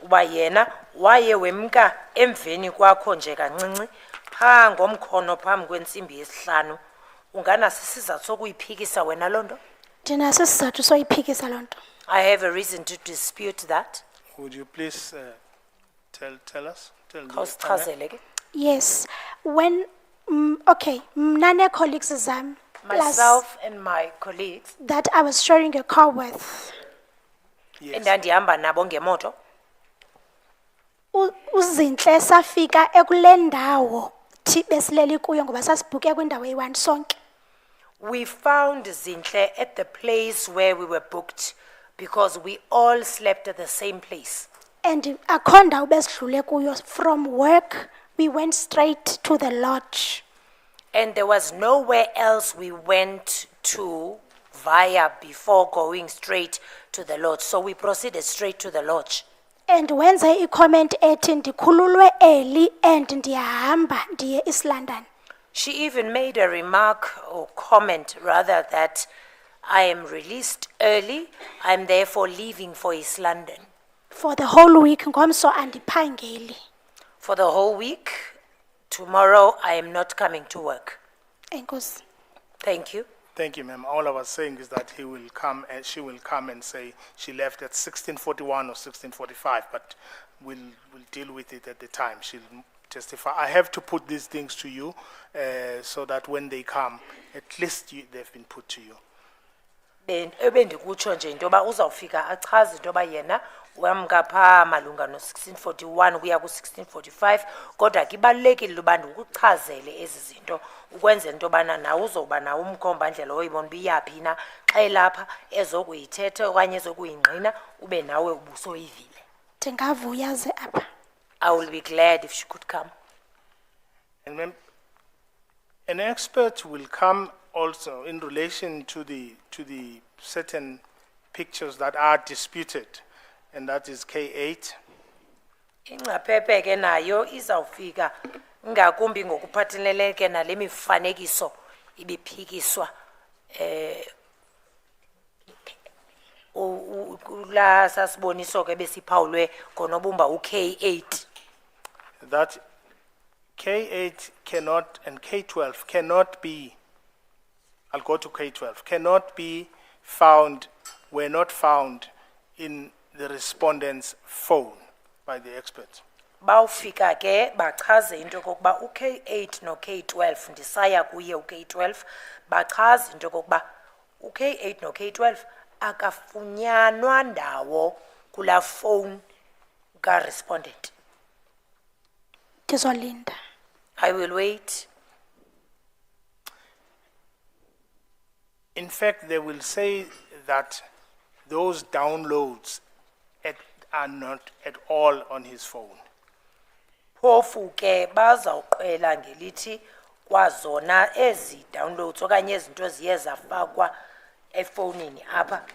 uba yena waye wemka emveni kwakho nje kancinci pha ngomkhono phambi kwensimbi yesihlanu unganaso isizathu sokuyiphikisa wena lonto Ndinaso isizathu soyiphikisa lonto. I have a reason to dispute that Would you please tell us? Tell the panel. khawusichazele ke Yes. When okay, mna nee-colleagues zam plus myself and my colleagues that I was sharing a car with. Yes. endandihamba nabo ngemoto Uzinhle safika ekule ndawo thi besileli kuyo ngoba sasibhuke kwindawo eyi-1 sonke. we found Zinhle at the place where we were booked because we all slept at the same place And akonda ubesidlule kuyo. From work, we went straight to the lodge. And there was nowhere else we went to via before going straight to the lodge. So we proceeded straight to the lodge. And wenze i-comment ethi ndikhululwe early and ndiyahamba ndiye East London. She even made a remark or comment rather that I am released early, I'm therefore leaving for East London. For the whole week ngomso andiphangeli. For the whole week, tomorrow I am not coming to work. Enkosi. Thank you. Thank you, ma'am. All I was saying is that he will come and she will come and say she left at 16:41 or 16:45, but we'll deal with it at the time. She'll testify. I have to put these things to you so that when they come, at least they've been put to you. Ebendikutsho nje into yoba uzawufika achaze into yoba yena wamkapha malunga no-1641 kuya ku-1645 kodwa ke ibalulekile uba ndikuchazele ezi zinto ukwenzela into yobana nawe uzowuba nawe umkhombandlela oyibona uba iyaphi na xa elapha ezokuyithetha okanye ezokuyingqina ube nawe ubusoyivile. Ndingavuya ze apha. I will be glad if she could come. And ma'am, an expert will come also in relation to the certain pictures that are disputed, and that is K8. Ingcaphephe ke nayo izawufika ngakumbi ngokuphathelele ke nale mifanekiso ibiphikiswa kula sasiboniso ke besiphawulwe ngonobumba u-K8. That K8 cannot and K12 cannot be, I'll go to K12, cannot be found, were not found in the respondent's phone by the expert. Bawufika ke bachaze into kokuba u-K8 no-K12 ndisaya kuye u-K12 bachaze into kokuba u-K8 no-K12 akafunyanwa ndawo kula phone ka-respondent. Ndizolinda. I will wait. In fact, they will say that those downloads are not at all on his phone. Phofu ke bazawuqela ngelithi kwazona ezi downloads okanye izinto ziye zafakwa efonini apha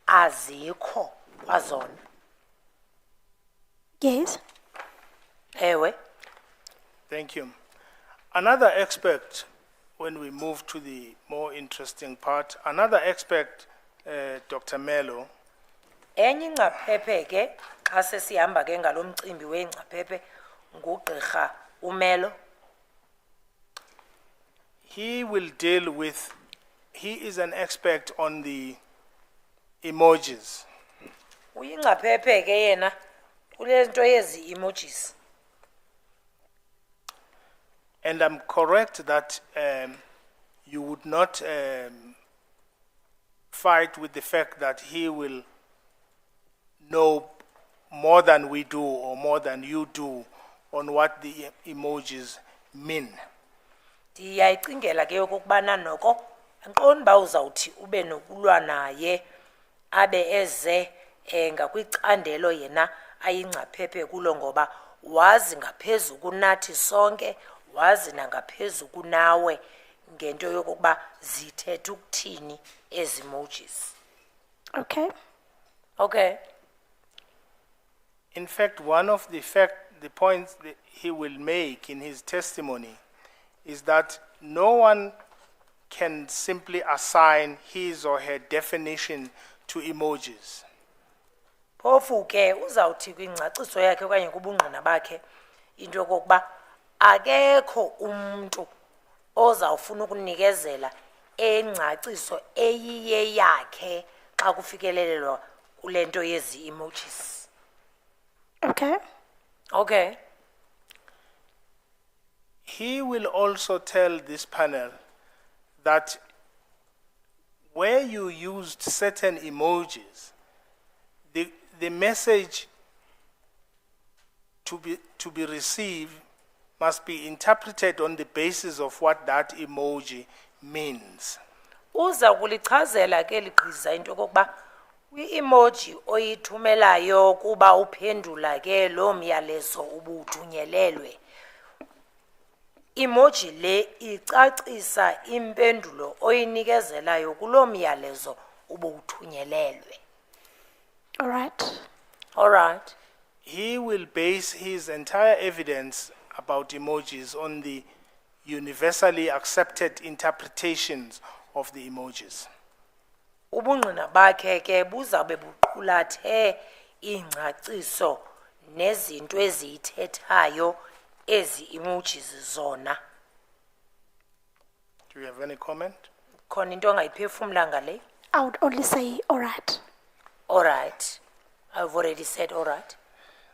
azikho kwazona. Yes. Ewe. Thank you. Another expert, when we move to the more interesting part, another expert, Dr. Melo, Enye ingcaphephe ke xa sesihamba ke ngalomcimbi weingcaphephe ngugqirha uMelo. he will deal with, he is an expert on the emojis. Uyingcaphephe ke yena kule nto yezi emojis. And I'm correct that you would not fight with the fact that he will know more than we do or more than you do on what the emojis mean. Ndiyayicingela ke okubana noko anqoni ba uzawuthi ube nokulwa naye abe eze ngakwicandelo yena ayingcaphephe kulo ngoba wazi ngaphezulu kunathi sonke wazi nangaphezulu kunawe ngento yokuba zithethe ukuthini ezi emojis. Okay. Okay. In fact, one of the points that he will make in his testimony is that no one can simply assign his or her definition to emojis. Phofu ke uzawuthi kwingcaciso yakhe okanye kubungqina bakhe into yokuba akekho umuntu ozawufuna ukunikezela engcaciso eyiye yakhe xa kufikelelelwa kule nto yezi emojis. Okay. Okay. He will also tell this panel that where you used certain emojis, the message to be received must be interpreted on the basis of what that emoji means. Uza kulichazela ke ligqiza into kokuba Kwi-emoji oyithumelayo kuba uphendula ke lo myalezo ubuthunyelelwe. Emoji le icacisa impendulo oyinikezelayo kulo myalezo ubuthunyelelwe. All right. All right. He will base his entire evidence about emojis on the universally accepted interpretations of the emojis. Ubungqina bakhe ke buzabe buqulathe ingcaciso nezinto eziyithethayo ezi emojis zona. Do you have any comment? Khona into ongayiphefumla ngale? I would only say, all right. All right. I've already said all right.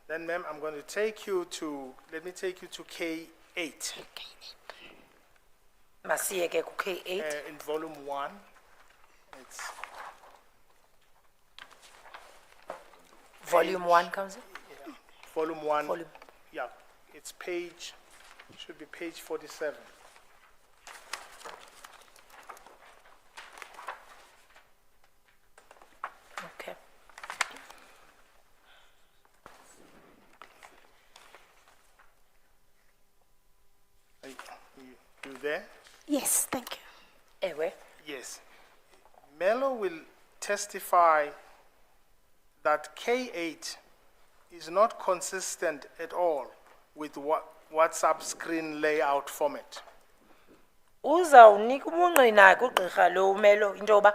Then, ma'am, I'm going to take you to, let me take you to K8. Masiye ke ku K8. In volume 1, it's Volume 1 comes in. volume 1. Volume. Yeah, it's page, should be page 47. Okay. You there? Yes, thank you. Ewe. Yes. Mello will testify that K8 is not consistent at all with WhatsApp screen layout format. Uzawunika ubungqina kugqirha lo umelo into yoba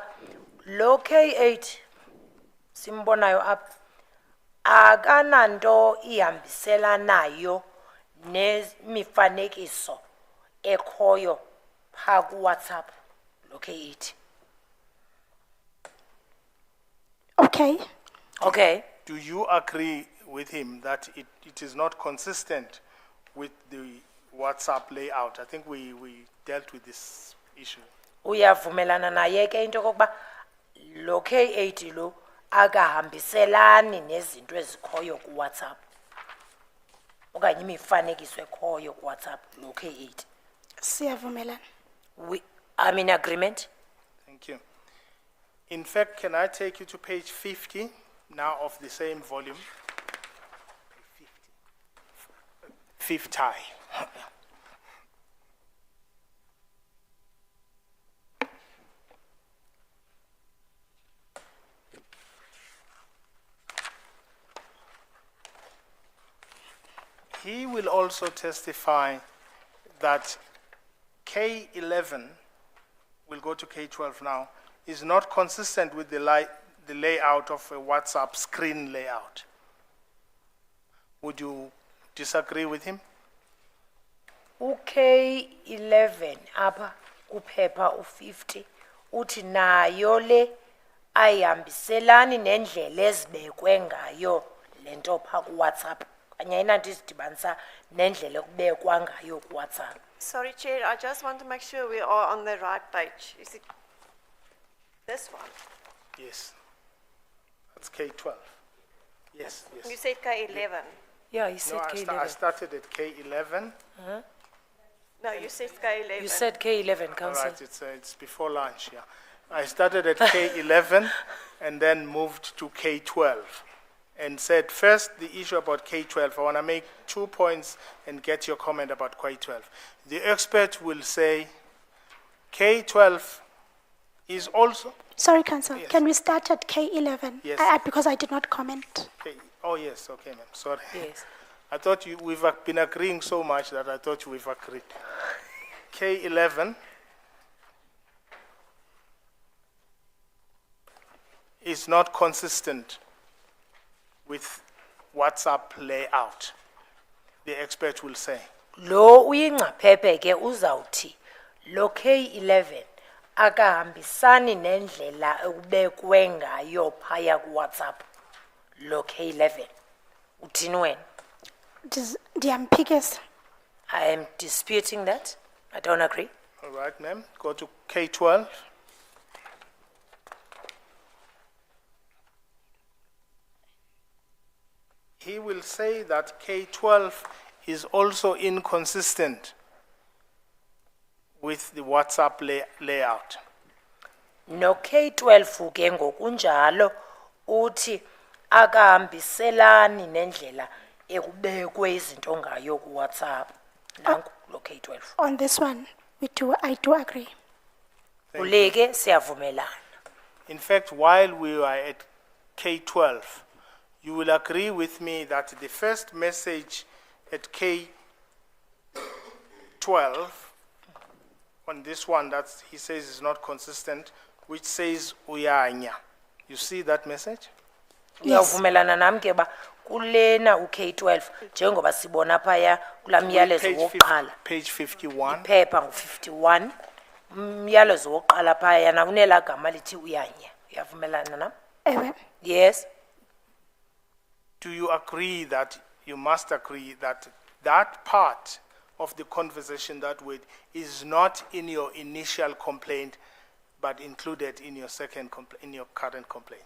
lo K8 simbonayo apha akananto ihambiselanayo nemifanekiso ekhoyo phaa kuWhatsApp lo K8. Okay. Okay. Do you agree with him that it is not consistent with the WhatsApp layout? I think we dealt with this issue. Uyavumelana naye ke into kokuba lo K8 lo akahambiselani nezinto ezikhoyo kuWhatsApp. Okanye imifanekiso ekhoyo kuWhatsApp lo K8. Siyavumelana. I'm in agreement. Thank you. In fact, can I take you to page 50 now of the same volume? 50. He will also testify that K11, we'll go to K12 now, is not consistent with the layout of a WhatsApp screen layout. Would you disagree with him? K11 apha kuphepha u50 uthi nayo le ayihambiselani nendlela ezibekwe ngayo lento pha kuWhatsApp. Kanye ayinanto izidibanisa nendlela ekubekwa ngayo kuWhatsApp. Sorry, Chair, I just want to make sure we are on the right page. Is it this one? Yes. That's K12. Yes, yes. You said K11. Yeah, he said No, I K11. started at K11. No, you said K11. You said K11, All Council. right, it's before lunch, yeah. I started at K11 and then moved to K12 and said first the issue about K12. I want to make 2 points and get your comment about K12. The expert will say K12 is also... Sorry, Council. Yes. Can we start at K11? Yes. Because I did not comment. Oh, yes, okay, ma'am, sorry. Yes. I thought we've been agreeing so much that I thought we've agreed. K11 is not consistent with WhatsApp layout, the expert will say. Lo uyingcaphephe ke uzawuthi lo K11 akahambisani nendlela ekubekwe ngayo phaya kuWhatsApp lo K11. Uthini wena? Ndiyampikisa. I am disputing that. I don't agree. All right, ma'am, go to K12. He will say that K12 is also inconsistent with the WhatsApp layout. No K12 ke ngokunjalo uthi akahambiselani nendlela ekubekwe izinto ngayo ku WhatsApp nanku lo K12 On this one, I do agree. uleke siyavumelana. In fact, while we were at K12, you will agree with me that the first message at K12, on this one that he says is not consistent, which says uyanya. You see that message? Uyavumelana nami ke ba kulena uK12 njengoba sibona phaya kulamyalezo Page wokuqala page 51. iphepha ngu51 umyalezo wokuqala phaya na kunela gama lithi uyanya. Uyavumelana nami? Ewe, Yes. Do you agree that you must agree that that part of the conversation, that word, is not in your initial complaint, but included in your in your current complaint?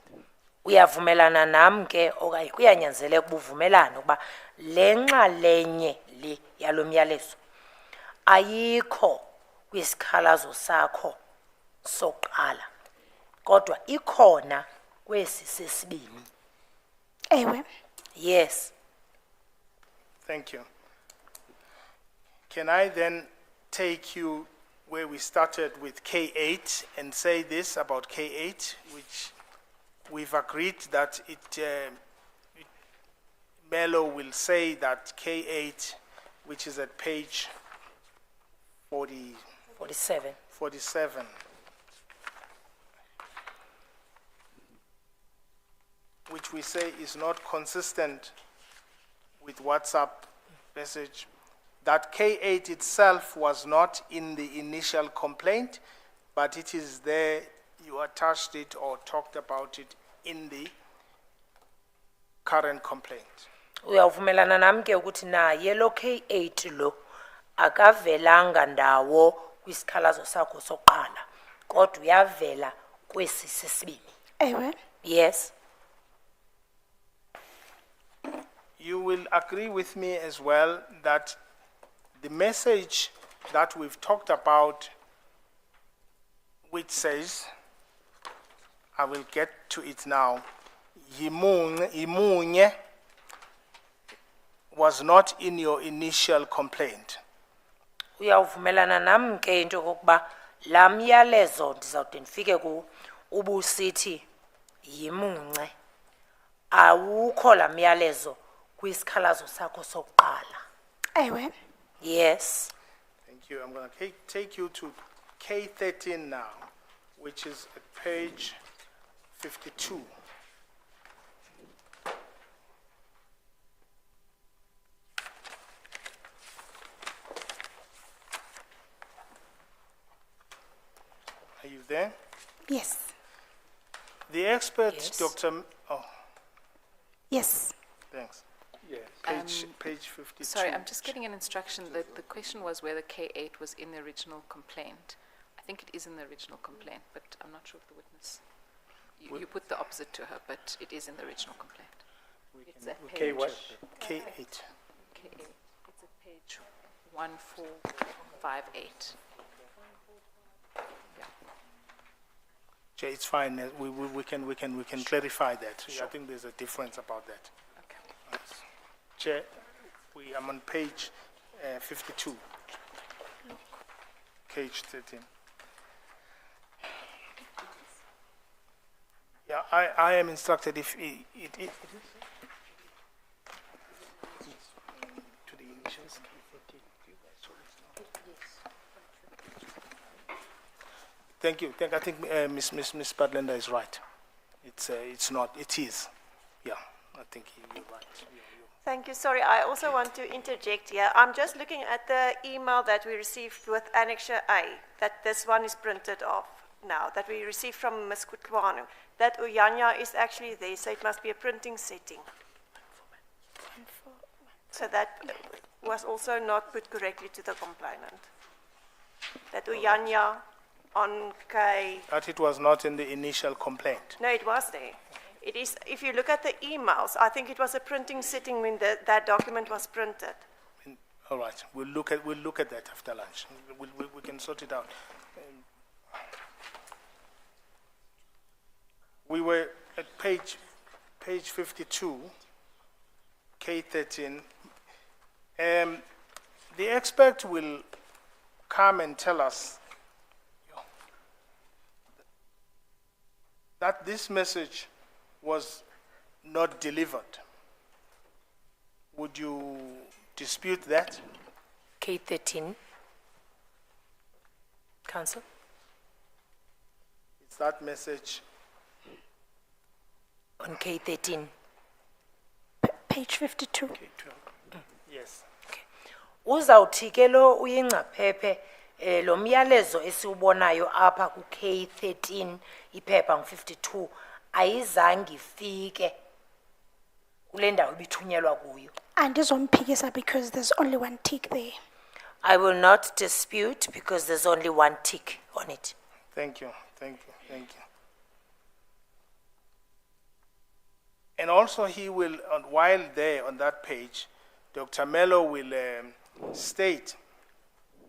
Uyavumelana nami ke okanye kuyanyanzeleka ubuvumelana ukuba lenxalenye le yalomyalezo ayikho kwisikhalazo sakho soqala kodwa ikhona kwesi sesibini. ewe. Yes. Thank you. Can I then take you where we started with K8 and say this about K8, which we've agreed that Melo will say that K8, which is at page 47. 47, which we say is not consistent with WhatsApp message, that K8 itself was not in the initial complaint, but it is there, you attached it or talked about it in the current complaint. Uyavumelana nami ke ukuthi naye lo K8 lo akavelanga ndawo kwisikhalazo sakho soqala kodwa uyavela kwesi sesibini. Ewe, Yes. You will agree with me as well that the message that we've talked about, which says, I will get to it now, imunye, was not in your initial complaint. Uyavumelana nami ke into kokuba la myalezo ndizawude ndifike ku ubusithi yimunce awukho la myalezo kwisikhalazo sakho sokuqala. ewe. Yes. Thank you. I'm going to take you to K13 now, which is at page 52. Are you there? Yes, The expert, Yes. Dr. Oh, yes. thanks. Yes. Page 52. Sorry, I'm just getting an instruction that the question was whether K8 was in the original complaint. I think it is in the original complaint, but I'm not sure if the witness, you put the opposite to her, but it is in the original complaint. It's at Okay, page what? K8. K8. It's at page 1458. Jay, it's fine. We can clarify that. I think there's a difference about that. Okay. Chair, I'm on page 52. Page 13. Yeah, I am instructed if it is to the initials. Thank you. I think Miss Badlander is right. It's not. It is. Yeah, I think you're right. Thank you. Sorry, I also want to interject here. I'm just looking at the email that we received with Annexure A, that this one is printed off now, that we received from Ms. Kutlwano. That Uyanya is actually there, so it must be a printing setting. So that was also not put correctly to the complainant. That Uyanya on K... That it was not in the initial complaint. No, it was there. It is, if you look at the emails, I think it was a printing setting when that document was printed. All right, we'll look at that after lunch. We can sort it out. We were at page page 52, K13, the expert will come and tell us that this message was not delivered. Would you dispute that? K13. Council? Is that message On K13. Page 52. yes? Uzawuthi ke lo uyingcaphephe lo myalezo esiubonayo apha ku K13 iphepha ngu52 ayizange ifike kule ndawo ibithunyelwa kuyo. Andizomphikisa because there's only one tick there. I will not dispute because there's only one tick on it. Thank you, thank you, thank you. And also he will, while there on that page, Dr. Mello will state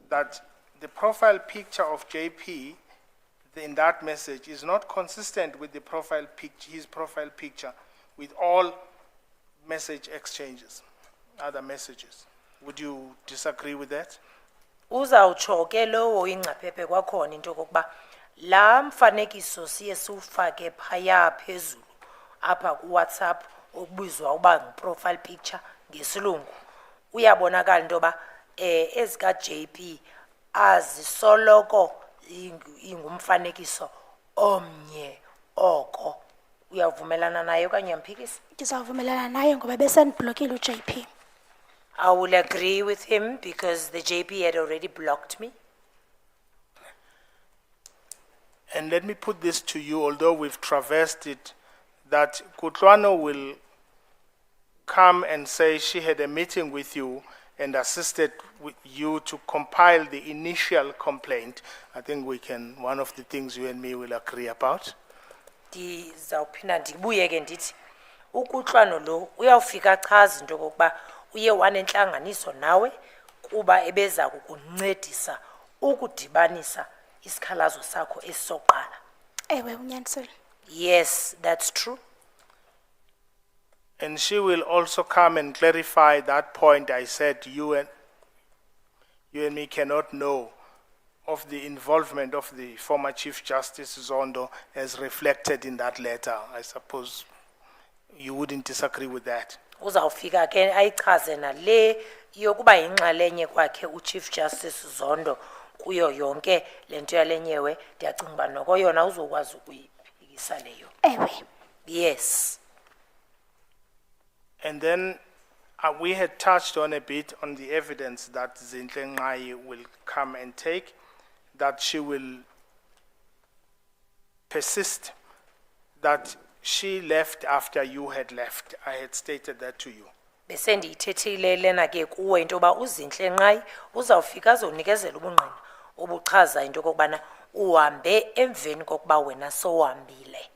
that the profile picture of JP in that message is not consistent with the profile picture, his profile picture, with all message exchanges, other messages. Would you disagree with that? Uzawutsho ke lowo ingcaphephe kwakhona into kokuba la mfanekiso siye siwufake phaya phezulu apha ku WhatsApp okubizwa uba profile picture ngesilungu uyabonakala into ba ezika JP azisoloko ingumfanekiso omnye oko uyavumelana naye okanye uyamphikisa? Ndizawuvumelana naye ngoba besendiblokile uJP. I will agree with him because the JP had already blocked me. And let me put this to you, although we've traversed it, that Kutlwano will come and say she had a meeting with you and assisted with you to compile the initial complaint. I think we can, one of the things you and me will agree about. Ndizawuphinda ndibuye ke ndithi ukuhlwano lo uyawufika achaza into kokuba uye wanentlanganiso nawe kuba ebeza kukuncedisa ukudibanisa isikhalazo sakho esisoqala. Ewe unyanisile. Yes, that's true. And she will also come and clarify that point I said you and me cannot know of the involvement of the former Chief Justice Zondo as reflected in that letter. I suppose you wouldn't disagree with that. Uzawufika ke ayichaze nale yokuba yinxalenye kwakhe uChief Justice Zondo kuyo yonke lento yalenyewe ndiyacinga uba noko yona uzokwazi ukuyiphikisa leyo. Ewe. Yes. And then we had touched on a bit on the evidence that Zinhle Nqayi will come and take, that she will persist, that she left after you had left. I had stated that to you. Bese ndiyithethile lena ke kuwe into ba uZinhle Nqayi uzawufika azonikezela ubungqina obuchaza into kokubana uhambe emveni kokuba wena sowuhambile.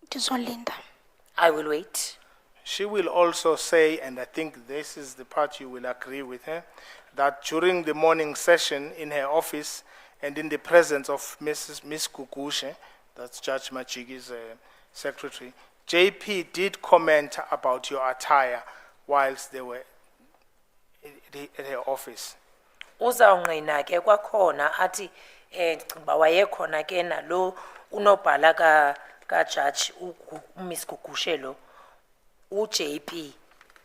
Ndizolinda. I will wait. She will also say, and I think this is the part you will agree with her, that during the morning session in her office and in the presence of Miss Kukushe, that's Judge Machigi's secretary, JP did comment about your attire whilst they were at her office. Uzawungqina ke kwakhona athi ndicinga uba wayekhona ke nalo unobhala ka judge uMiss Gugushe lo uJP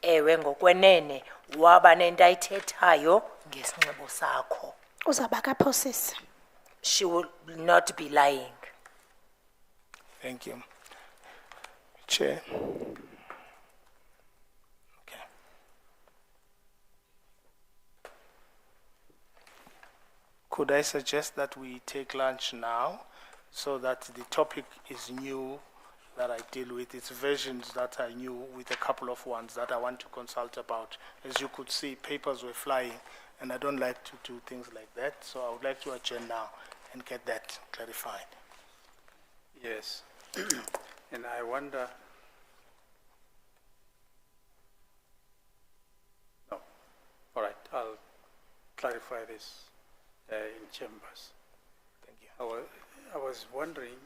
ewe ngokwenene waba nento ayithethayo ngesinxibo sakho. Uzaba kapho sisi. She will not be lying. Thank you. Chair. Okay. Could I suggest that we take lunch now so that the topic is new that I deal with? It's versions that are new with a couple of ones that I want to consult about. As you could see, papers were flying, and I don't like to do things like that, so I would like to adjourn now and get that clarified. Yes. And I wonder, no, all right, I'll clarify this in chambers. Thank you. I was wondering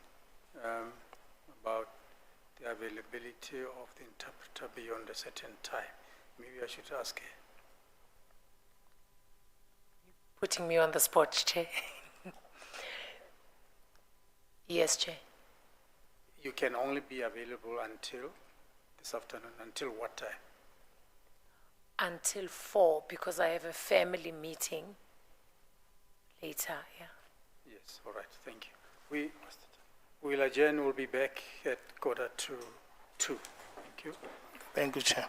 about the availability of the interpreter beyond a certain time. Maybe I should ask her. Putting me on the spot, Chair. Yes, Chair. You can only be available until this afternoon. Until what time? Until 4, because I have a family meeting later, yeah. Yes, all right, thank you. We'll adjourn, we'll be back at 1:45. Thank you. Thank you, Chair.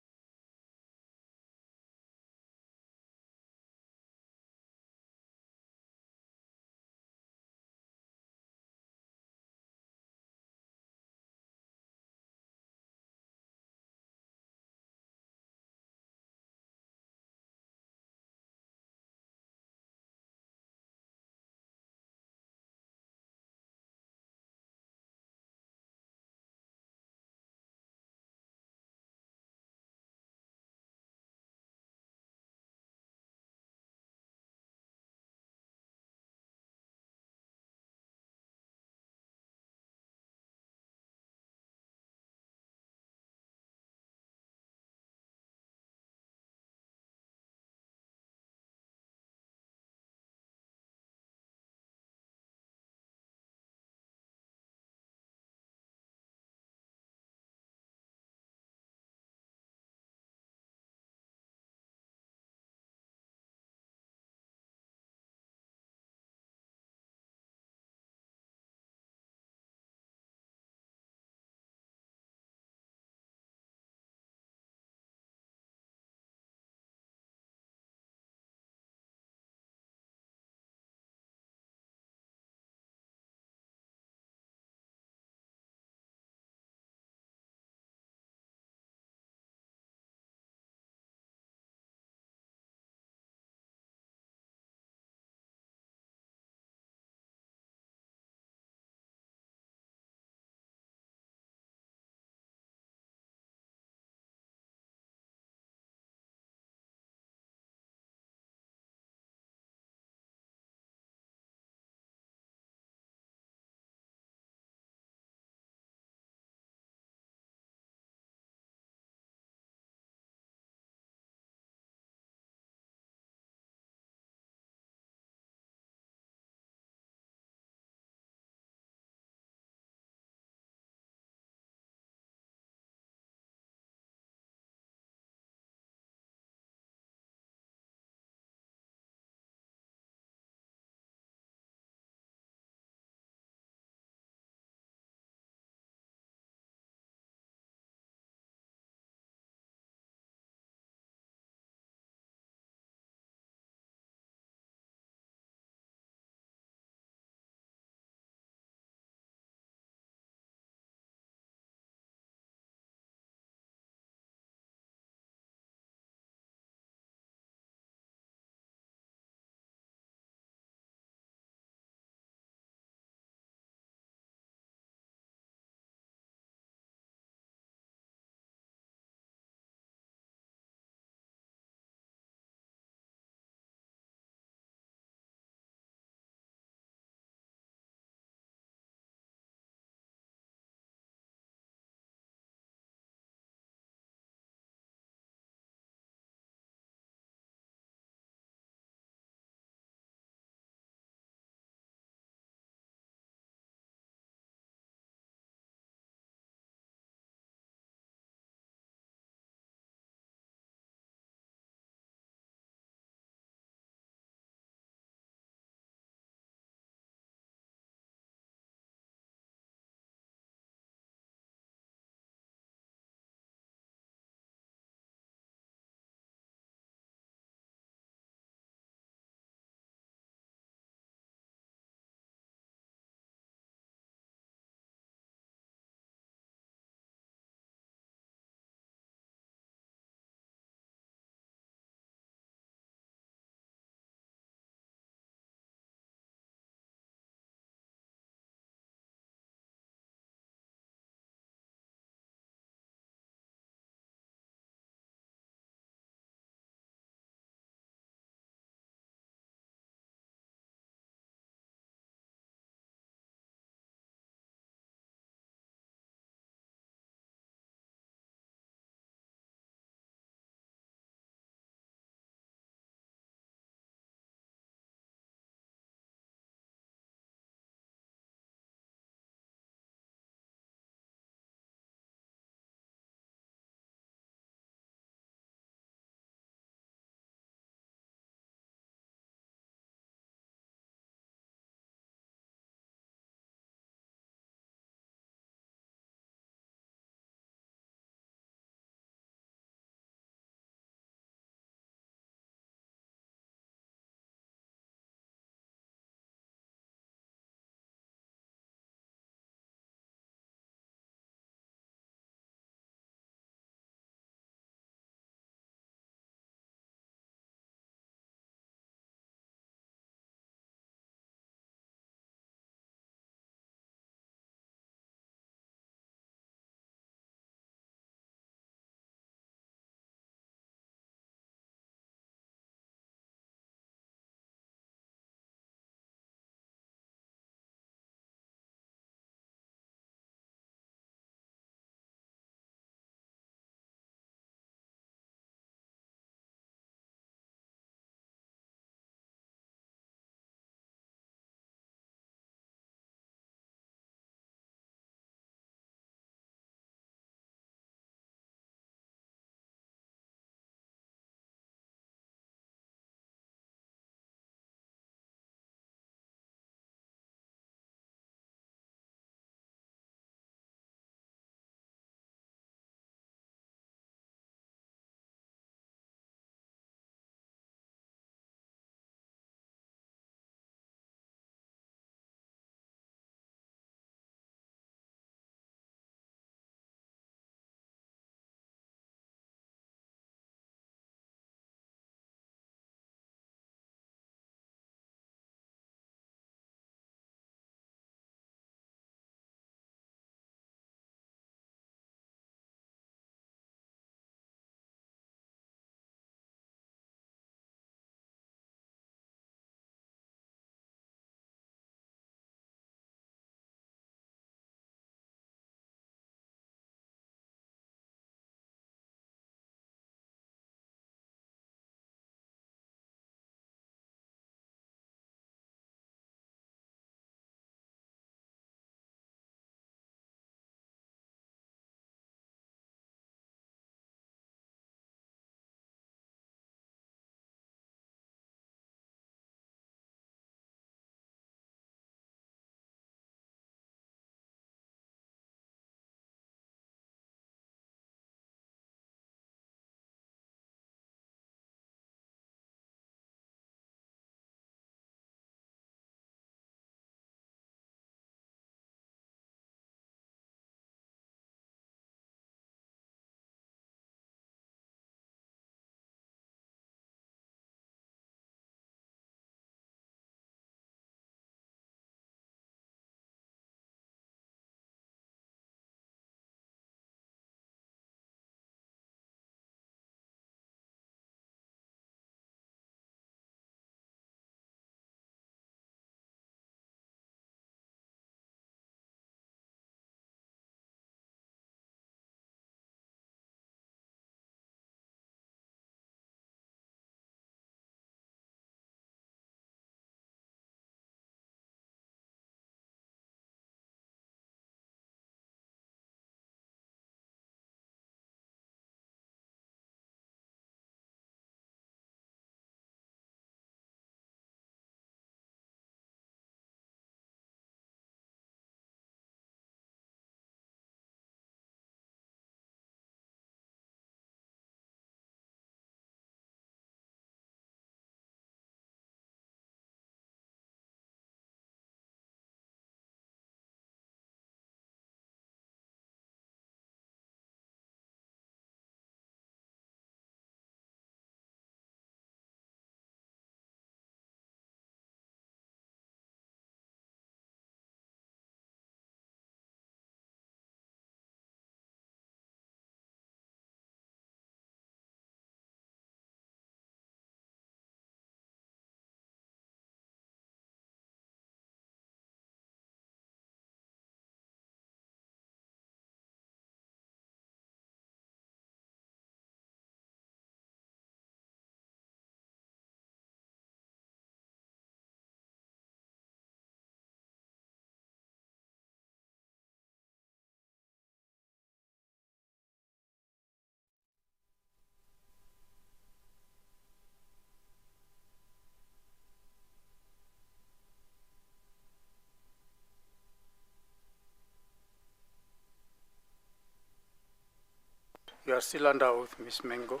You are still under oath, Ms. Mengo.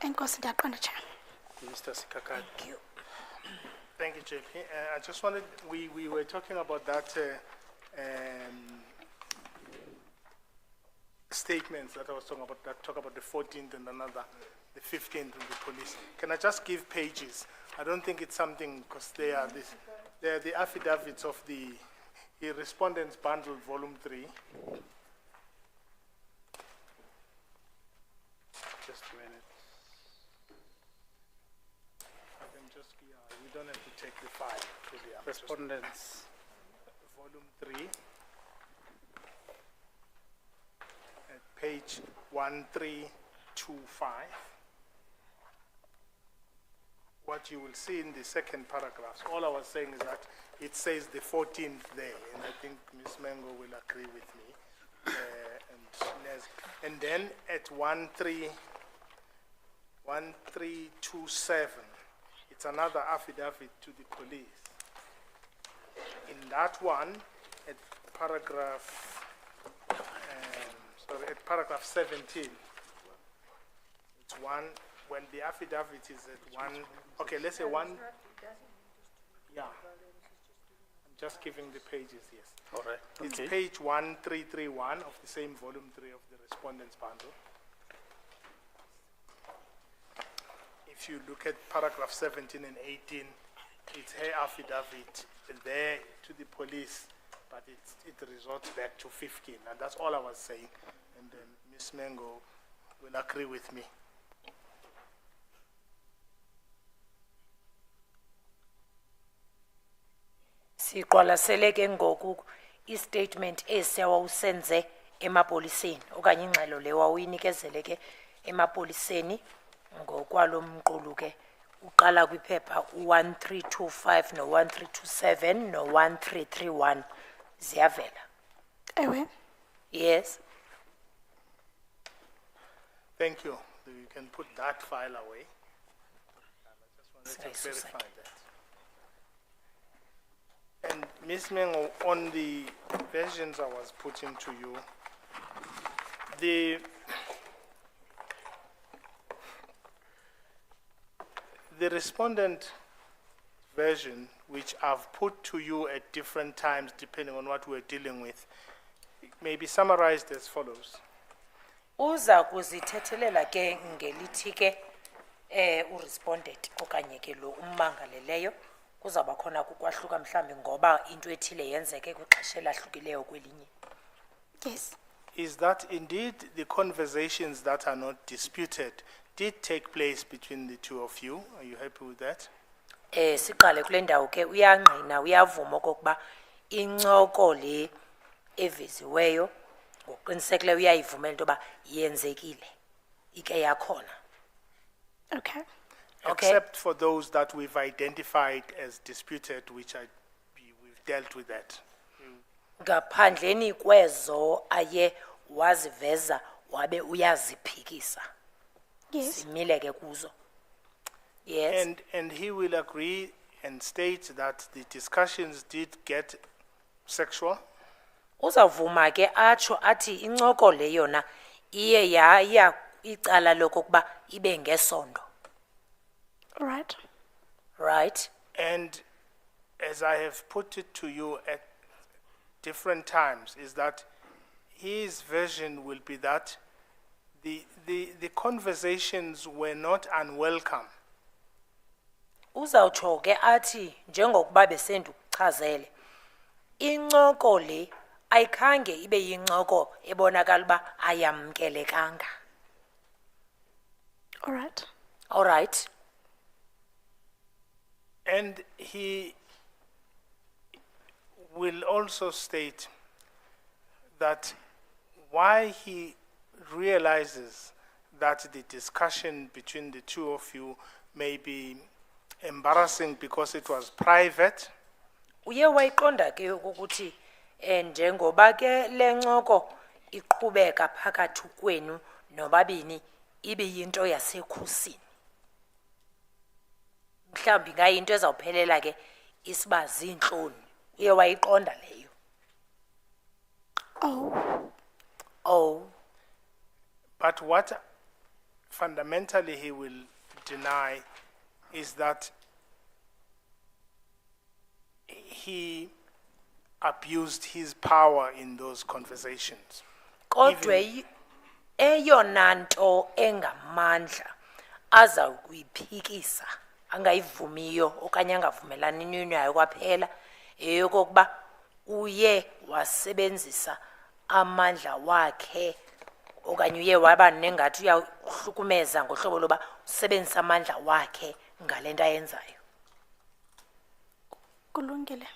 Enkosi ndiyaqonda, Chair. Mr. Sikakane. Thank you, JP. I just wanted, we were talking about that statements that I was talking about, that talk about the 14th and another, the 15th with the police. Can I just give pages? I don't think it's something, because they are the affidavits of the Respondents Bundle, Volume 3. Just a minute. I can just, yeah, we don't have to take the file. Really, I'm just- Respondents. Volume 3. At page 1325. What you will see in the second paragraph, all I was saying is that it says the 14th there, and I think Ms. Mengo will agree with me. And then at 1327, it's another affidavit to the police. In that one, at paragraph, at paragraph 17, it's one, when the affidavit is at one, okay, let's say one, yeah. I'm just giving the pages, yes. All right. It's Okay. page 1331 of the same volume 3 of the Respondents Bundle. If you look at paragraph 17 and 18, it's her affidavit there to the police, but it resorts back to 15, and that's all I was saying. And then Ms. Mengo will agree with me. Siqwalasele ke ngoku istatement esewawusenze emapoliseni okanye ingxelo le wawuyinikezele ke emapoliseni ngokwalomqulu ke uqala kwiphepha 1325 no 1327 no 1331 ziyavela. Ewe. Yes. Thank you. You can put that file away. I just wanted to Sorry, verify Susan. that. And Ms. Mengo, on the versions I was putting to you, the respondent version, which I've put to you at different times depending on what we're dealing with, may be summarized as follows. Uza kuzithethelela ke ngelithi ke urespondent okanye ke lo ummangaleleyo kuzaba khona kukwahluka mhlambi ngoba into ethile yenzeke kwixesha elahlukileyo kwelinye. Yes. Is that indeed the conversations that are not disputed did take place between the two of you? Are you happy with that? Siqale kule ndawo ke uyangqina uyavuma okokuba incoko le eviziweyo ngoqinisekileyo uyayivumela into yoba yenzekile ike yakhona. Okay. Okay. Except for those that we've identified as disputed, which we've dealt with that. Ngaphandleni kwezo aye waziveza wabe uyaziphikisa. Yes. Simile ke kuzo. Yes. And he will agree and state that the discussions did get sexual. Uzavuma ke atsho athi incoko le yona iye yaya icala lokokuba ibe ngesondo. Right. Right? And as I have put it to you at different times, is that his version will be that the conversations were not unwelcome. Uzawutsho ke athi njengokuba besendukuchazele incoko le ayikhange ibe yincoko ebonakala uba ayamkelekanga. All right. All right. And he will also state that why he realizes that the discussion between the two of you may be embarrassing because it was private. Uye wayiqonda ke ukuthi njengoba ke lencoko iqhubeka phakathi kwenu nobabini ibe yinto yasekhusini. Mhlambi ngayinto ezawuphelela ke isibazi inhloni. Uye wayiqonda leyo. Oh. Oh. But what fundamentally he will deny is that he abused his power in those conversations. Kodwa eyona nto engamandla aza kuyiphikisa angayivumiyo okanye angavumelani nayo kwaphela eyokokuba uye wasebenzisa amandla wakhe okanye uye waba nengathi uyahlukumeza ngohlobo loba usebenzisa amandla wakhe ngalento ayenzayo. Kulungile.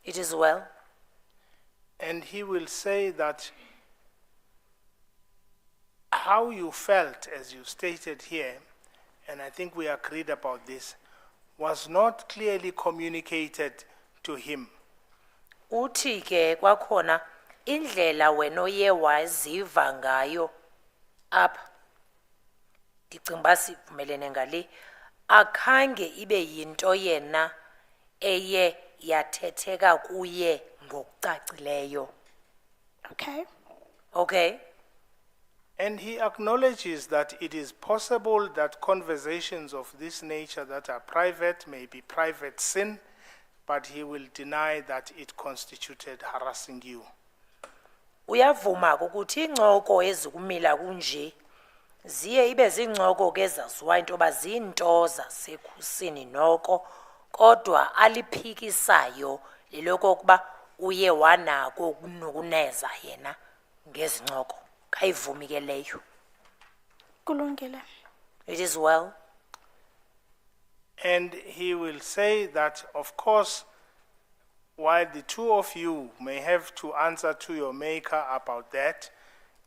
It is well. And he will say that how you felt, as you stated here, and I think we agreed about this, was not clearly communicated to him. Uthi ke kwakhona indlela wena oye waziva ngayo apha ndicinga uba sivumelene ngale akhange ibe yinto yena eye yathetheka kuye ngokucacileyo. Okay. Okay. And he acknowledges that it is possible that conversations of this nature that are private may be private sin, but he will deny that it constituted harassing you. Uyavuma ukuthi incoko ezikumila kunje ziye ibe zincoko ke zaziwa into ba zinto zasekhusini noko kodwa aliphikisayo lelokuba uye wanako ukunokuneza yena ngezincoko kayivumi ke leyo. Kulungile. It is well. And he will say that, of course, while the two of you may have to answer to your maker about that,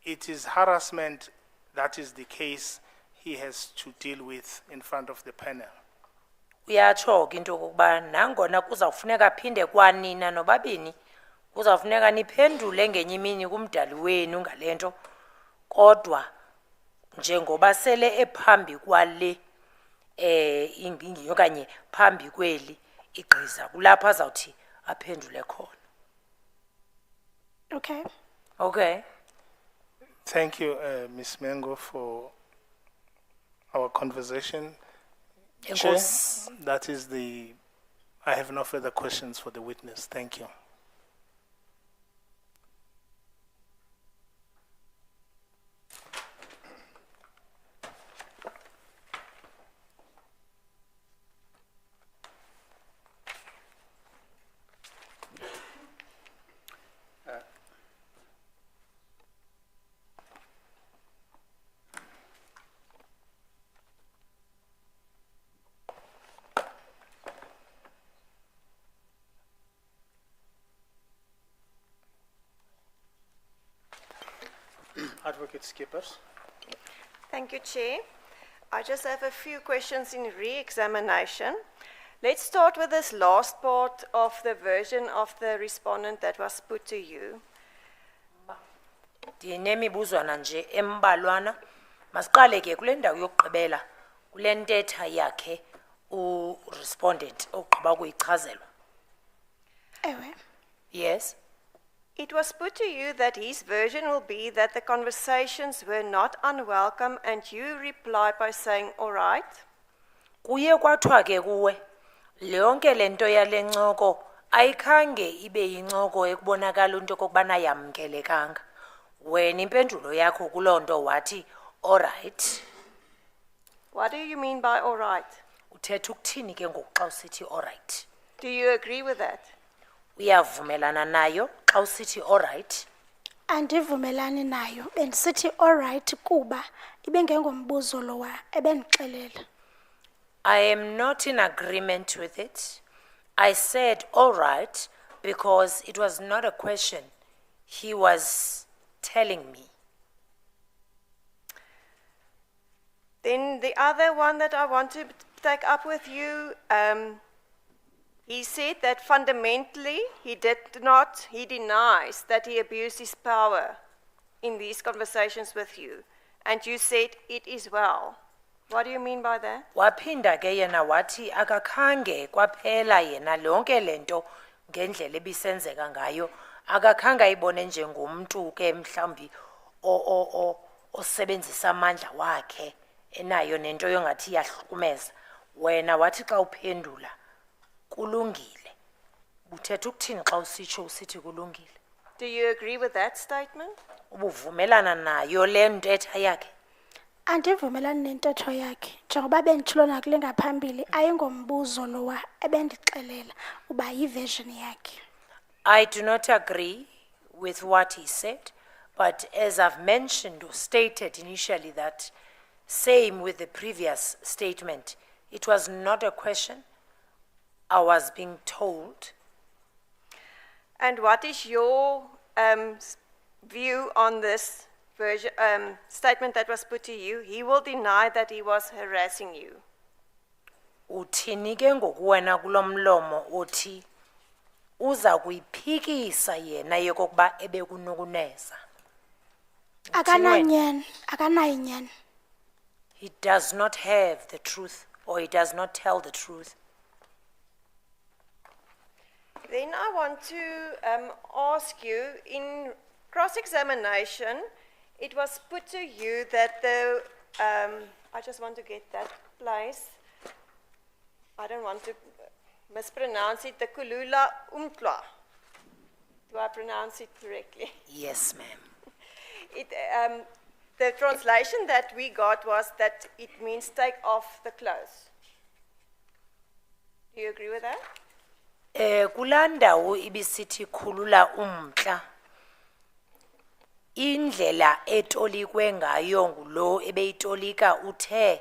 it is harassment that is the case he has to deal with in front of the panel. Uyatsho ke into kokuba nangona kuzawufuneka phinde kwanina nobabini kuzawufuneka niphendule ngenye imini kumdali wenu ngalento kodwa njengoba sele ephambi kwale ingingi okanye phambi kweli igqiza kulapha azawuthi aphendule khona. Okay. Okay. Thank you, Ms. Mengo, for our conversation. Chair, that is I have no further questions for the witness. Thank you. Advocate Skippers. Thank you, Chair. I just have a few questions in re-examination. Let's start with this last part of the version of the respondent that was put to you. Ndinemibuzwana nje embalwana masiqale ke kule ndawo yokugqibela kule ntetha yakhe u-respondent ogqiba kuyichazelwa. Ewe. Yes. It was put to you that his version will be that the conversations were not unwelcome and you replied by saying, all right. Kuye kwathiwa ke kuwe yonke lento yale ncoko ayikhange ibe yincoko ekubonakala into kokubana yamkelekanga. Wena impendulo yakho kuloo nto wathi all right. What do you mean by all right? Uthetha ukuthini ke ngoku xa usithi all right? Do you agree with that? Uyavumelana nayo xa usithi all right? Andivumelani nayo bendisithi all right kuba ibengengombuzo lowa ebendixelela. I am not in agreement with it. I said all right because it was not a question. He was telling me. Then the other one that I want to take up with you, he said that fundamentally he denies that he abused his power in these conversations with you. And you said it is well. What do you mean by that? Waphinda ke yena wathi akakhange kwaphela yena lonke lento ngendlela ebisenzeka ngayo akakhange ayibone njengomuntu ke mhlambi osebenzisa amandla wakhe enayo nento yongathi yahlukumeza wena wathi xa uphendula kulungile uthetha ukuthini xa usitsho usithi kulungile Do you agree with that statement? ubuvumelana nayo le ntetha yakhe Andivumelani nentetho yakhe njengoba benditshilo nakule ngaphambili ayingombuzo lowa ebendixelela uba yiversion yakhe. I do not agree with what he said, but as I've mentioned or stated initially that same with the previous statement, it was not a question. I was being told. And what is your view on this version, statement that was put to you? He will deny that he was harassing you. Uthini ke ngoku wena kulomlomo uthi uza kuyiphikisa yena yokokuba ebekunokuneza. Akanayinyani. He does not have the truth or he does not tell the truth. Then I want to ask you, in cross-examination, it was put to you that the, I just want to get that place. I don't want to mispronounce it, the Kulula Umtwa. Do I pronounce it correctly? Yes, ma'am. The translation that we got was that it means take off the clothes. Do you agree with that? Kulandawo ibisithi khulula umntla. Indlela etolikwe ngayo ngulo ebeyitolika uthe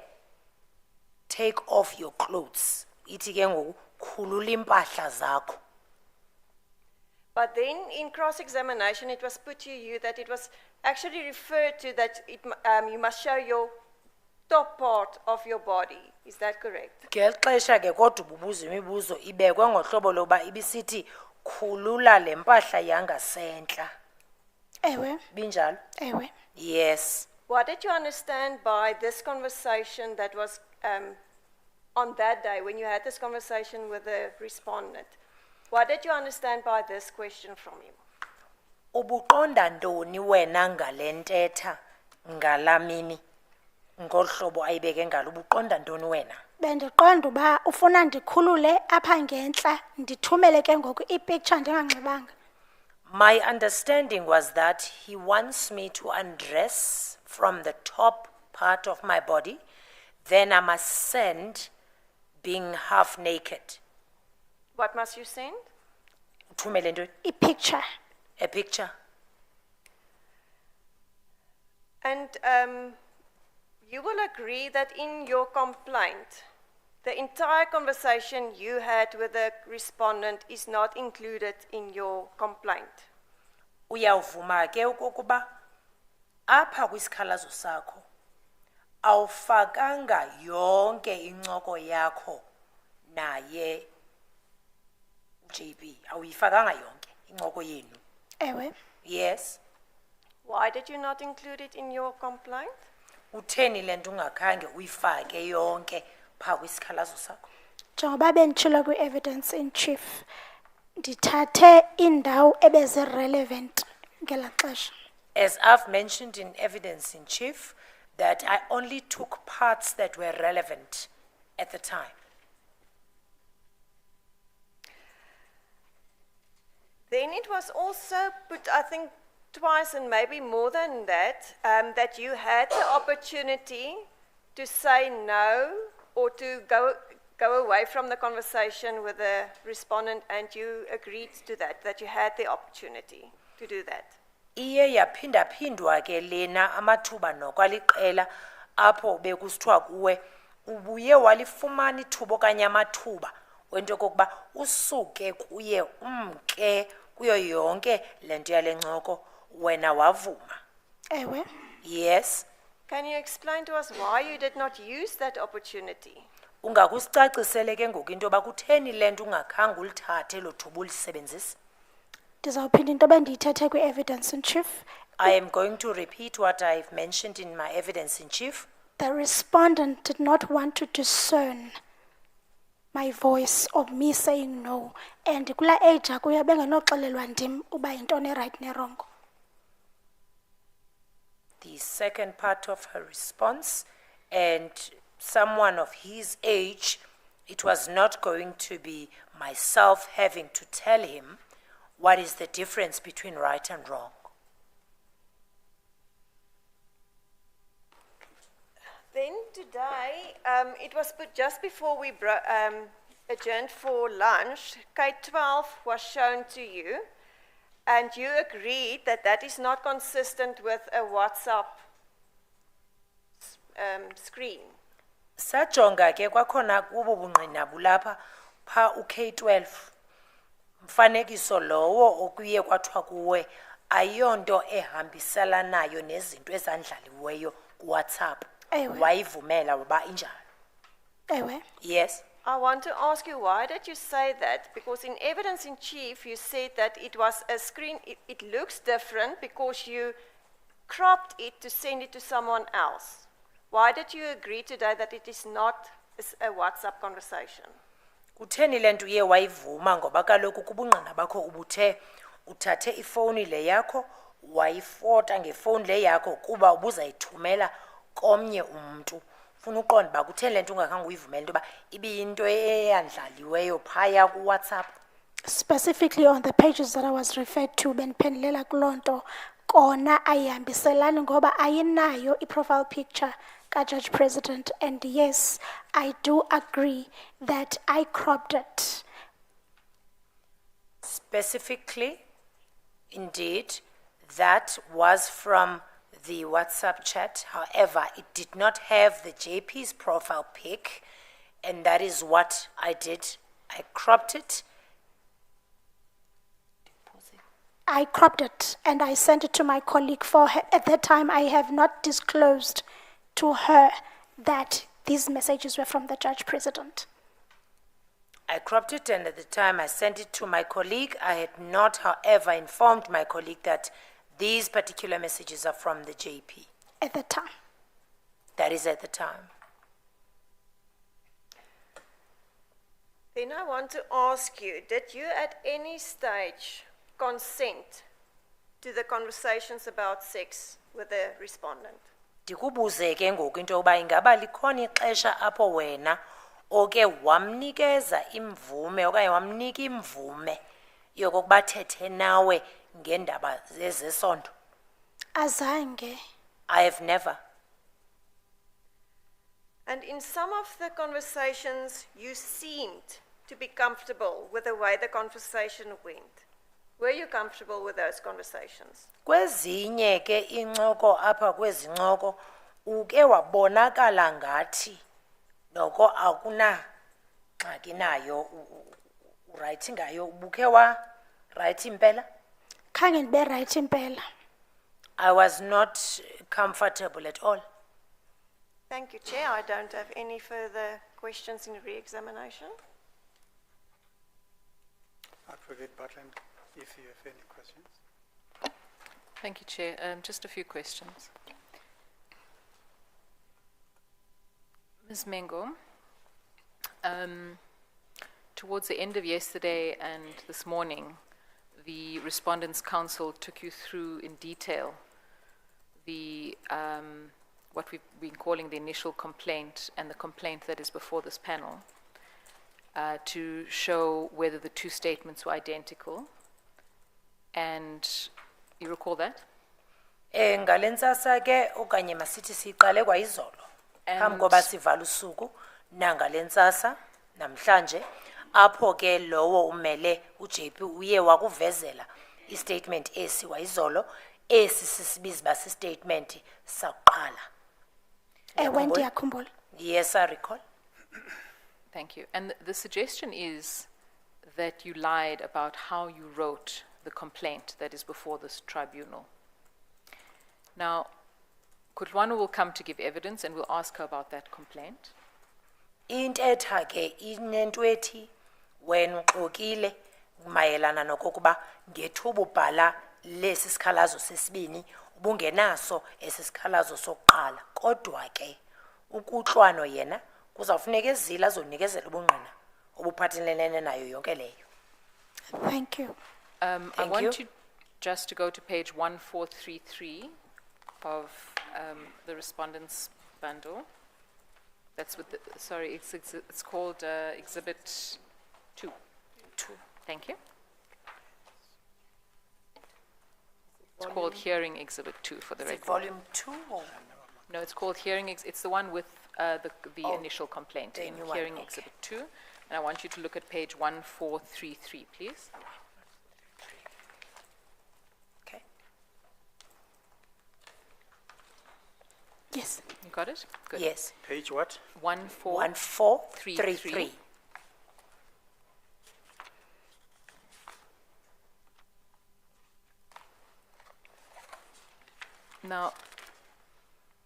take off your clothes. Ithi ke ngoku khulula impahla zakho. But then in cross-examination, it was put to you that it was actually referred to that you must show your top part of your body. Is that correct? Ngeli xesha ke kodwa ububuza imibuzo ibekwe ngohlobo loba ibisithi khulula le mpahla yangasentla. Ewe. Binjalo? Ewe. Yes. What did you understand by this conversation that was on that day when you had this conversation with the respondent? What did you understand by this question from him? Ubuqonda ntoni wena ngale ntetha ngalamini ngohlobo ayibeke ngalo ubuqonda ntoni wena? Bendiqonda uba ufuna ndikhulule apha ngentla ndithumele ke ngoku ipicture ndinganxibanga. My understanding was that he wants me to undress from the top part of my body, then I must send being half naked. What must you send? Uthumele ntoni? Ipicture. A picture. And you will agree that in your complaint, the entire conversation you had with the respondent is not included in your complaint. Uyavuma ke ukuba apha kwisikhalazo sakho awufakanga yonke incoko yakho naye JB awuyifakanga yonke incoko yenu. Ewe. Yes. Why did you not include it in your complaint? Utheni lento ungakhange uyifake yonke pha kwisikhalazo sakho? Njengoba benditshilo kwi-evidence in chief ndithathe indawo ebezi-relevant ngela xesha. As I've mentioned in evidence in chief, that I only took parts that were relevant at the time. Then it was also put, I think, twice and maybe more than that, that you had the opportunity to say no or to go away from the conversation with the respondent, and you agreed to that, that you had the opportunity to do that. Iye yaphinda-phindwa ke lena amathuba nokwaliqela apho bekusithiwa kuwe ubuye walifumana ithuba okanye amathuba wento kokuba usuke kuye umke kuyo yonke lento yale ncoko wena wavuma. Ewe. Yes. Can you explain to us why you did not use that opportunity? Ungakusicacisele ke ngoku into yoba kutheni le nto ungakhange ulithathe elo thuba ulisebenzisa? Ndizawuphinda into bendiyithethe kwi-evidence in chief. I am going to repeat what I've mentioned in my evidence in chief. The respondent did not want to discern my voice of me saying no, and kula age akuye bengenoxelelwa ndim uba yintoni right nerongo. the second part of her response, and someone of his age, it was not going to be myself having to tell him what is the difference between right and wrong. Then today, it was put just before we adjourned for lunch, K12 was shown to you, and you agreed that that is not consistent with a WhatsApp screen. Sajonga ke kwakhona kubo bungqina bulapha pha uK12 mfanekiso lowo okuye kwathiwa kuwe ayonto ehambiselanayo nezinto ezandlaliweyo kuWhatsApp. Ewe. Wayivumela waba injalo. Ewe. Yes. I want to ask you, why did you say that? Because in evidence in chief, you said that it was a screen, it looks different because you cropped it to send it to someone else. Why did you agree today that it is not a WhatsApp conversation? Kutheni lento uye wayivuma ngoba kaloku kubungqina bakho ubuthe uthathe ifoni le yakho wayifota ngefoni le yakho kuba ubuzayithumela komnye umuntu. Funa uqonda ba kutheni lento ungakhange uyivumela into ba ibiyinto eyandlaliweyo phaya ku WhatsApp. Specifically on the pages that I was referred to, beniphendulela kulonto kona ayihambiselani ngoba ayinayo i-profile picture ka-Judge President, and yes, I do agree that I cropped it. Specifically, indeed, that was from the WhatsApp chat. However, it did not have the JP's profile pic, and that is what I did. I cropped it. I cropped it and I sent it to my colleague for her. At that time, I have not disclosed to her that these messages were from the Judge President. I cropped it, and at the time I sent it to my colleague. I had not, however, informed my colleague that these particular messages are from the JP. At the time. That is at the time. Then I want to ask you, did you at any stage consent to the conversations about sex with the respondent? Ndikubuze ke ngoku into yokuba ingaba likhona ixesha apho wena oke wamnikeza imvume okanye wamnika imvume yokokuba thethe nawe ngendaba zezesondo. Azange. I have never. And in some of the conversations, you seemed to be comfortable with the way the conversation went. Were you comfortable with those conversations? Kwezinye ke incoko apha kwezi ncoko uke wabonakala ngathi noko akuna ngxaki nayo right ngayo ubuke wa right impela. Khange ndibe right impela. I was not comfortable at all. Thank you, Chair. I don't have any further questions in re-examination. Advocate Butland, if you have any questions. Thank you, Chair. Just a few questions. Ms. Mengo, towards the end of yesterday and this morning, the Respondents' Council took you through in detail the what we've been calling the initial complaint and the complaint that is before this panel to show whether the two statements were identical. And you recall that? Ngalentsasa ke okanye masithi siqale kwayizolo. Phambi koba sivala usuku nangalentsasa namhlanje apho ke lowo umele uJP uye wakuvezela istatement esi wayizolo esi sisibiza basi statement saqala. Ewe ndiyakhumbula. Yes, I recall. Thank you. And the suggestion is that you lied about how you wrote the complaint that is before this tribunal. Now, Kutwano will come to give evidence and we'll ask her about that complaint. Intetha ke inento ethi wena uxokile mayelana nokokuba ngethuba ubhala lesi sikhalazo sesibini ubungenaso esisikhalazo sokuqala kodwa ke ukuhlwano yena kuzawufuneka ezila azonikezela ubungqina obuphathelene nayo yonke leyo. Thank you. I want you just to go to page 1433 of the respondents bundle. That's with the, sorry, it's called Exhibit 2. 2. Thank you. It's called Hearing Exhibit 2 for the Is it record. volume 2 or? No, it's called Hearing, it's the one with the Oh, initial complaint the in new one, Hearing okay. Exhibit 2. And I want you to look at page 1433, please. Okay. Yes. You got it? Good. Yes. Page what? 1433. Now,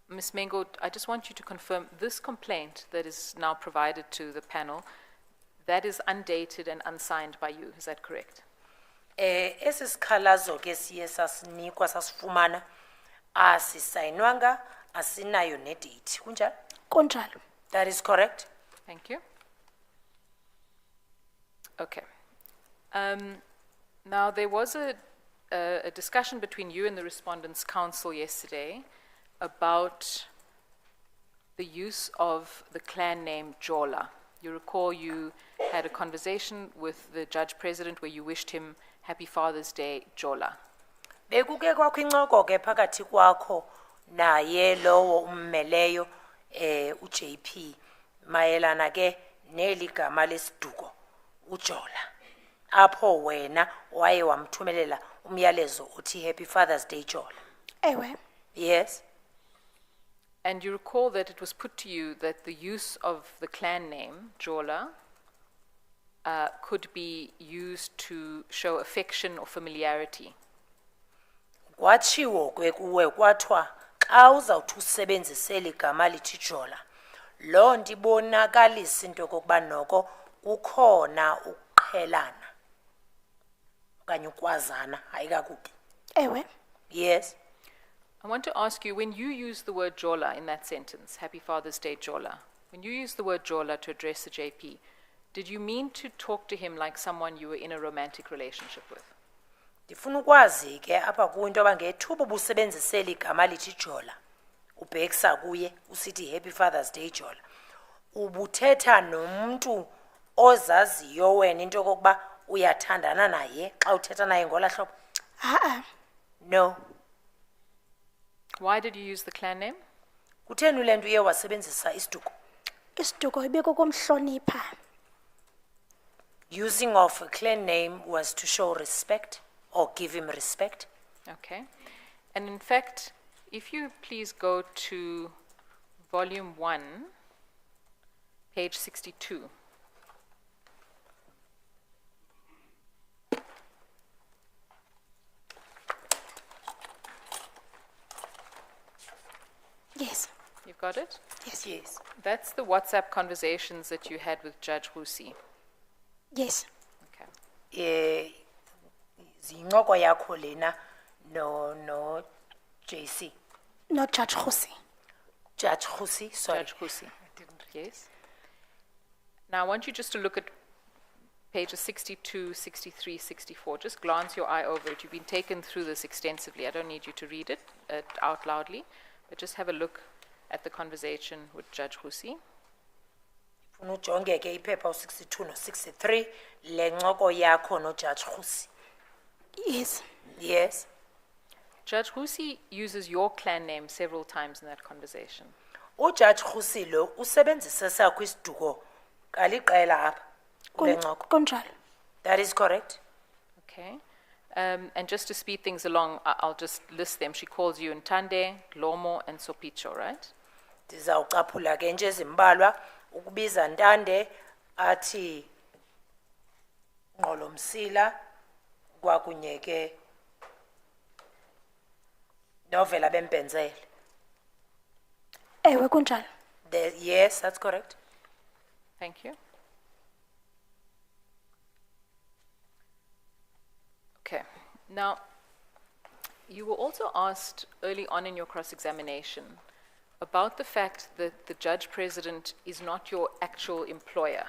Ms. Mengo, I just want you to confirm this complaint that is now provided to the panel, that is undated and unsigned by you, is that correct? Esi sikhalazo ke siye sasinikwa sasifumana asisayinwanga asinayo nedate kunjalo. Kunjalo. That is correct. Thank you. Okay. Now, there was a discussion between you and the Respondents' Council yesterday about the use of the clan name Jola. You recall you had a conversation with the Judge President where you wished him Happy Father's Day, Jola. Bekuke kwakho incoko ke phakathi kwakho naye lowo ummeleyo uJP mayelana ke neli gama lesiduko uJola apho wena waye wamthumelela umyalezo uthi Happy Father's Day Jola. Ewe. Yes. And you recall that it was put to you that the use of the clan name, Jola, could be used to show affection or familiarity. Kwatshiwo ke kuwe kwathiwa xa uzawuthi usebenzise eli gama lithi Jola loo nto ibonakalisa into kokuba noko kukhona ukuqhelana okanye ukwazana hayi kakubi. Ewe. Yes. I want to ask you, when you use the word Jola in that sentence, Happy Father's Day Jola, when you use the word Jola to address the JP, did you mean to talk to him like someone you were in a romantic relationship with? Ndifuna ukwazi ke apha kuwe into yoba ngethuba ubusebenzise eli gama lithi Jola ubhekisa kuye usithi Happy Father's Day Jola ubuthetha nomuntu ozaziyo wena into kokuba uyathandana naye xa uthetha naye ngola hlobo. No. Why did you use the clan name? Kutheni le nto uye wasebenzisa isiduko? Isiduko ibikukumhlonipha. Using of a clan name was to show respect or give him respect. Okay. And in fact, if you please go to volume 1, page 62. Yes. You've got it? Yes. Yes. That's the WhatsApp conversations that you had with Judge Husi. Yes. Okay. Zincoko yakho lena no JC. Not Judge Kgosi. Judge Husi, sorry. Judge Husi. Yes. Now, I want you just to look at pages 62, 63, 64. Just glance your eye over it. You've been taken through this extensively. I don't need you to read it out loudly, but just have a look at the conversation with Judge Husi. Funa ujonge ke iphepha 62 no 63 le ncoko yakho no Judge Husi. Yes. Yes. Judge Husi uses your clan name several times in that conversation. Judge Husi lo usebenzisa sakho isiduko kaliqela apha kule ncoko. Kunjalo. That is correct. Okay. And just to speed things along, I'll just list them. She calls you Ntande, Lomo, and Sopicho, right? Ndizawucaphula ke nje ezimbalwa ukubiza Ntande athi Ngqolomsila kwakunye ke novela bempenzele. Ewe kunjalo. Yes, that's correct. Thank you. Okay. Now, you were also asked early on in your cross-examination about the fact that the Judge President is not your actual employer.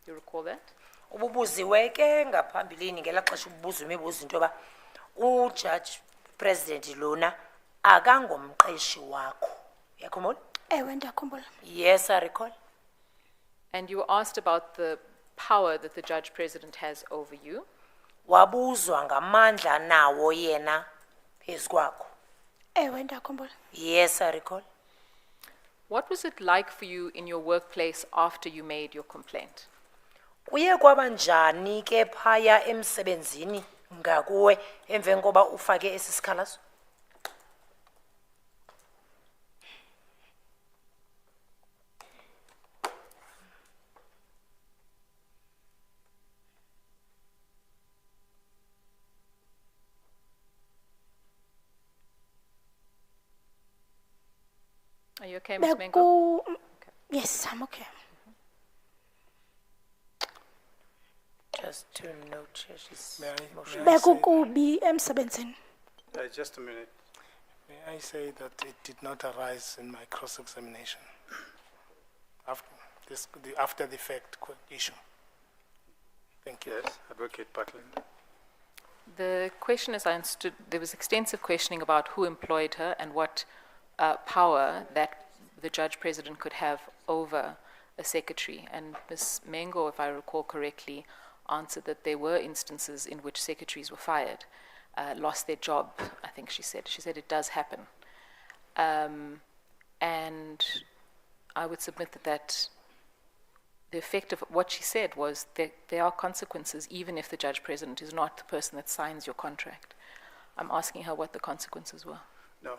Do you recall that? Ububuziwe ke ngaphambilini ngela xesha ububuza imibuzo into ba uJudge President lona akangomqeshi wakho. Uyakhumbula? Ewe, ndiyakhumbula. Yes, I recall. And you were asked about the power that the Judge President has over you. Wabuzwa ngamandla nawo yena phezu kwakho. Ewe, ndiyakhumbula. Yes, I recall. What was it like for you in your workplace after you made your complaint? Kuye kwaba njani ke phaya emsebenzini ngakuwe emveni koba ufake esi sikhalazo? Are you okay, Ms. Mengo? Yes, I'm okay. Just to note, she's May I motion. say- Bekukubi emsebenzini. Just a minute. May I say that it did not arise in my cross-examination after the fact issue? Thank you. Yes, Advocate Butland. The question, as I understood, there was extensive questioning about who employed her and what power that the Judge President could have over a secretary. And Ms. Mengo, if I recall correctly, answered that there were instances in which secretaries were fired, lost their job, I think she said. She said it does happen. And I would submit that the effect of what she said was that there are consequences even if the Judge President is not the person that signs your contract. I'm asking her what the consequences were. No,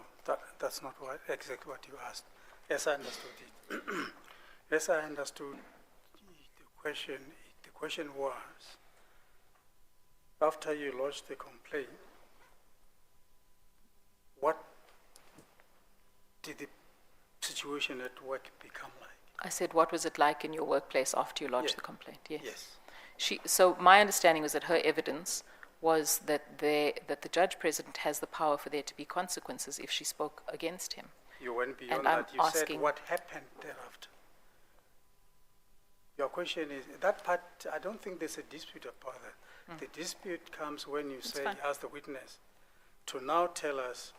that's not exactly what you asked. Yes, I understood it. Yes, I understood the question was, after you lodged the complaint, what did the situation at work become like? I said, what was it like in your workplace after you lodged Yeah. the complaint? Yes. Yes. So my understanding was that her evidence was that the Judge President has the power for there to be consequences if she spoke against him. You went beyond And I'm that. You said asking- what happened thereafter. Your question is, that part, I don't think there's a dispute about that. The dispute comes when you say, fine. ask the witness to now tell us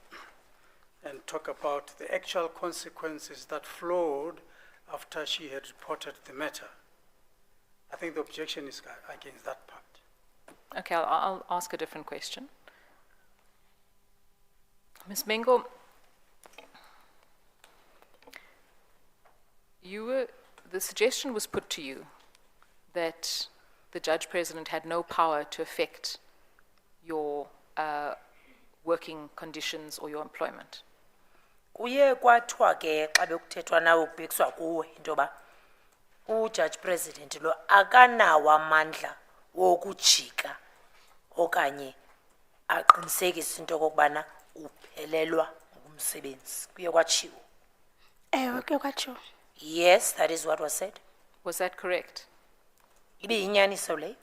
and talk about the actual consequences that flowed after she had reported the matter. I think the objection is against that part. Okay, I'll ask a different question. Ms. Mengo, the suggestion was put to you that the Judge President had no power to affect your working conditions or your employment. Kuye kwathiwa ke xa bekuthethwa nawe kubhekiswa kuwe into yoba uJudge President lo akanawo amandla wokujika okanye aqinisekise into okokubana uphelelwa ngumsebenzi. Kuye kwatshiwo. Ewe, kuye kwatshiwo. Yes, that is what was said. Was that correct? Ibiyinyaniso le?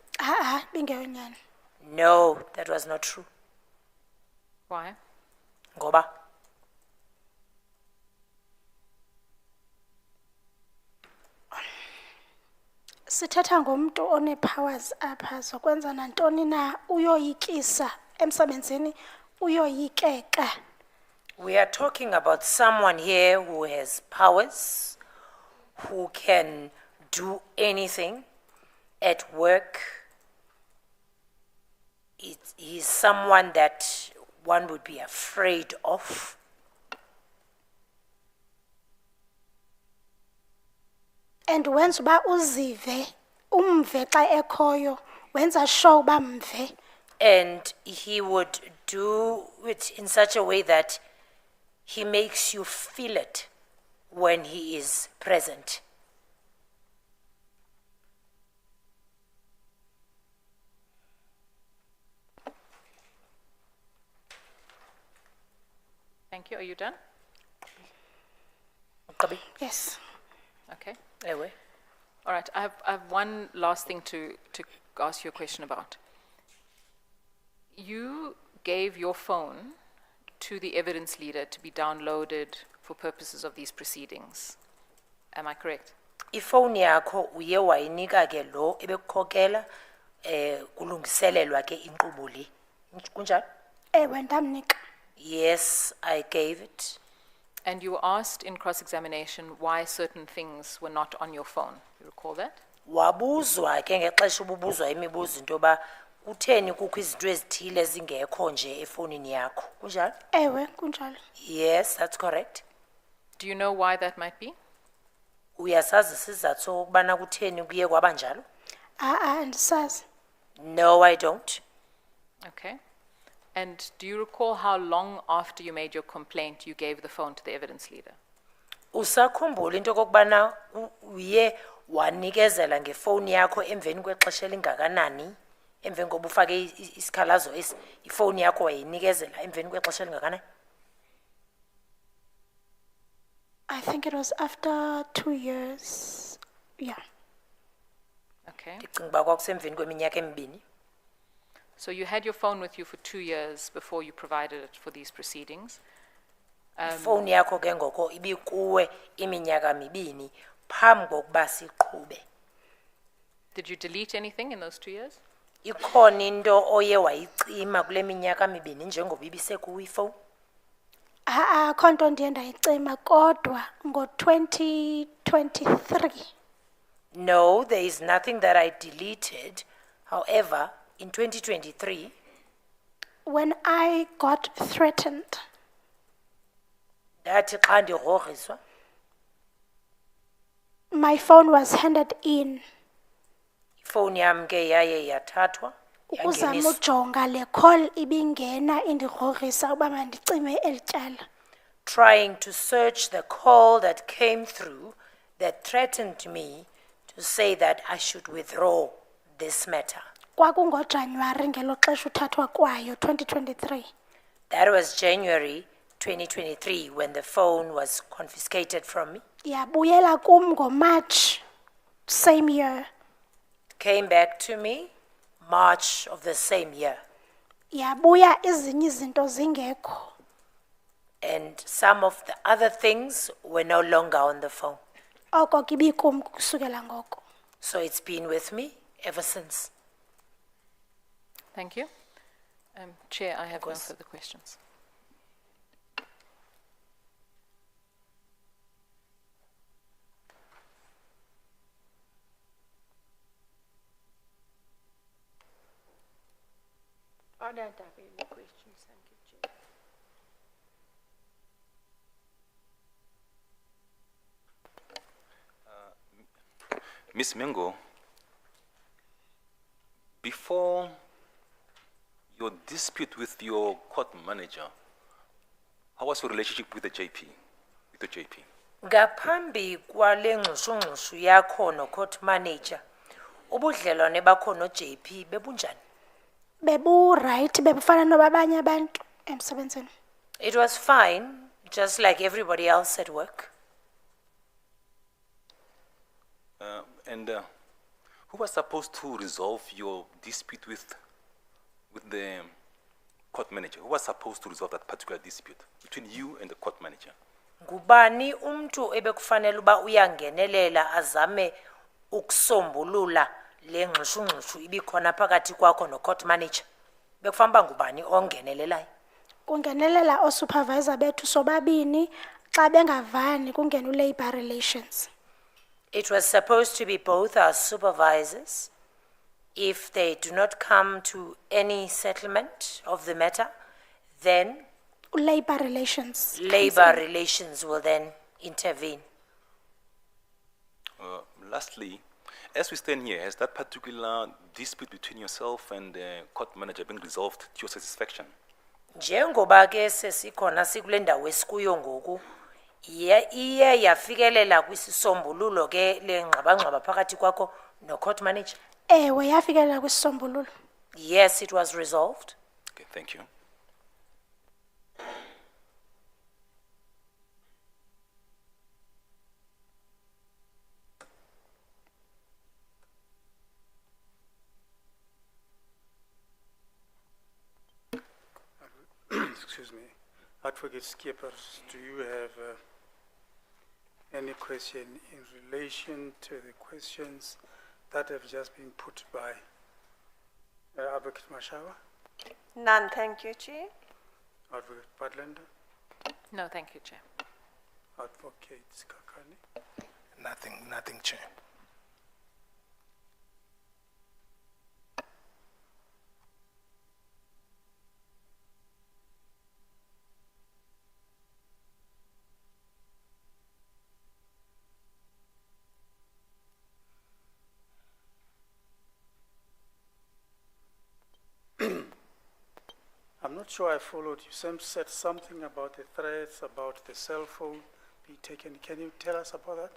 Bingeyonyani. No, that was not true. Why? Ngoba Sithetha ngomntu one-powers apha zokwenza nantoni na, uyoyikisa emsebenzini, uyoyikeka. we are talking about someone here who has powers, who can do anything at work. He's someone that one would be afraid of. And wenza uba uzive, umve xa ekhoyo, wenza sure uba mve. And he would do it in such a way that he makes you feel it when he is present. Thank you. Are you done? Uqabi? Yes. Okay. Ewe. All right. I have one last thing to ask you a question about. You gave your phone to the evidence leader to be downloaded for purposes of these proceedings. Am I correct? Ifoni yakho uye wayinika ke lo ebekukhokela kulungiselelwa ke inkqubo le. Kunjalo? Ewe, ndamnika. Yes, I gave it. And you were asked in cross-examination why certain things were not on your phone. You recall that? Wabuzwa ke ngexesha ububuzwa imibuzo into yoba kutheni kukho izinto ezithile ezingekho nje efonini yakho. Kunjalo? Ewe, kunjalo. Yes, that's correct. Do you know why that might be? Uyasazi isizathu sokubana kutheni kuye kwaba njalo? Andisazi. No, I don't. Okay. And do you recall how long after you made your complaint you gave the phone to the evidence leader? Usakhumbula into kokubana uye wanikezela ngefoni yakho emveni kwexesha elingakanani? Emveni koba ufake isikhalazo esi, ifoni yakho wayinikezela emveni kwexesha elingakanani? I think it was after 2 years. Yeah. Okay. Ndicinga uba kwakusemveni kweminyaka emibini. So you had your phone with you for 2 years before you provided it for these proceedings. Ifoni yakho ke ngoko ibikuwe iminyaka mibini phambi kokuba siqhube. Did you delete anything in those 2 years? Ikhona into oye wayicima kule minyaka mibini njengoba ibisekuwe ifoni? Akho nto ndiye ndayicima kodwa ngo-2023 No, there is nothing that I deleted. However, in 2023, when I got threatened, ndathi xa ndirhoriswa, my phone was handed in. ifoni yam ke yaye yathathwa, Ukuzama yangeniswa. ujonga le call ibingena indirhorisa uba mandicime eli tyala. Trying to search the call that came through that threatened me to say that I should withdraw this matter. KwakungoJanuwari ngelo xesha uthathwa kwayo 2023. That was January 2023 when the phone was confiscated from me. Yabuyela kum ngoMarch same year. Came back to me March of the same year. Yabuya ezinye izinto zingekho. And some of the other things were no longer on the phone. Oko kibikum kusukela ngoko. So it's been with me ever since. Thank you. Chair, I have no course. further questions. I don't have any questions, thank you, Chair. Ms. Mengo, before your dispute with your court manager, how was your relationship with the JP, with the JP? Ngaphambi kwale ngxushungxushu yakho no court manager, ubudlelwane bakho no JP bebunjani? Bebu right, bebufana nobabanye abantu emsebenzini. It was fine, just like everybody else at work. And who was supposed to resolve your dispute with the court manager? Who was supposed to resolve that particular dispute between you and the court manager? Ngubani umntu ebekufanele uba uyangenelela azame ukusombulula le ngxushungxushu ibikhona phakathi kwakho no court manager? Bekufamba ngubani ongenelelayo? Kungenelela osupervisor bethu sobabini xa bengavani kungena labor relations. It was supposed to be both our supervisors. If they do not come to any settlement of the matter, then Labor relations. labor relations will then intervene. Lastly, as we stand here, has that particular dispute between yourself and the court manager been resolved to your satisfaction? Njengoba ke sesikhona sikule ndawo esikuyo ngoku, iye yafikelela kwisisombululo ke le ngxabangxaba phakathi kwakho no court manager? Ewe yafikelela kwisisombululo. Yes, it was resolved. Okay, thank you. Excuse me. Advocate Skippers, do you have any question in relation to the questions that have just been put by Advocate Mashawa? None, thank you, Chair. Advocate Padlender, No, thank you, Chair. Advocate Skakani. Nothing, Chair. I'm not sure I followed you. Sam said something about the threats, about the cell phone be taken. Can you tell us about that?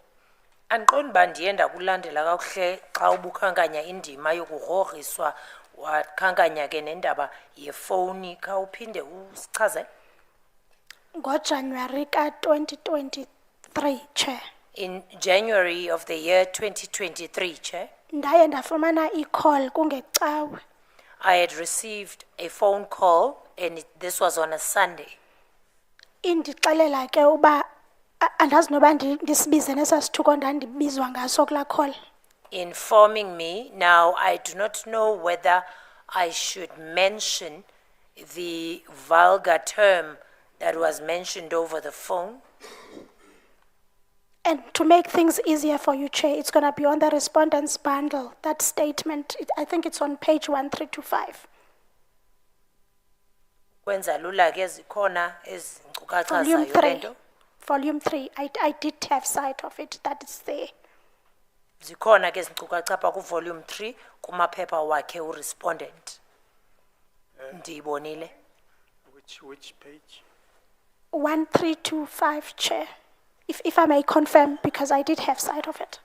Andiqondi uba ndiye ndakulandela kakuhle xa ubukhankanya indima yokugrogriswa wakhankanya ke nendaba yefowuni khawuphinde usichaze. NgoJanuary ka-2023, Chair, In January of the year 2023, Chair, ndaye ndafumana i-call kungecawe. I had received a phone call and this was on a Sunday, Indixelela ke uba andazi noba ndisibize nesasithuko ndandibizwa ngaso kulaa call. informing me. Now, I do not know whether I should mention the vulgar term that was mentioned over the phone. And to make things easier for you, Chair, it's going to be on the respondent's bundle, that statement. I think it's on page 1325. Kwenza lula ke zikhona ezinkcukacha Volume zayo 3. lento. Volume 3. I did have sight of it, that is there. Zikhona ke zinkcukacha apha ku volume 3 kumaphepha wakhe uRespondent. Ndiyibonile. Which page? 1325, Chair. If I may confirm, because I did have sight of it.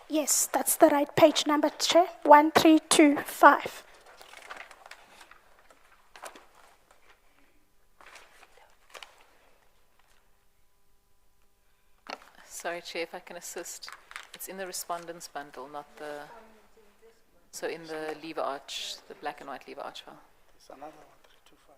Yes, that's the right page number, Chair. 1325. Sorry, Chair, if I can assist. It's in the respondent's bundle, not the, so in the lever arch, the black and white lever arch file. There's another 1325.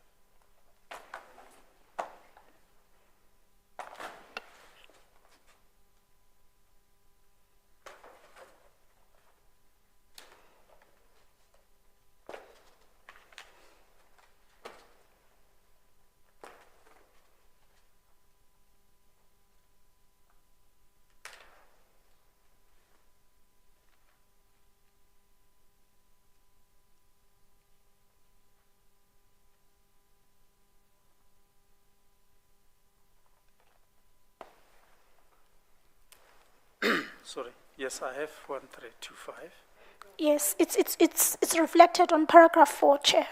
Sorry. Yes, I have 1325. Yes, it's reflected on paragraph 4, Chair.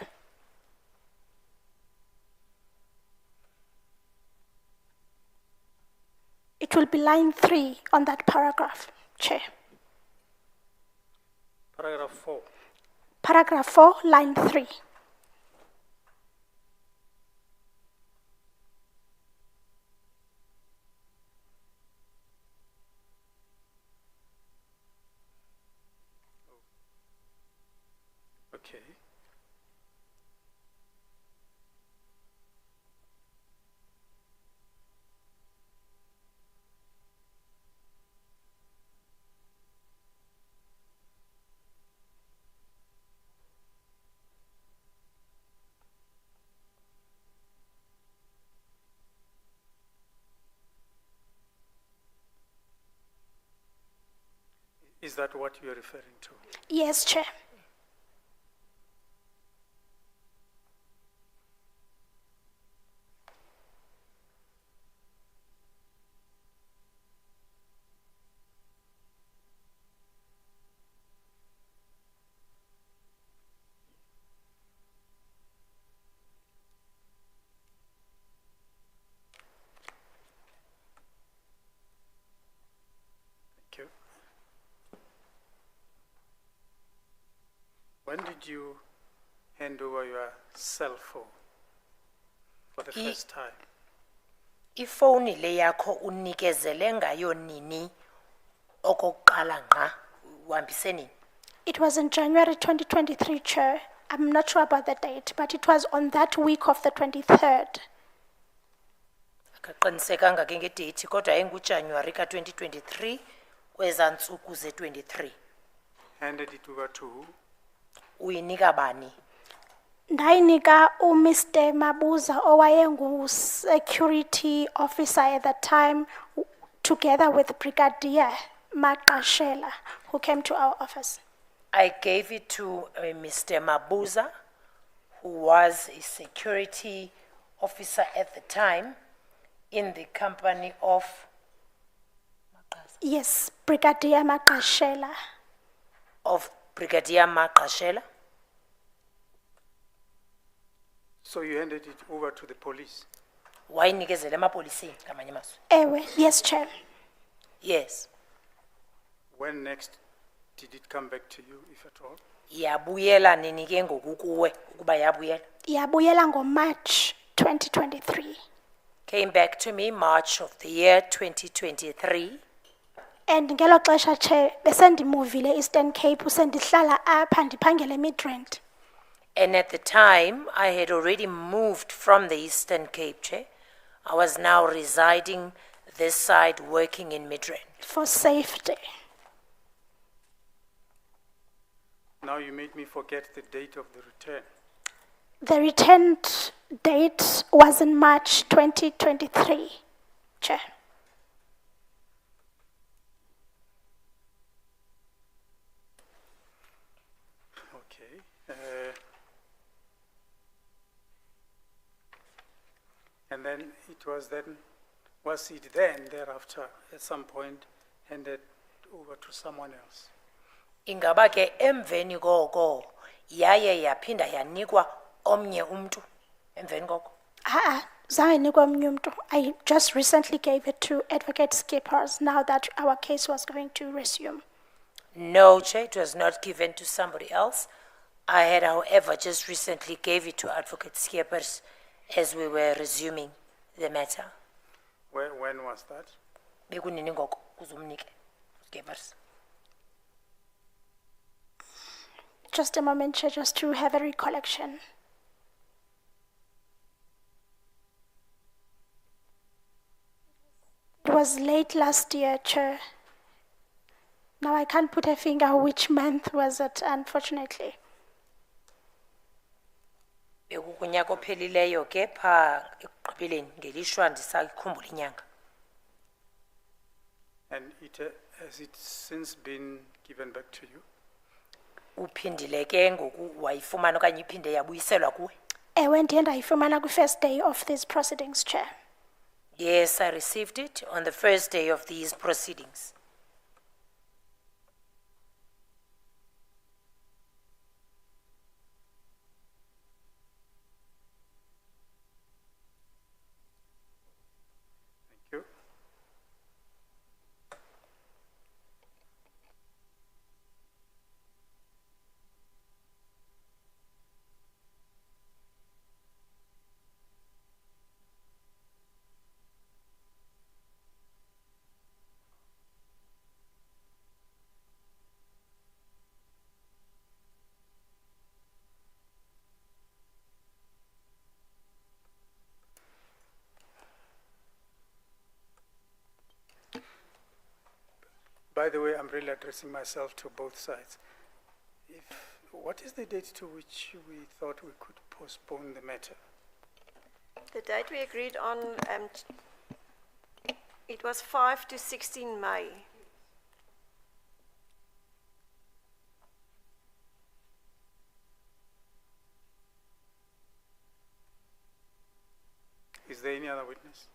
It will be line 3 on that paragraph, Chair. Paragraph 4. Paragraph 4, line 3. Okay. Is that what you're referring to? Yes, Chair. Thank you. When did you hand over your cell phone for the first time? Ifoni le yakho unikezele ngayo nini okokuqala ngqa uhambise nini? It was in January 2023, Chair. I'm not sure about the date, but it was on that week of the 23rd. Akaqinisekanga ke ngedate kodwa enguJanuary ka-2023 kweza ntsuku ze-23. Handed it over to who? Uyinika bani? Ndayinika uMr. Mabuza owayengu-security officer at that time, together with Brigadier Maqashela, who came to our office. I gave it to Mr. Mabuza, who was a security officer at the time in the company of Yes, Brigadier Maqashela. Brigadier Maqashela. So you handed it over to the police? Wayinikezela emapoliseni ngamanye amazwi. Ewe, yes, Chair. Yes. When next did it come back to you, if at all? Yabuyela nini ke ngoku kuwe ukuba yabuyela? Yabuyela ngo-March 2023. Came back to me March of the year 2023. And ngelo xesha, Chair, besendimuvile Eastern Cape, usendihlala apha ndiphangele Midrand. And at the time, I had already moved from the Eastern Cape, Chair. I was now residing this side, working in Midrand. For safety. Now you made me forget the date of the return. The returned date was in March 2023, Chair. Okay. And then was it then thereafter at some point handed over to someone else? Ingaba ke emveni koko yaye yaphinda yanikwa omnye umntu emveni koko? Zange nikwe omnye umntu. I just recently gave it to Advocate Skippers now that our case was going to resume. No, Chair, it was not given to somebody else. I had, however, just recently gave it to Advocate Skippers as we were resuming the matter. When was that? Bekunini ngoko uzumnike Skippers. Just a moment, Chair, just to have a recollection. It was late last year, Chair. Now I can't put a finger which month was it, unfortunately. Bekukunyaka ophelileyo ke pha ekugqibeleni ngelishwa ndisakhumbula inyanga. And has it since been given back to you? Uphindile ke ngoku wayifumana okanye iphinde yabuyiselwa kuwe? Ewe, ndiye ndayifumana kwi-first day of these proceedings, Chair. Yes, I received it on the first day of these proceedings. Thank you. By the way, I'm really addressing myself to both sides. What is the date to which we thought we could postpone the matter? The date we agreed on, it was 5 to 16 May. Is there any other witness?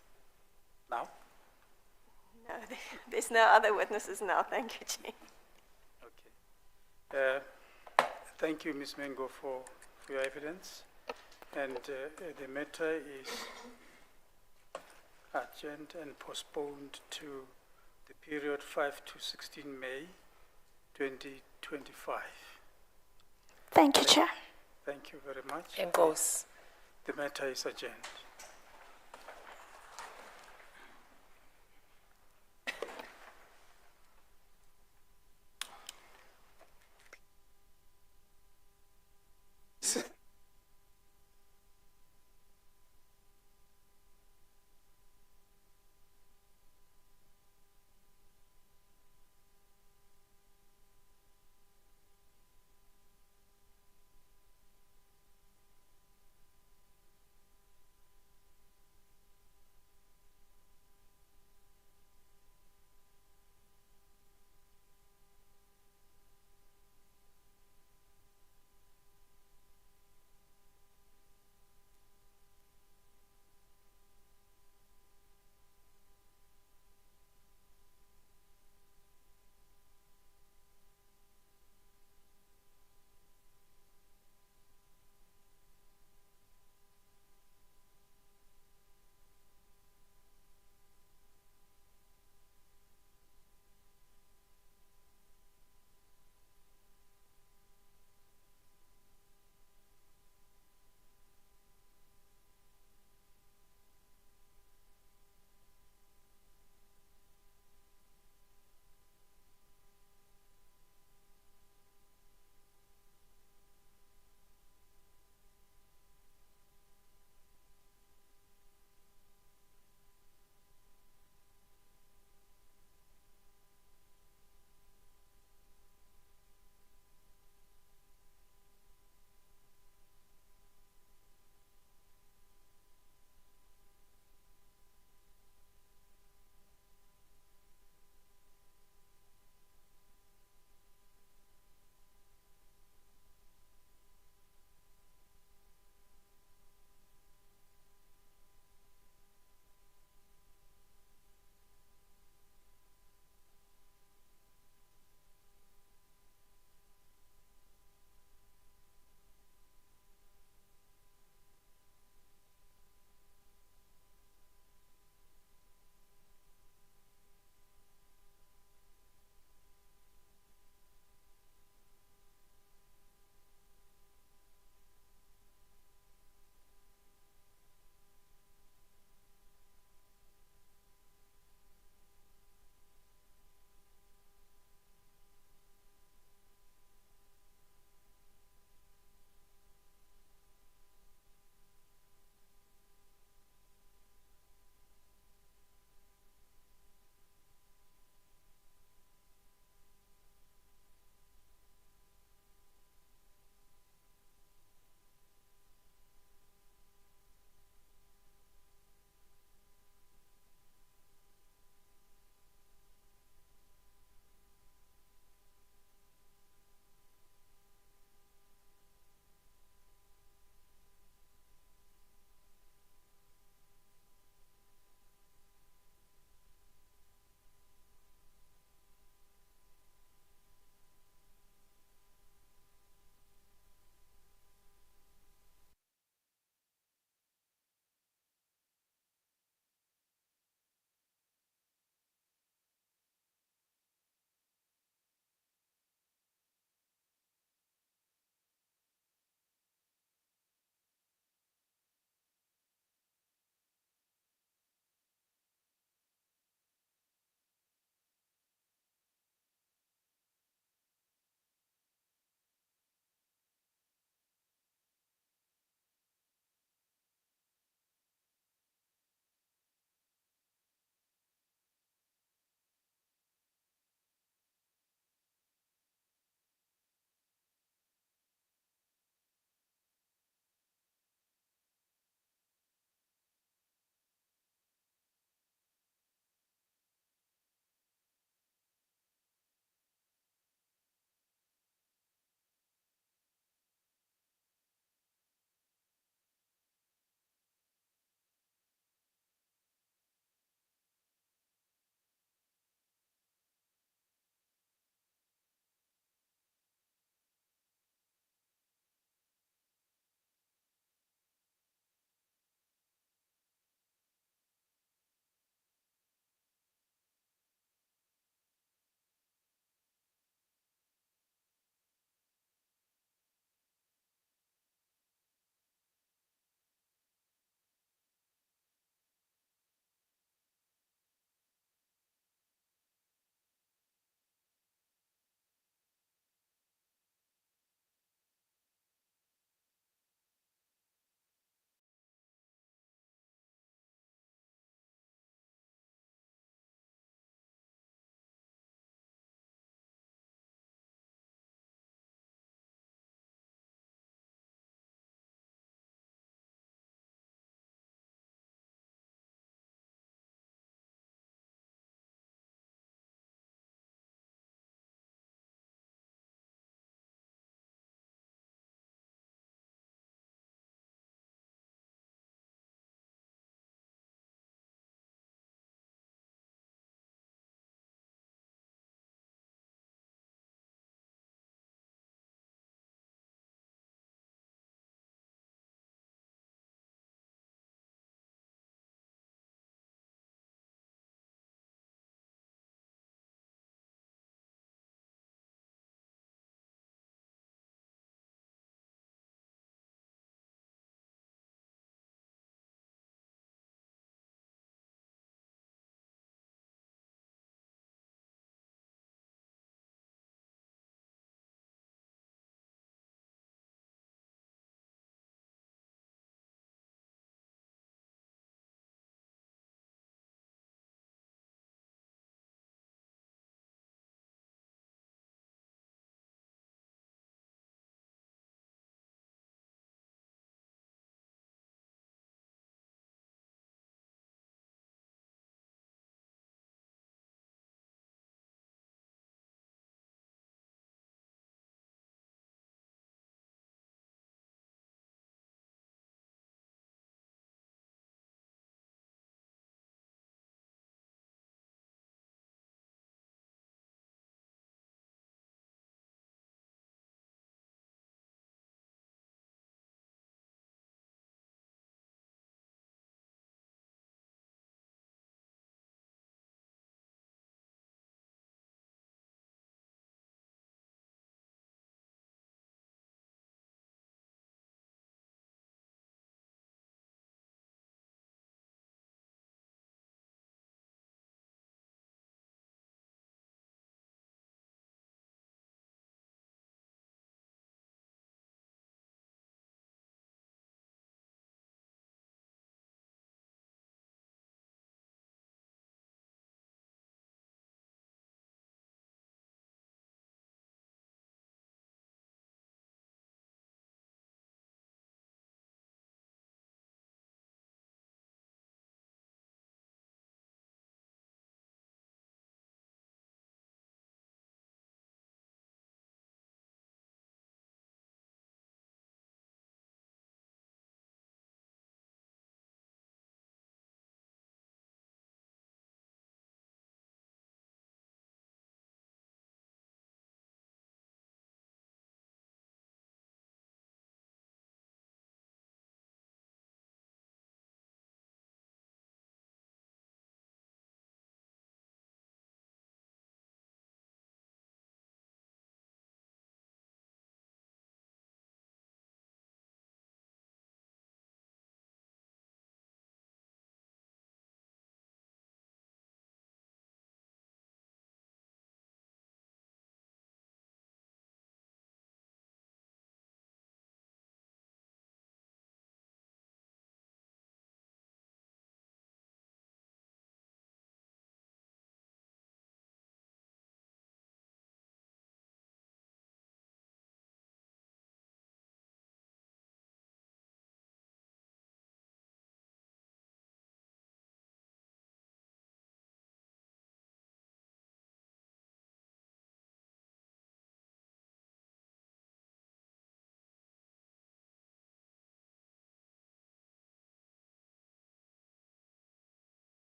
Now? No, there's no other witnesses now. Thank you, Chair. Okay. Thank you, Ms. Mengo, for your evidence. And the matter is adjourned and postponed to the period 5 to 16 May 2025. Thank you, Chair. Thank you very much. Enkosi. The matter is adjourned.